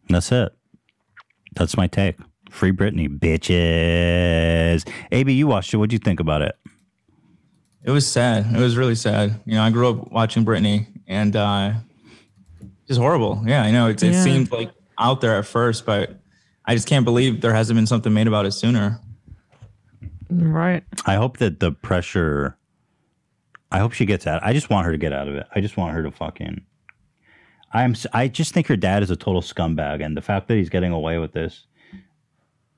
that's it. That's my take. Free Britney, bitches. AB, you watched it. What'd you think about it? It was sad. It was really sad. You know, I grew up watching Britney, and just horrible. Yeah, I know. It seemed like out there at first, but I just can't believe there hasn't been something made about it sooner. Right. I hope that the pressure, I hope she gets out. I just want her to get out of it. I just want her to fucking, I just think her dad is a total scumbag. And the fact that he's getting away with this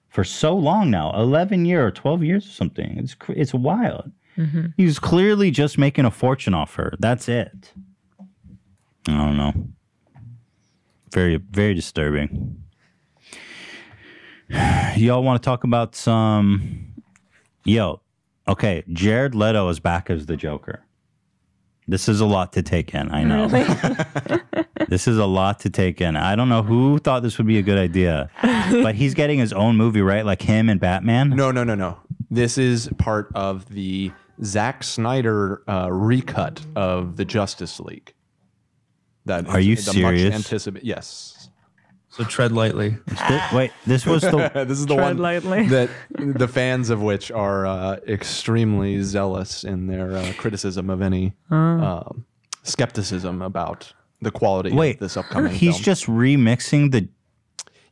for so long now, 11 years or 12 years or something, it's wild. He's clearly just making a fortune off her. That's it. I don't know. Very, very disturbing. Y'all want to talk about some... Yo, okay, Jared Leto is back as the Joker. This is a lot to take in, I know. This is a lot to take in. I don't know who thought this would be a good idea, but he's getting his own movie, right? Like him and Batman? No. This is part of the Zack Snyder recut of the Justice League. Are you serious? Yes. So tread lightly. Wait, this was the... This is the Tread one lightly. that the fans of which are extremely zealous in their criticism of any skepticism about the quality of this upcoming he's film. just remixing the...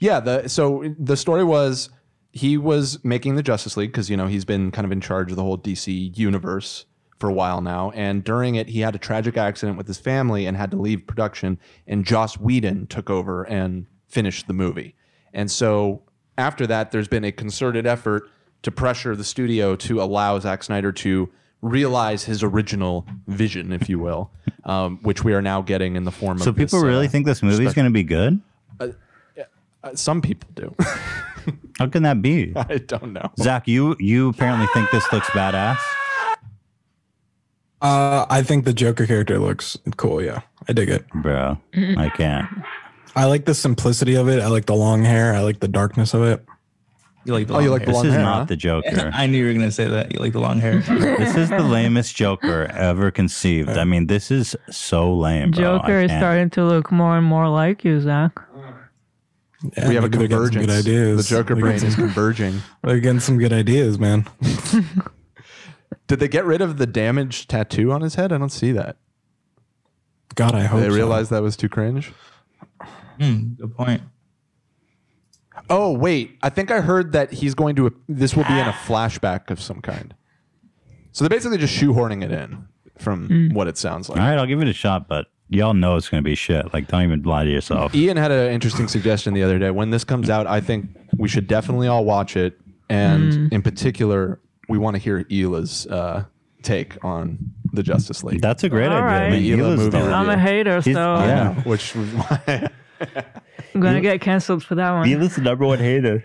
Yeah, so the story was he was making the Justice League because, you know, he's been kind of in charge of the whole DC universe for a while now. And during it, he had a tragic accident with his family and had to leave production. And Joss Whedon took over and finished the movie. And so after that, there's been a concerted effort to pressure the studio to allow Zack Snyder to realize his original vision, if you will, which we are now getting in the form of So people really think this movie is going to be good? Some people do. How can that be? I don't know. Zach, you apparently think this looks badass? I think the Joker character looks cool. Yeah, I dig it, bro. I can't. I like the simplicity of it. I like the long hair. I like the darkness of it. You like the long hair. This is not the Joker. I knew you were going to say that. You like the long hair. This is the lamest Joker ever conceived. I mean, this is so lame, bro. Joker is starting to look more and more like you, Zach. Yeah, we have a maybe they're getting some convergence. good ideas. The Joker brain is converging. They're getting some good ideas, man. Did they get rid of the damaged tattoo on his head? I don't see that. God, I hope they so. realized that was too cringe. Good point. Oh, wait. I think I heard that he's going to... This will be in a flashback of some kind. So they're basically just shoehorning it in from what it sounds like. All right, I'll give it a shot, but y'all know it's going to be shit. Like, don't even lie to yourself. Ian had an interesting suggestion the other day. When this comes out, I think we should definitely all watch it. And in particular, we want to hear Hila's take on the Justice League. That's a great idea. right. I mean, Hila movie I'm a hater, so yeah, which was why... I'm going to get canceled for that one. Hila's the number one hater.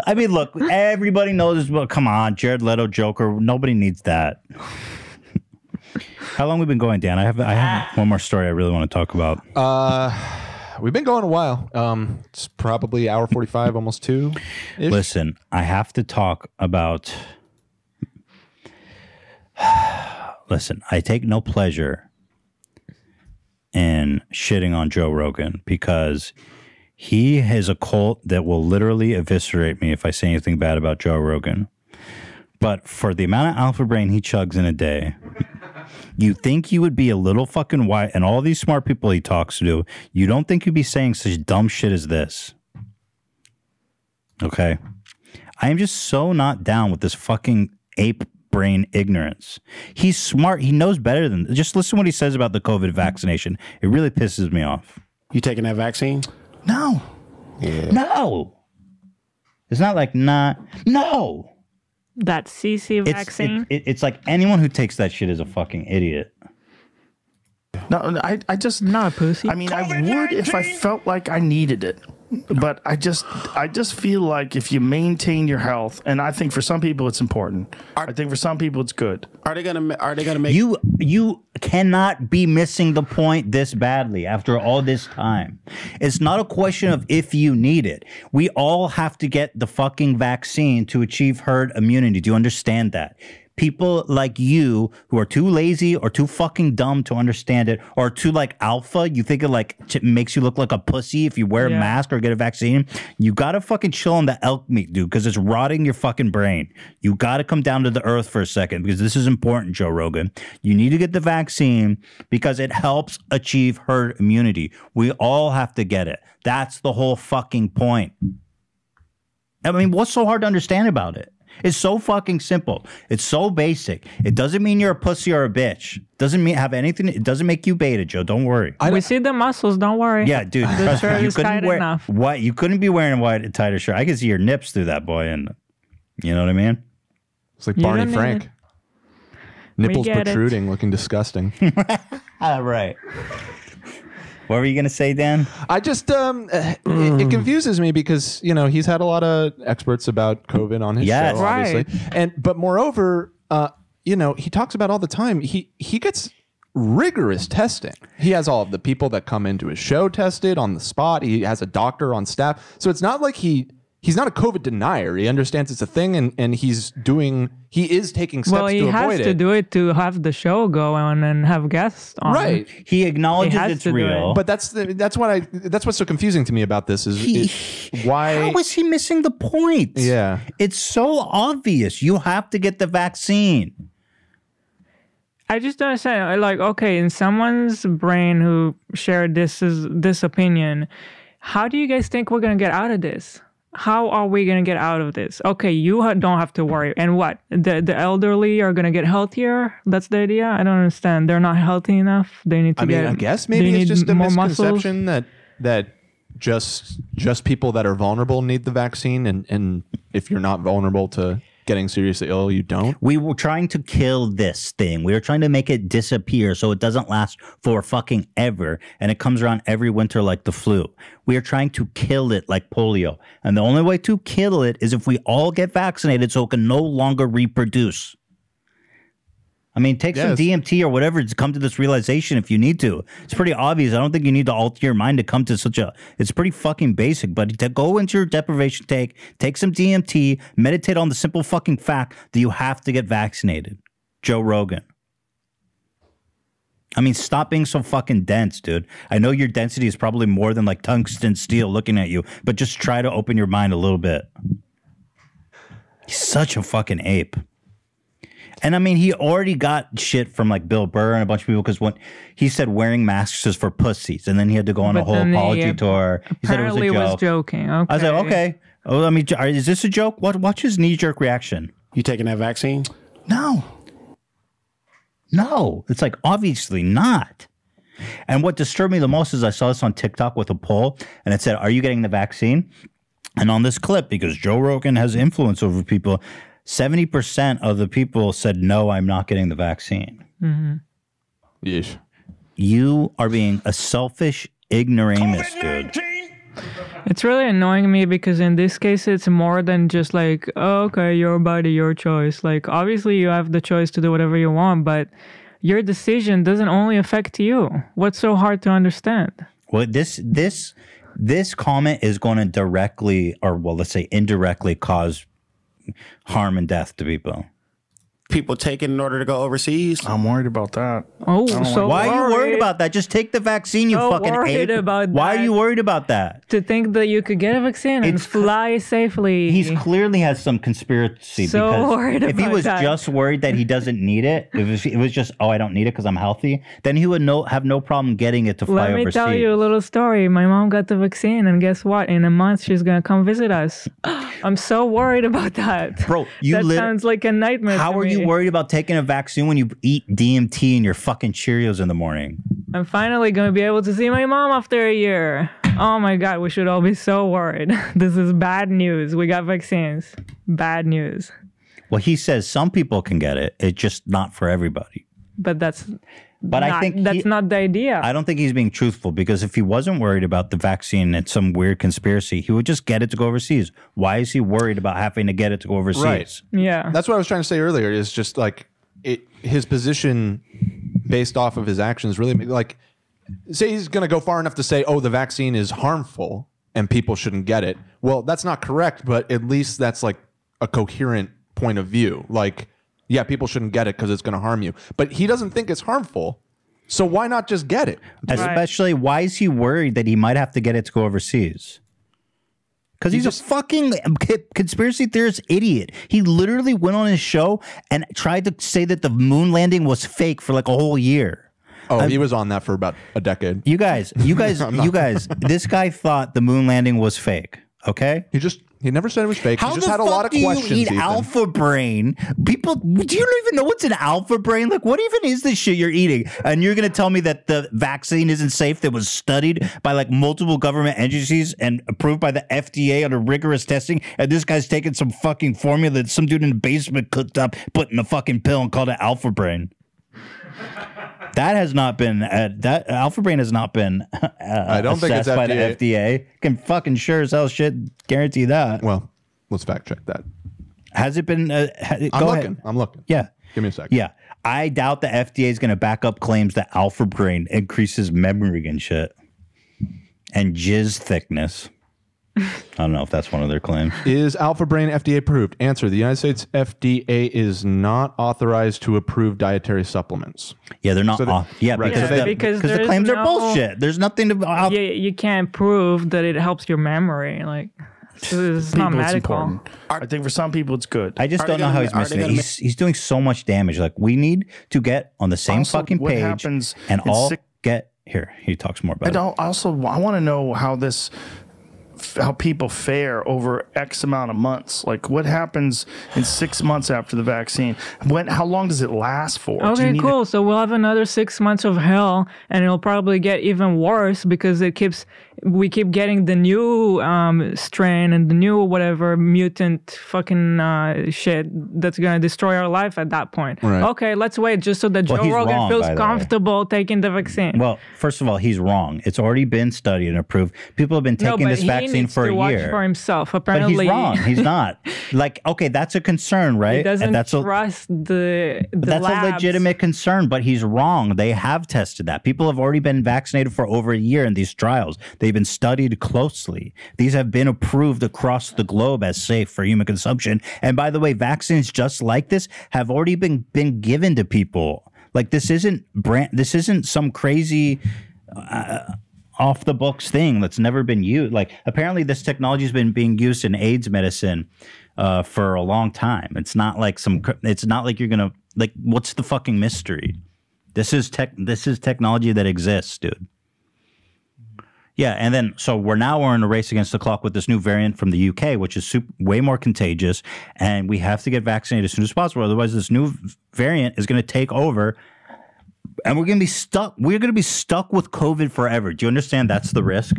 I mean, look, everybody knows this, but come on, Jared Leto, Joker. Nobody needs that. How long have we been going, Dan? I have one more story I really want to talk about. We've been going a while. It's probably hour 45, almost 2. Listen, I have to talk about... Listen, I take no pleasure in shitting on Joe Rogan because he has a cult that will literally eviscerate me if I say anything bad about Joe Rogan. But for the amount of alpha brain he chugs in a day, you think you would be a little fucking white, and all these smart people he talks to, you don't think you'd be saying such dumb shit as this. Okay? I am just so not down with this fucking ape brain ignorance. He's smart. He knows better than. Just listen to what he says about the COVID vaccination. It really pisses me off. You taking that vaccine? No. Yeah. No. It's not like no. That CC vaccine. It's like anyone who takes that shit is a fucking idiot. No, I just not a pussy. I mean, I would if I felt like I needed it, but I just feel like if you maintain your health, and I think for some people it's important. I think for some people it's good. Are they gonna make you cannot be missing the point this badly after all this time? It's not a question of if you need it. We all have to get the fucking vaccine to achieve herd immunity. Do you understand that? People like you who are too lazy or too fucking dumb to understand it, or too like alpha, you think it like makes you look like a pussy if you wear a mask or get a vaccine. You gotta fucking chill on the elk meat, dude, because it's rotting your fucking brain. You gotta come down to the earth for a second, because this is important, Joe Rogan. You need to get the vaccine because it helps achieve herd immunity. We all have to get it. That's the whole fucking point. I mean, what's so hard to understand about it? It's so fucking simple. It's so basic. It doesn't mean you're a pussy or a bitch. Doesn't mean have anything. It doesn't make you beta, Joe. Don't worry. We see the muscles. Don't worry. Yeah, dude. The shirt is tight enough. What? You couldn't be wearing a white tighter shirt. I can see your nips through that, boy. And you know what I mean? It's like Barney Frank. Nipples protruding, looking disgusting. All right. What were you going to say, Dan? I just, it confuses me because, you know, he's had a lot of experts about COVID on his show, obviously. But moreover, you know, he talks about all the time, he gets rigorous testing. He has all of the people that come into his show tested on the spot. He has a doctor on staff. So it's not like he's not a COVID denier. He understands it's a thing, and he is taking steps to avoid it. Well, he has to do it to have the show go on and have guests on. Right. He acknowledges it's real. But that's what's so confusing to me about this is why. How is he missing the point? Yeah. It's so obvious. You have to get the vaccine. I just don't understand. Like, okay, in someone's brain who shared this opinion, how do you guys think we're going to get out of this? How are we going to get out of this? Okay, you don't have to worry. And what? The elderly are going to get healthier? That's the idea? I don't understand. They're not healthy enough. They need to I guess maybe it's just a misconception that just people that are vulnerable need the vaccine, and if you're not vulnerable to getting seriously ill, you don't. We were trying to kill this thing. We were trying to make it disappear so it doesn't last for fucking ever, and it comes around every winter like the flu. We are trying to kill it like polio, and the only way to kill it is if we all get vaccinated so it can no longer reproduce. I mean, take some DMT or whatever to come to this realization if you need to. It's pretty obvious. I don't think you need to alter your mind to come to such a... It's pretty fucking basic, but to go into your deprivation take some DMT, meditate on the simple fucking fact that you have to get vaccinated. Joe Rogan. I mean, stop being so fucking dense, dude. I know your density is probably more than like tungsten steel looking at you, but just try to open your mind a little bit. He's such a fucking ape. And I mean, he already got shit from like Bill Burr and a bunch of people because when he said wearing masks is for pussies, and then he had to go on a whole apology tour. He said it was a joke. Was joking. Okay. I was like, okay. Oh, I mean, is this a joke? Watch his knee-jerk reaction. You taking that vaccine? No. It's like obviously not. And what disturbed me the most is I saw this on TikTok with a poll, and it said, "Are you getting the vaccine?" And on this clip, because Joe Rogan has influence over people, 70% of the people said, no, I'm not getting the vaccine. Mm-hmm. Yeesh. You are being a selfish ignoramus, dude. It's really annoying me because in this case, it's more than just like, oh, okay, your body, your choice. Like, obviously, you have the choice to do whatever you want, but your decision doesn't only affect you. What's so hard to understand? Well, this comment is going to directly, or well, let's say indirectly, cause harm and death to people. People take it in order to go overseas? I'm worried about that. Oh, so why are you worried about that? Just take the vaccine, you fucking ape. Why are you worried about that? To think that you could get a vaccine and fly safely. He clearly has some conspiracy. So because worried if he about was that. just worried that he doesn't need it, if it was just, oh, I don't need it because I'm healthy, then he would have no problem getting it to fly overseas. Let me tell you a little story. My mom got the vaccine, and guess what? In a month, she's going to come visit us. I'm so worried about that. Bro, that sounds like a nightmare. How to are me. you worried about taking a vaccine when you eat DMT and your fucking Cheerios in the morning? I'm finally going to be able to see my mom after a year. Oh my God, we should all be so worried. This is bad news. We got vaccines. Bad news. Well, he says some people can get it. It's just not for everybody. But that's I think that's not the idea. I don't think he's being truthful, because if he wasn't worried about the vaccine and some weird conspiracy, he would just get it to go overseas. Why is he worried about having to get it to go overseas? Right. Yeah. That's what I was trying to say earlier, is just like his position based off of his actions really, like, say he's going to go far enough to say, oh, the vaccine is harmful and people shouldn't get it. Well, that's not correct, but at least that's like a coherent point of view. Like, yeah, people shouldn't get it because it's going to harm you. But he doesn't think it's harmful. So why not just get it? Especially, why is he worried that he might have to get it to go overseas? Because he's a fucking conspiracy theorist idiot. He literally went on his show and tried to say that the moon landing was fake for like a whole year. Oh, he was on that for about a decade. You guys, this guy thought the moon landing was fake. Okay? He never said it was fake. He just had a lot of questions. Do you eat Alpha Brain? People, do you even know what's an Alpha Brain? Like, what even is this shit you're eating? And you're going to tell me that the vaccine isn't safe, that was studied by like multiple government agencies and approved by the FDA under rigorous testing, and this guy's taking some fucking formula that some dude in the basement cooked up, put in a fucking pill and called it Alpha Brain. That has not been that Alpha Brain has not been I don't think it's by the FDA. FDA. Can fucking sure as hell shit guarantee that. Well, let's fact check that. Has it been? I'm looking. Yeah, give me a second. Yeah, I doubt the FDA is going to back up claims that Alpha Brain increases memory and shit and jizz thickness. I don't know if that's one of their claims. Is Alpha Brain FDA approved? Answer: the United States FDA is not authorized to approve dietary supplements. Yeah, they're not. Because the claims are bullshit. There's nothing to. You can't prove that it helps your memory. Like, it's not medical. I think for some people it's good. I just don't know how he's missing it. He's doing so much damage. Like, we need to get on the same fucking what page happens and in all sick- get here. He talks more about it. I want to know how people fare over X amount of months. Like, what happens in 6 months after the vaccine? How long does it last for? Okay, cool. So we'll have another 6 months of hell, and it'll probably get even worse because we keep getting the new strain and the new whatever mutant fucking shit that's gonna destroy our life at that point. Right. Okay, let's wait just so that Joe Rogan wrong, feels by the way. comfortable taking the vaccine. Well, first of all, he's wrong. It's already been studied and approved. People have been taking this vaccine for a watch year. for himself. But Apparently, he's wrong. He's not. Like, okay, that's a concern, right? He doesn't And that's trust the that's labs. a legitimate concern, but he's wrong. They have tested that. People have already been vaccinated for over a year in these trials. They've been studied closely. These have been approved across the globe as safe for human consumption. And by the way, vaccines just like this have already been given to people. Like, this isn't some crazy off the books thing that's never been used. Like, apparently this technology has been being used in AIDS medicine for a long time. It's not like you're gonna, like, what's the fucking mystery? This is technology that exists, dude. Yeah, and then so we're in a race against the clock with this new variant from the UK, which is way more contagious, and we have to get vaccinated as soon as possible. Otherwise, this new variant is going to take over, and we're going to be stuck. We're going to be stuck with COVID forever. Do you understand? That's the risk.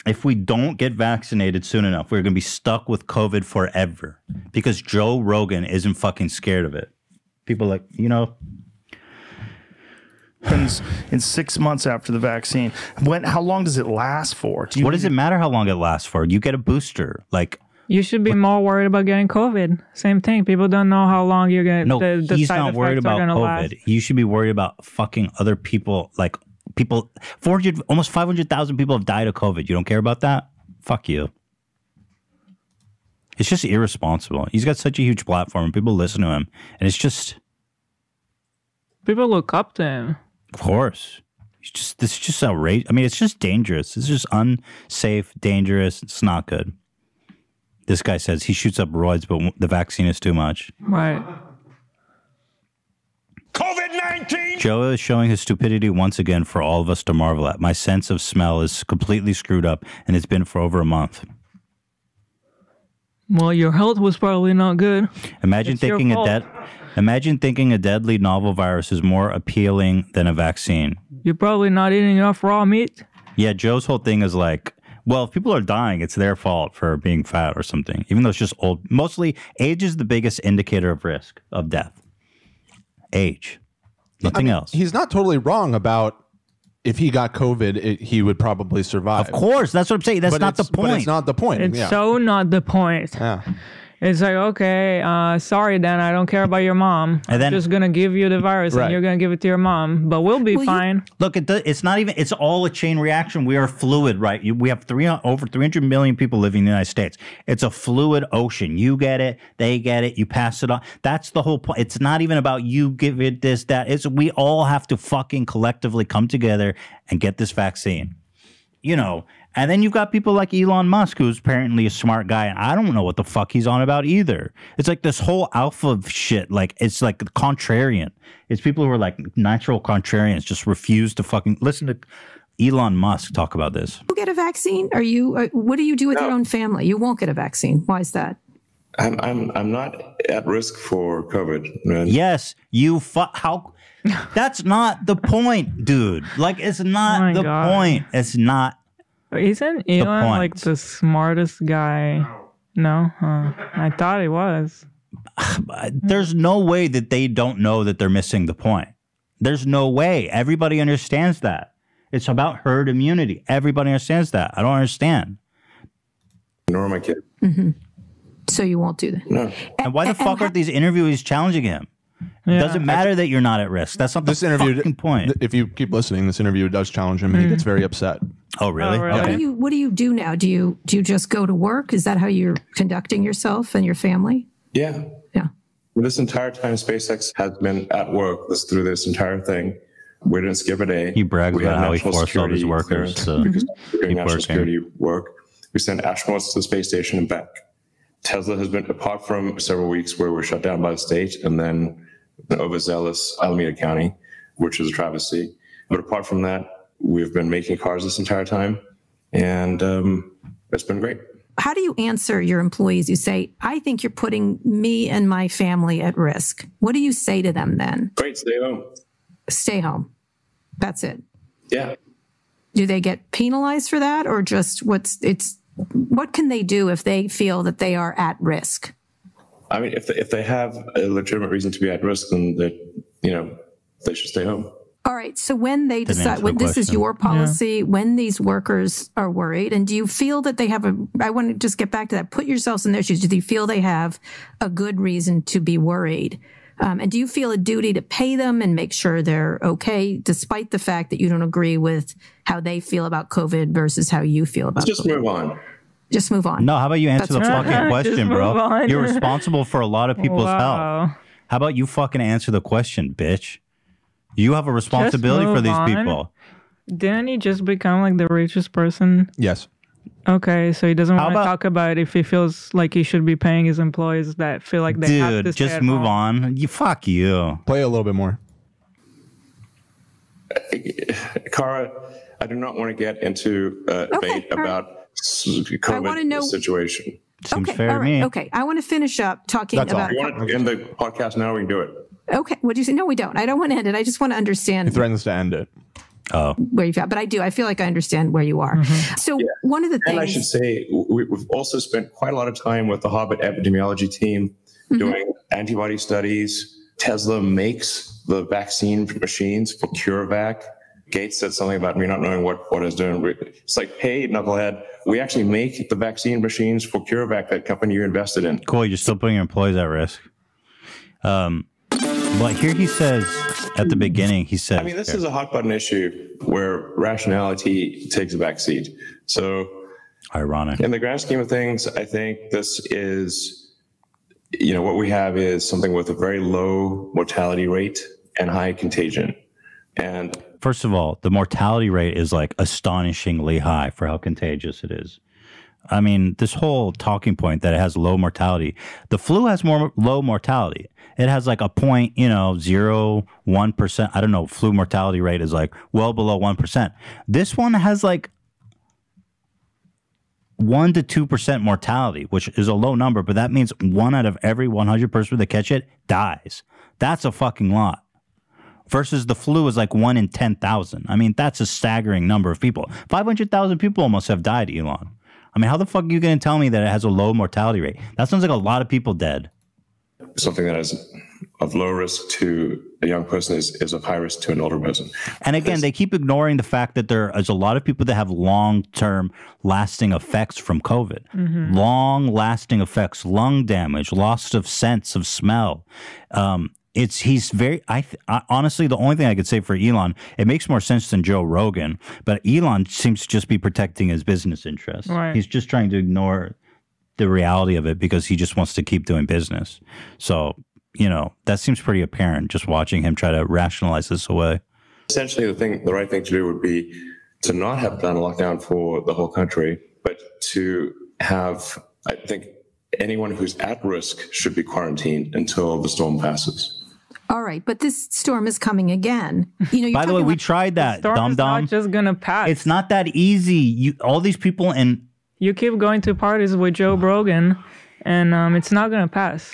If we don't get vaccinated soon enough, we're going to be stuck with COVID forever because Joe Rogan isn't fucking scared of it. People like, happens in 6 months after the vaccine. How long does it last for? What does it matter how long it lasts for? You get a booster. Like, you should be more worried about getting COVID. Same thing. People don't know how long you're gonna. No, the he's side not worried effects are about gonna COVID. last. You should be worried about fucking other people. Like, people, almost 500,000 people have died of COVID. You don't care about that? Fuck you. It's just irresponsible. He's got such a huge platform and people listen to him. And it's just. People look up to him. Of course. This is just outrageous. I mean, it's just dangerous. It's just unsafe, dangerous. It's not good. This guy says he shoots up roids, but the vaccine is too much. Right. COVID-19! Joe is showing his stupidity once again for all of us to marvel at. My sense of smell is completely screwed up, and it's been for over a month. Well, your health was probably not good. Imagine thinking a deadly novel virus is more appealing than a vaccine. You're probably not eating enough raw meat. Yeah, Joe's whole thing is like, well, if people are dying, it's their fault for being fat or something, even though it's just old. Mostly, age is the biggest indicator of risk of death. Age. Nothing else. He's not totally wrong about if he got COVID, he would probably survive. Of course. That's what I'm saying. That's not the point. But it's not the point. It's so not the point. Yeah. It's like, okay, sorry, Dan, I don't care about your mom. I'm just going to give you the virus and you're going to give it to your mom, but we'll be fine. Look, it's not even, it's all a chain reaction. We are fluid, right? We have over 300 million people living in the United States. It's a fluid ocean. You get it, they get it, you pass it on. That's the whole point. It's not even about you give it this, that. It's we all have to fucking collectively come together and get this vaccine. You know, and then you've got people like Elon Musk, who's apparently a smart guy, and I don't know what the fuck he's on about either. It's like this whole alpha shit, like it's like contrarian. It's people who are like natural contrarians, just refuse to fucking listen to Elon Musk talk about this. You get a vaccine? Are you? What do you do with your own family? You won't get a vaccine. Why is that? I'm not at risk for COVID. Man. Yes, how? That's not the point, dude. Like, it's not the point. It's not. Isn't Elon like the smartest guy? No, I thought he was. There's no way that they don't know that they're missing the point. There's no way. Everybody understands that. It's about herd immunity. Everybody understands that. I don't understand. Nor my kid. Mm-hmm. So you won't do that. No. And why the fuck aren't these interviewees challenging him? It doesn't matter that you're not at risk. That's not the fucking point. If you keep listening, this interview does challenge him, and he gets very upset. Oh, really? Okay. What do you do now? Do you just go to work? Is that how you're conducting yourself and your family? Yeah. Yeah. This entire time, SpaceX has been at work through this entire thing. We didn't skip a day. He brags We about had how he national forced all these security workers clearance to because we're doing keep national working. security work. We sent astronauts to the space station and back. Tesla has been, apart from several weeks where we're shut down by the state and then the overzealous Alameda County, which is a travesty. But apart from that, we've been making cars this entire time, and it's been great. How do you answer your employees? You say, I think you're putting me and my family at risk. What do you say to them then? Great, stay home. Stay home. That's it. Yeah. Do they get penalized for that, or just what can they do if they feel that they are at risk? I mean, if they have a legitimate reason to be at risk, then they should stay home. All right. So when they decide, when this is your policy, when these workers are worried, and do you feel that they have I want to just get back to that. Put yourselves in their shoes. Do you feel they have a good reason to be worried? And do you feel a duty to pay them and make sure they're okay, despite the fact that you don't agree with how they feel about COVID versus how you feel about Let's just COVID? move on. Just move on. No, how about you answer the fucking question, bro? on. You're responsible for a lot of people's Wow. health. How about you fucking answer the question, bitch? You have a responsibility for move these on. people. Didn't he just become like the richest person? Yes. Okay, so he doesn't How want to about- talk about if he feels like he should be paying his employees that feel like they have to Dude, stay just at move home. on. Play a little bit more. Cara, I do not want to get into a debate about I wanna COVID know- situation. Seems Okay, all right, okay. I want to finish up talking about. If you want to end the podcast now, we can do it. Okay, what do you say? No, we don't. I don't want to end it. I just want to understand He threatens to end it. Oh. where you've at. But I do. I feel like I understand where you are. So one of the And I things. should say, we've also spent quite a lot of time with the Harvard epidemiology team doing antibody studies. Tesla makes the vaccine machines for CureVac. Gates said something about me not knowing what it's doing. It's like, hey, knucklehead, we actually make the vaccine machines for CureVac, that company you invested in. Cool, you're still putting your employees at risk. But here he says, at the beginning, he says... I mean, this is a hot button issue where rationality takes a backseat. So, ironic. In the grand scheme of things, I think this is, what we have is something with a very low mortality rate and high contagion. And First of all, the mortality rate is like astonishingly high for how contagious it is. I mean, this whole talking point that it has low mortality, the flu has low mortality. It has like a 0.01%. I don't know. Flu mortality rate is like well below 1%. This one has like 1 to 2% mortality, which is a low number, but that means 1 out of every 100 person that catch it dies. That's a fucking lot. Versus the flu is like 1 in 10,000. I mean, that's a staggering number of people. 500,000 people almost have died, Elon. I mean, how the fuck are you going to tell me that it has a low mortality rate? That sounds like a lot of people dead. Something that is of low risk to a young person is of high risk to an older person. And again, they keep ignoring the fact that there is a lot of people that have long-term lasting effects from COVID. Long-lasting effects, lung damage, loss of sense of smell. He's very, honestly, the only thing I could say for Elon, it makes more sense than Joe Rogan, but Elon seems to just be protecting his business interests. Right. He's just trying to ignore the reality of it because he just wants to keep doing business. So, you know, that seems pretty apparent just watching him try to rationalize this away. Essentially, the right thing to do would be to not have done a lockdown for the whole country, but to have, I think, anyone who's at risk should be quarantined until the storm passes. All right, but this storm is coming again. You know. By the way, we tried that. Storm is not just gonna pass. It's not that easy. All these people and you keep going to parties with Joe Rogan, and it's not gonna pass.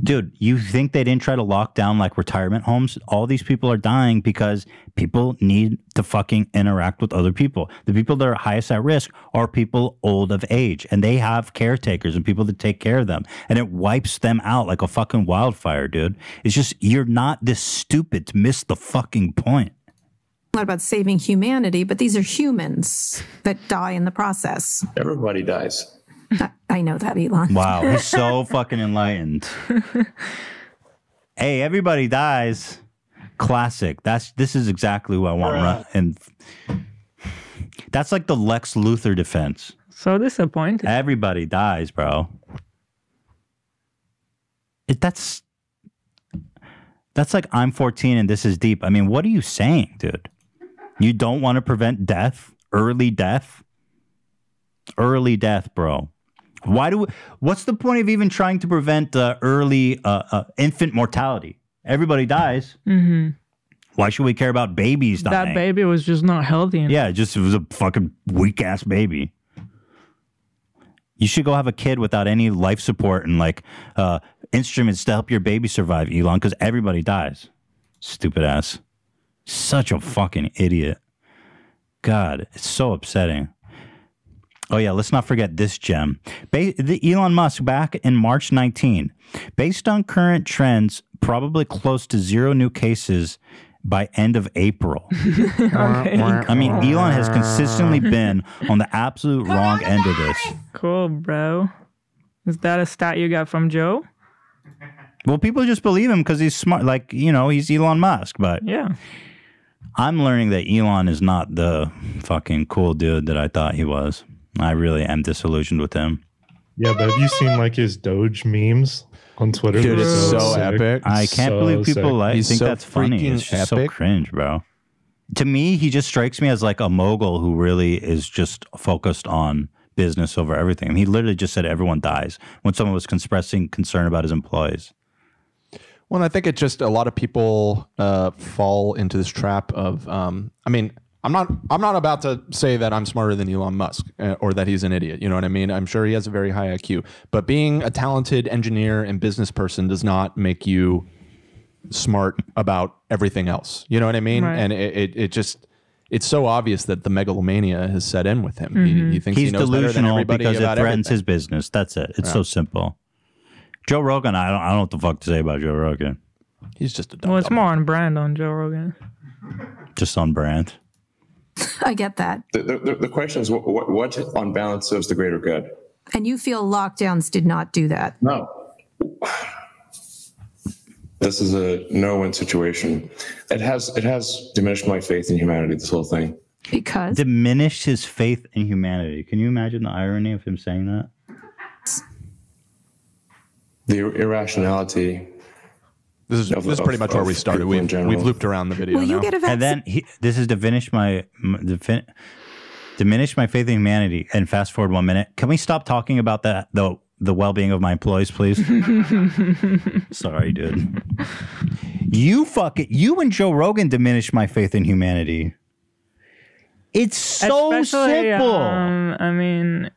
Dude, you think they didn't try to lock down like retirement homes? All these people are dying because people need to fucking interact with other people. The people that are highest at risk are people old of age, and they have caretakers and people that take care of them, and it wipes them out like a fucking wildfire, dude. It's just, you're not this stupid to miss the fucking point. Not about saving humanity, but these are humans that die in the process. Everybody dies. I know that, Elon. Wow, he's so fucking enlightened. Hey, everybody dies. Classic. This is exactly who I want. And that's like the Lex Luthor defense. So disappointed. Everybody dies, bro. That's like I'm 14 and this is deep. I mean, what are you saying, dude? You don't want to prevent death? Early death? Early death, bro. What's the point of even trying to prevent early infant mortality? Everybody dies. Why should we care about babies dying? That baby was just not healthy enough. Yeah, it was a fucking weak-ass baby. You should go have a kid without any life support and like instruments to help your baby survive, Elon, because everybody dies. Stupid ass. Such a fucking idiot. God, it's so upsetting. Oh, yeah, let's not forget this gem. Elon Musk back in March 19. Based on current trends, probably close to 0 new cases by end of April. Okay. I mean, Elon has consistently been on the absolute wrong end of this. Cool, bro. Is that a stat you got from Joe? Well, people just believe him because he's smart. Like, you know, he's Elon Musk. But yeah, I'm learning that Elon is not the fucking cool dude that I thought he was. I really am disillusioned with him. Yeah, but have you seen like his Doge memes on Twitter? Dude, it's so sick. epic. I can't believe people think so that's funny. It's just so cringe, bro. To me, he just strikes me as like a mogul who really is just focused on business over everything. I mean, he literally just said everyone dies when someone was expressing concern about his employees. Well, and I think it just a lot of people fall into this trap of, I mean, I'm not about to say that I'm smarter than Elon Musk or that he's an idiot. You know what I mean? I'm sure he has a very high IQ, but being a talented engineer and business person does not make you smart about everything else. You know what I mean? Right. And it's so obvious that the megalomania has set in with him. He thinks He's he knows better than delusional everybody because it about threatens everything. his business. That's it. It's so simple. Joe Rogan, I don't know what the fuck to say about Joe Rogan. He's just a dumb. Well, it's more on brand on Joe Rogan. Just on brand. I get that. The question is, what on balance serves the greater good? And you feel lockdowns did not do that? No. This is a no-win situation. It has diminished my faith in humanity, this whole thing. Because? Diminished his faith in humanity. Can you imagine the irony of him saying that? The irrationality. This is pretty much where we started. We've looped around the video now. And then this is diminished my faith in humanity. And fast forward 1 minute. Can we stop talking about the well-being of my employees, please? Sorry, dude. You and Joe Rogan diminished my faith in humanity. It's so Especially, simple. I mean,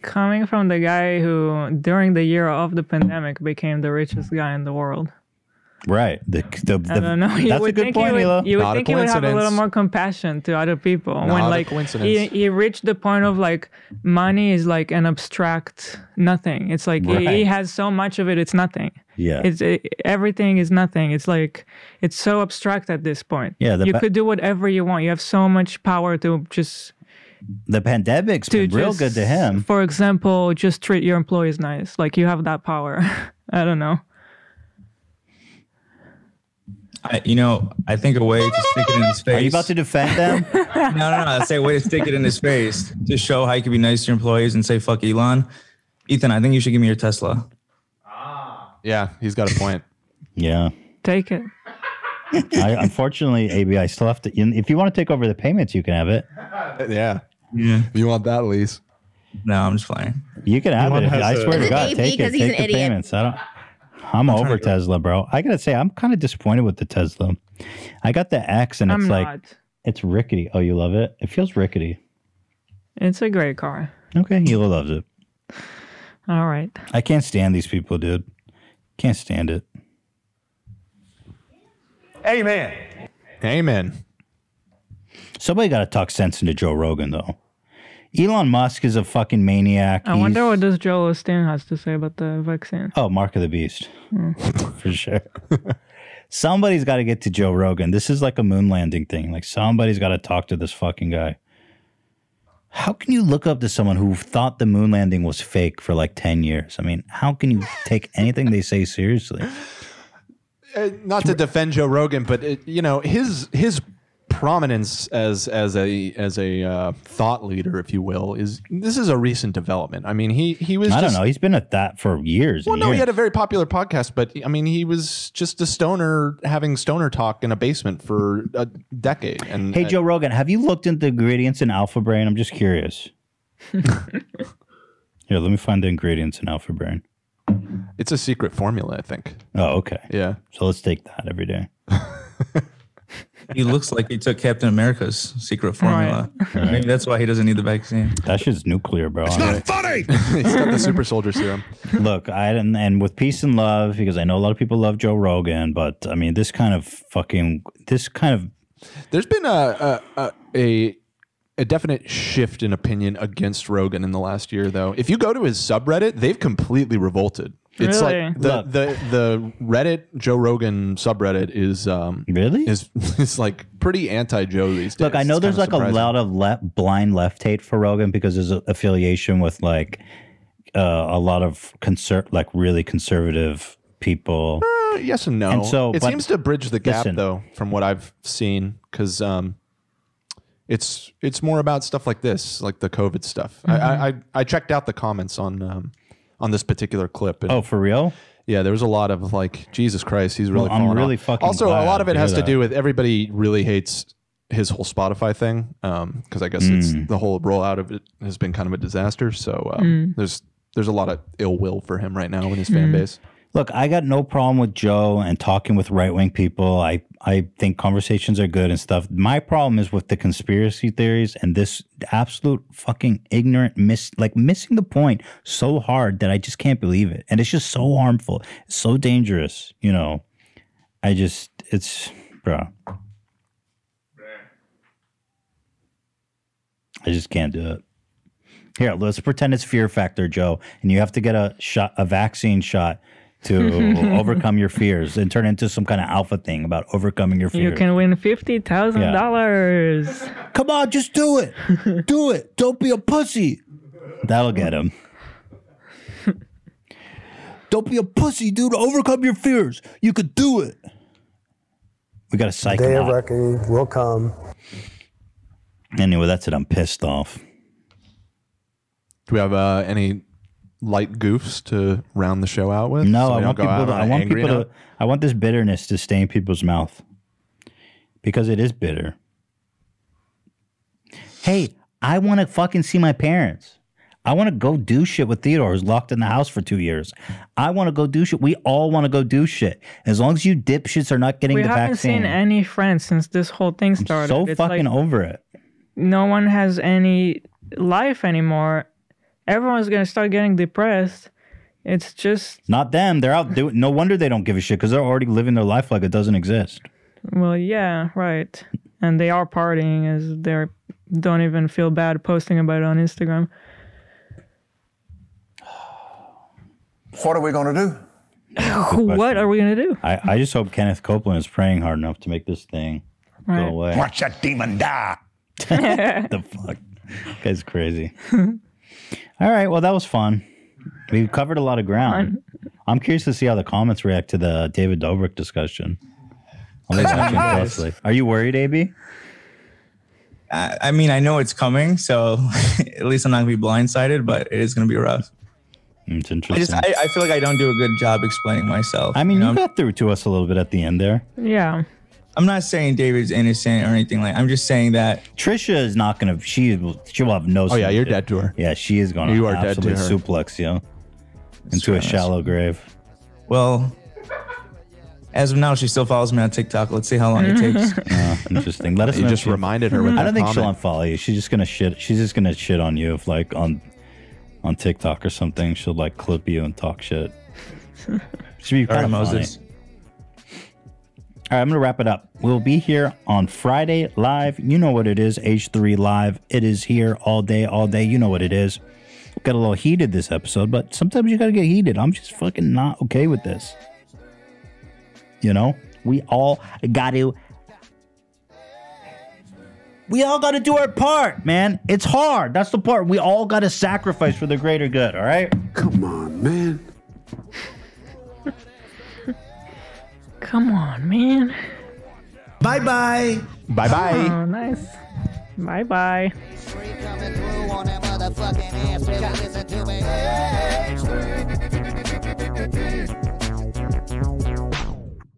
Coming from the guy who, during the year of the pandemic, became the richest guy in the world. Right. I don't know. That's a good point, Elo. You would think he would have a little more compassion to other people. When like he reached the point of like money is like an abstract nothing. It's like he has so much of it, it's nothing. Yeah. Everything is nothing. It's like it's so abstract at this point. Yeah. You could do whatever you want. You have so much power to just. The pandemic's been real good to him. For example, just treat your employees nice. Like you have that power. I don't know. I think a way to stick it in his face. Are you about to defend them? No. I say a way to stick it in his face to show how you can be nice to your employees and say fuck Elon. Ethan, I think you should give me your Tesla. Yeah, he's got a point. Yeah. Take it. Unfortunately, AB, I still have to. If you want to take over the payments, you can have it. Yeah. If you want that lease. No, I'm just playing. You can have it. I swear to God, take it. Take the payments. I'm over Tesla, bro. I gotta say, I'm kind of disappointed with the Tesla. I got the X, and it's rickety. Oh, you love it? It feels rickety. It's a great car. Okay, Hila loves it. All right. I can't stand these people, dude. Can't stand it. Amen. Amen. Somebody got to talk sense into Joe Rogan, though. Elon Musk is a fucking maniac. I wonder what this Joel Osteen has to say about the vaccine. Oh, Mark of the Beast. For sure. Somebody's got to get to Joe Rogan. This is like a moon landing thing. Like, somebody's got to talk to this fucking guy. How can you look up to someone who thought the moon landing was fake for like 10 years? I mean, how can you take anything they say seriously? Not to defend Joe Rogan, but his prominence as a thought leader, if you will, this is a recent development. I mean, he was. I don't know. He's been at that for years. Well, no, he had a very popular podcast, but I mean, he was just a stoner having stoner talk in a basement for a decade. And hey, Joe Rogan, have you looked into the ingredients in Alpha Brain? I'm just curious. Here, let me find the ingredients in Alpha Brain. It's a secret formula, I think. Oh, okay. Yeah. So let's take that every day. He looks like he took Captain America's secret formula. Right. Maybe that's why he doesn't need the vaccine. That shit's nuclear, bro. It's not funny. He's got the super soldier serum. Look, and with peace and love, because I know a lot of people love Joe Rogan, but I mean, this kind of. There's been a definite shift in opinion against Rogan in the last year, though. If you go to his subreddit, they've completely revolted. It's really? like the Reddit Joe Rogan subreddit is really is like pretty anti-Joe these days. Look, I know there's like a lot of blind left hate for Rogan because there's an affiliation with like a lot of really conservative people. Yes and no. And so, it seems to bridge the gap, listen, though, from what I've seen, because it's more about stuff like this, like the COVID stuff. Mm-hmm. I checked out the comments on this particular clip. And oh, for real? Yeah, there was a lot of like, Jesus Christ, he's really falling I'm really off. fucking Also, glad a lot of it to has hear to do with everybody really hates his whole Spotify thing, because I guess it's the whole rollout of it has been kind of a disaster. So there's a lot of ill will for him right now in his fan base. Look, I got no problem with Joe and talking with right-wing people. I think conversations are good and stuff. My problem is with the conspiracy theories and this absolute fucking ignorant missing the point so hard that I just can't believe it. And it's just so harmful. It's so dangerous, bro. I just can't do it. Here, let's pretend it's Fear Factor, Joe, and you have to get a vaccine shot to overcome your fears and turn into some kind of alpha thing about overcoming your fears. You can win $50,000. Come on, just do it. Do it. Don't be a pussy. That'll get him. Don't be a pussy, dude. Overcome your fears. You could do it. We got to psych him out. The day of reckoning will come. Anyway, that's it. I'm pissed off. Do we have any light goofs to round the show out with? No, so I want this bitterness to stay in people's mouth because it is bitter. Hey, I want to fucking see my parents. I want to go do shit with Theodore, who's locked in the house for 2 years. I want to go do shit. We all want to go do shit. As long as you dipshits are not getting the vaccine. We haven't seen any friends since this whole thing started. I'm so fucking over it. No one has any life anymore. everyone's gonna start getting depressed. It's just not them. They're out doing. No wonder they don't give a shit because they're already living their life like it doesn't exist. Well, yeah, right. And they are partying as they don't even feel bad posting about it on Instagram. What are we going to do? What are we going to do? I just hope Kenneth Copeland is praying hard enough to make this thing go away. Watch that demon die. The fuck? That guy's crazy. All right. Well, that was fun. We covered a lot of ground. I'm curious to see how the comments react to the David Dobrik discussion. I'll be watching closely. Are you worried, AB? I mean, I know it's coming, so at least I'm not going to be blindsided, but it is going to be rough. It's interesting. I feel like I don't do a good job explaining myself. I mean, you got through to us a little bit at the end there. Yeah. I'm not saying David's innocent or anything like. I'm just saying that Trisha is not going to. She will have no. Oh yeah, you're dead to her. Yeah, she is going to. You are dead to her. Suplex you into a shallow grave. Well, as of now, she still follows me on TikTok. Let's see how long it takes. Interesting. Let us. You know just reminded her with. I don't that think she'll comment. unfollow you. She's just gonna shit. She's just gonna shit on you if like on TikTok or something. She'll like clip you and talk shit. Should be kind of Moses. All right, I'm going to wrap it up. We'll be here on Friday live. You know what it is, H3 Live. It is here all day, all day. You know what it is. Got a little heated this episode, but sometimes you got to get heated. I'm just fucking not okay with this. You know? We all got to do our part, man. It's hard. That's the part. We all got to sacrifice for the greater good, all right? Come on, man. Come on, man. Bye-bye. Bye-bye. Oh, nice. Bye-bye. Motherfucking ass, listen to me.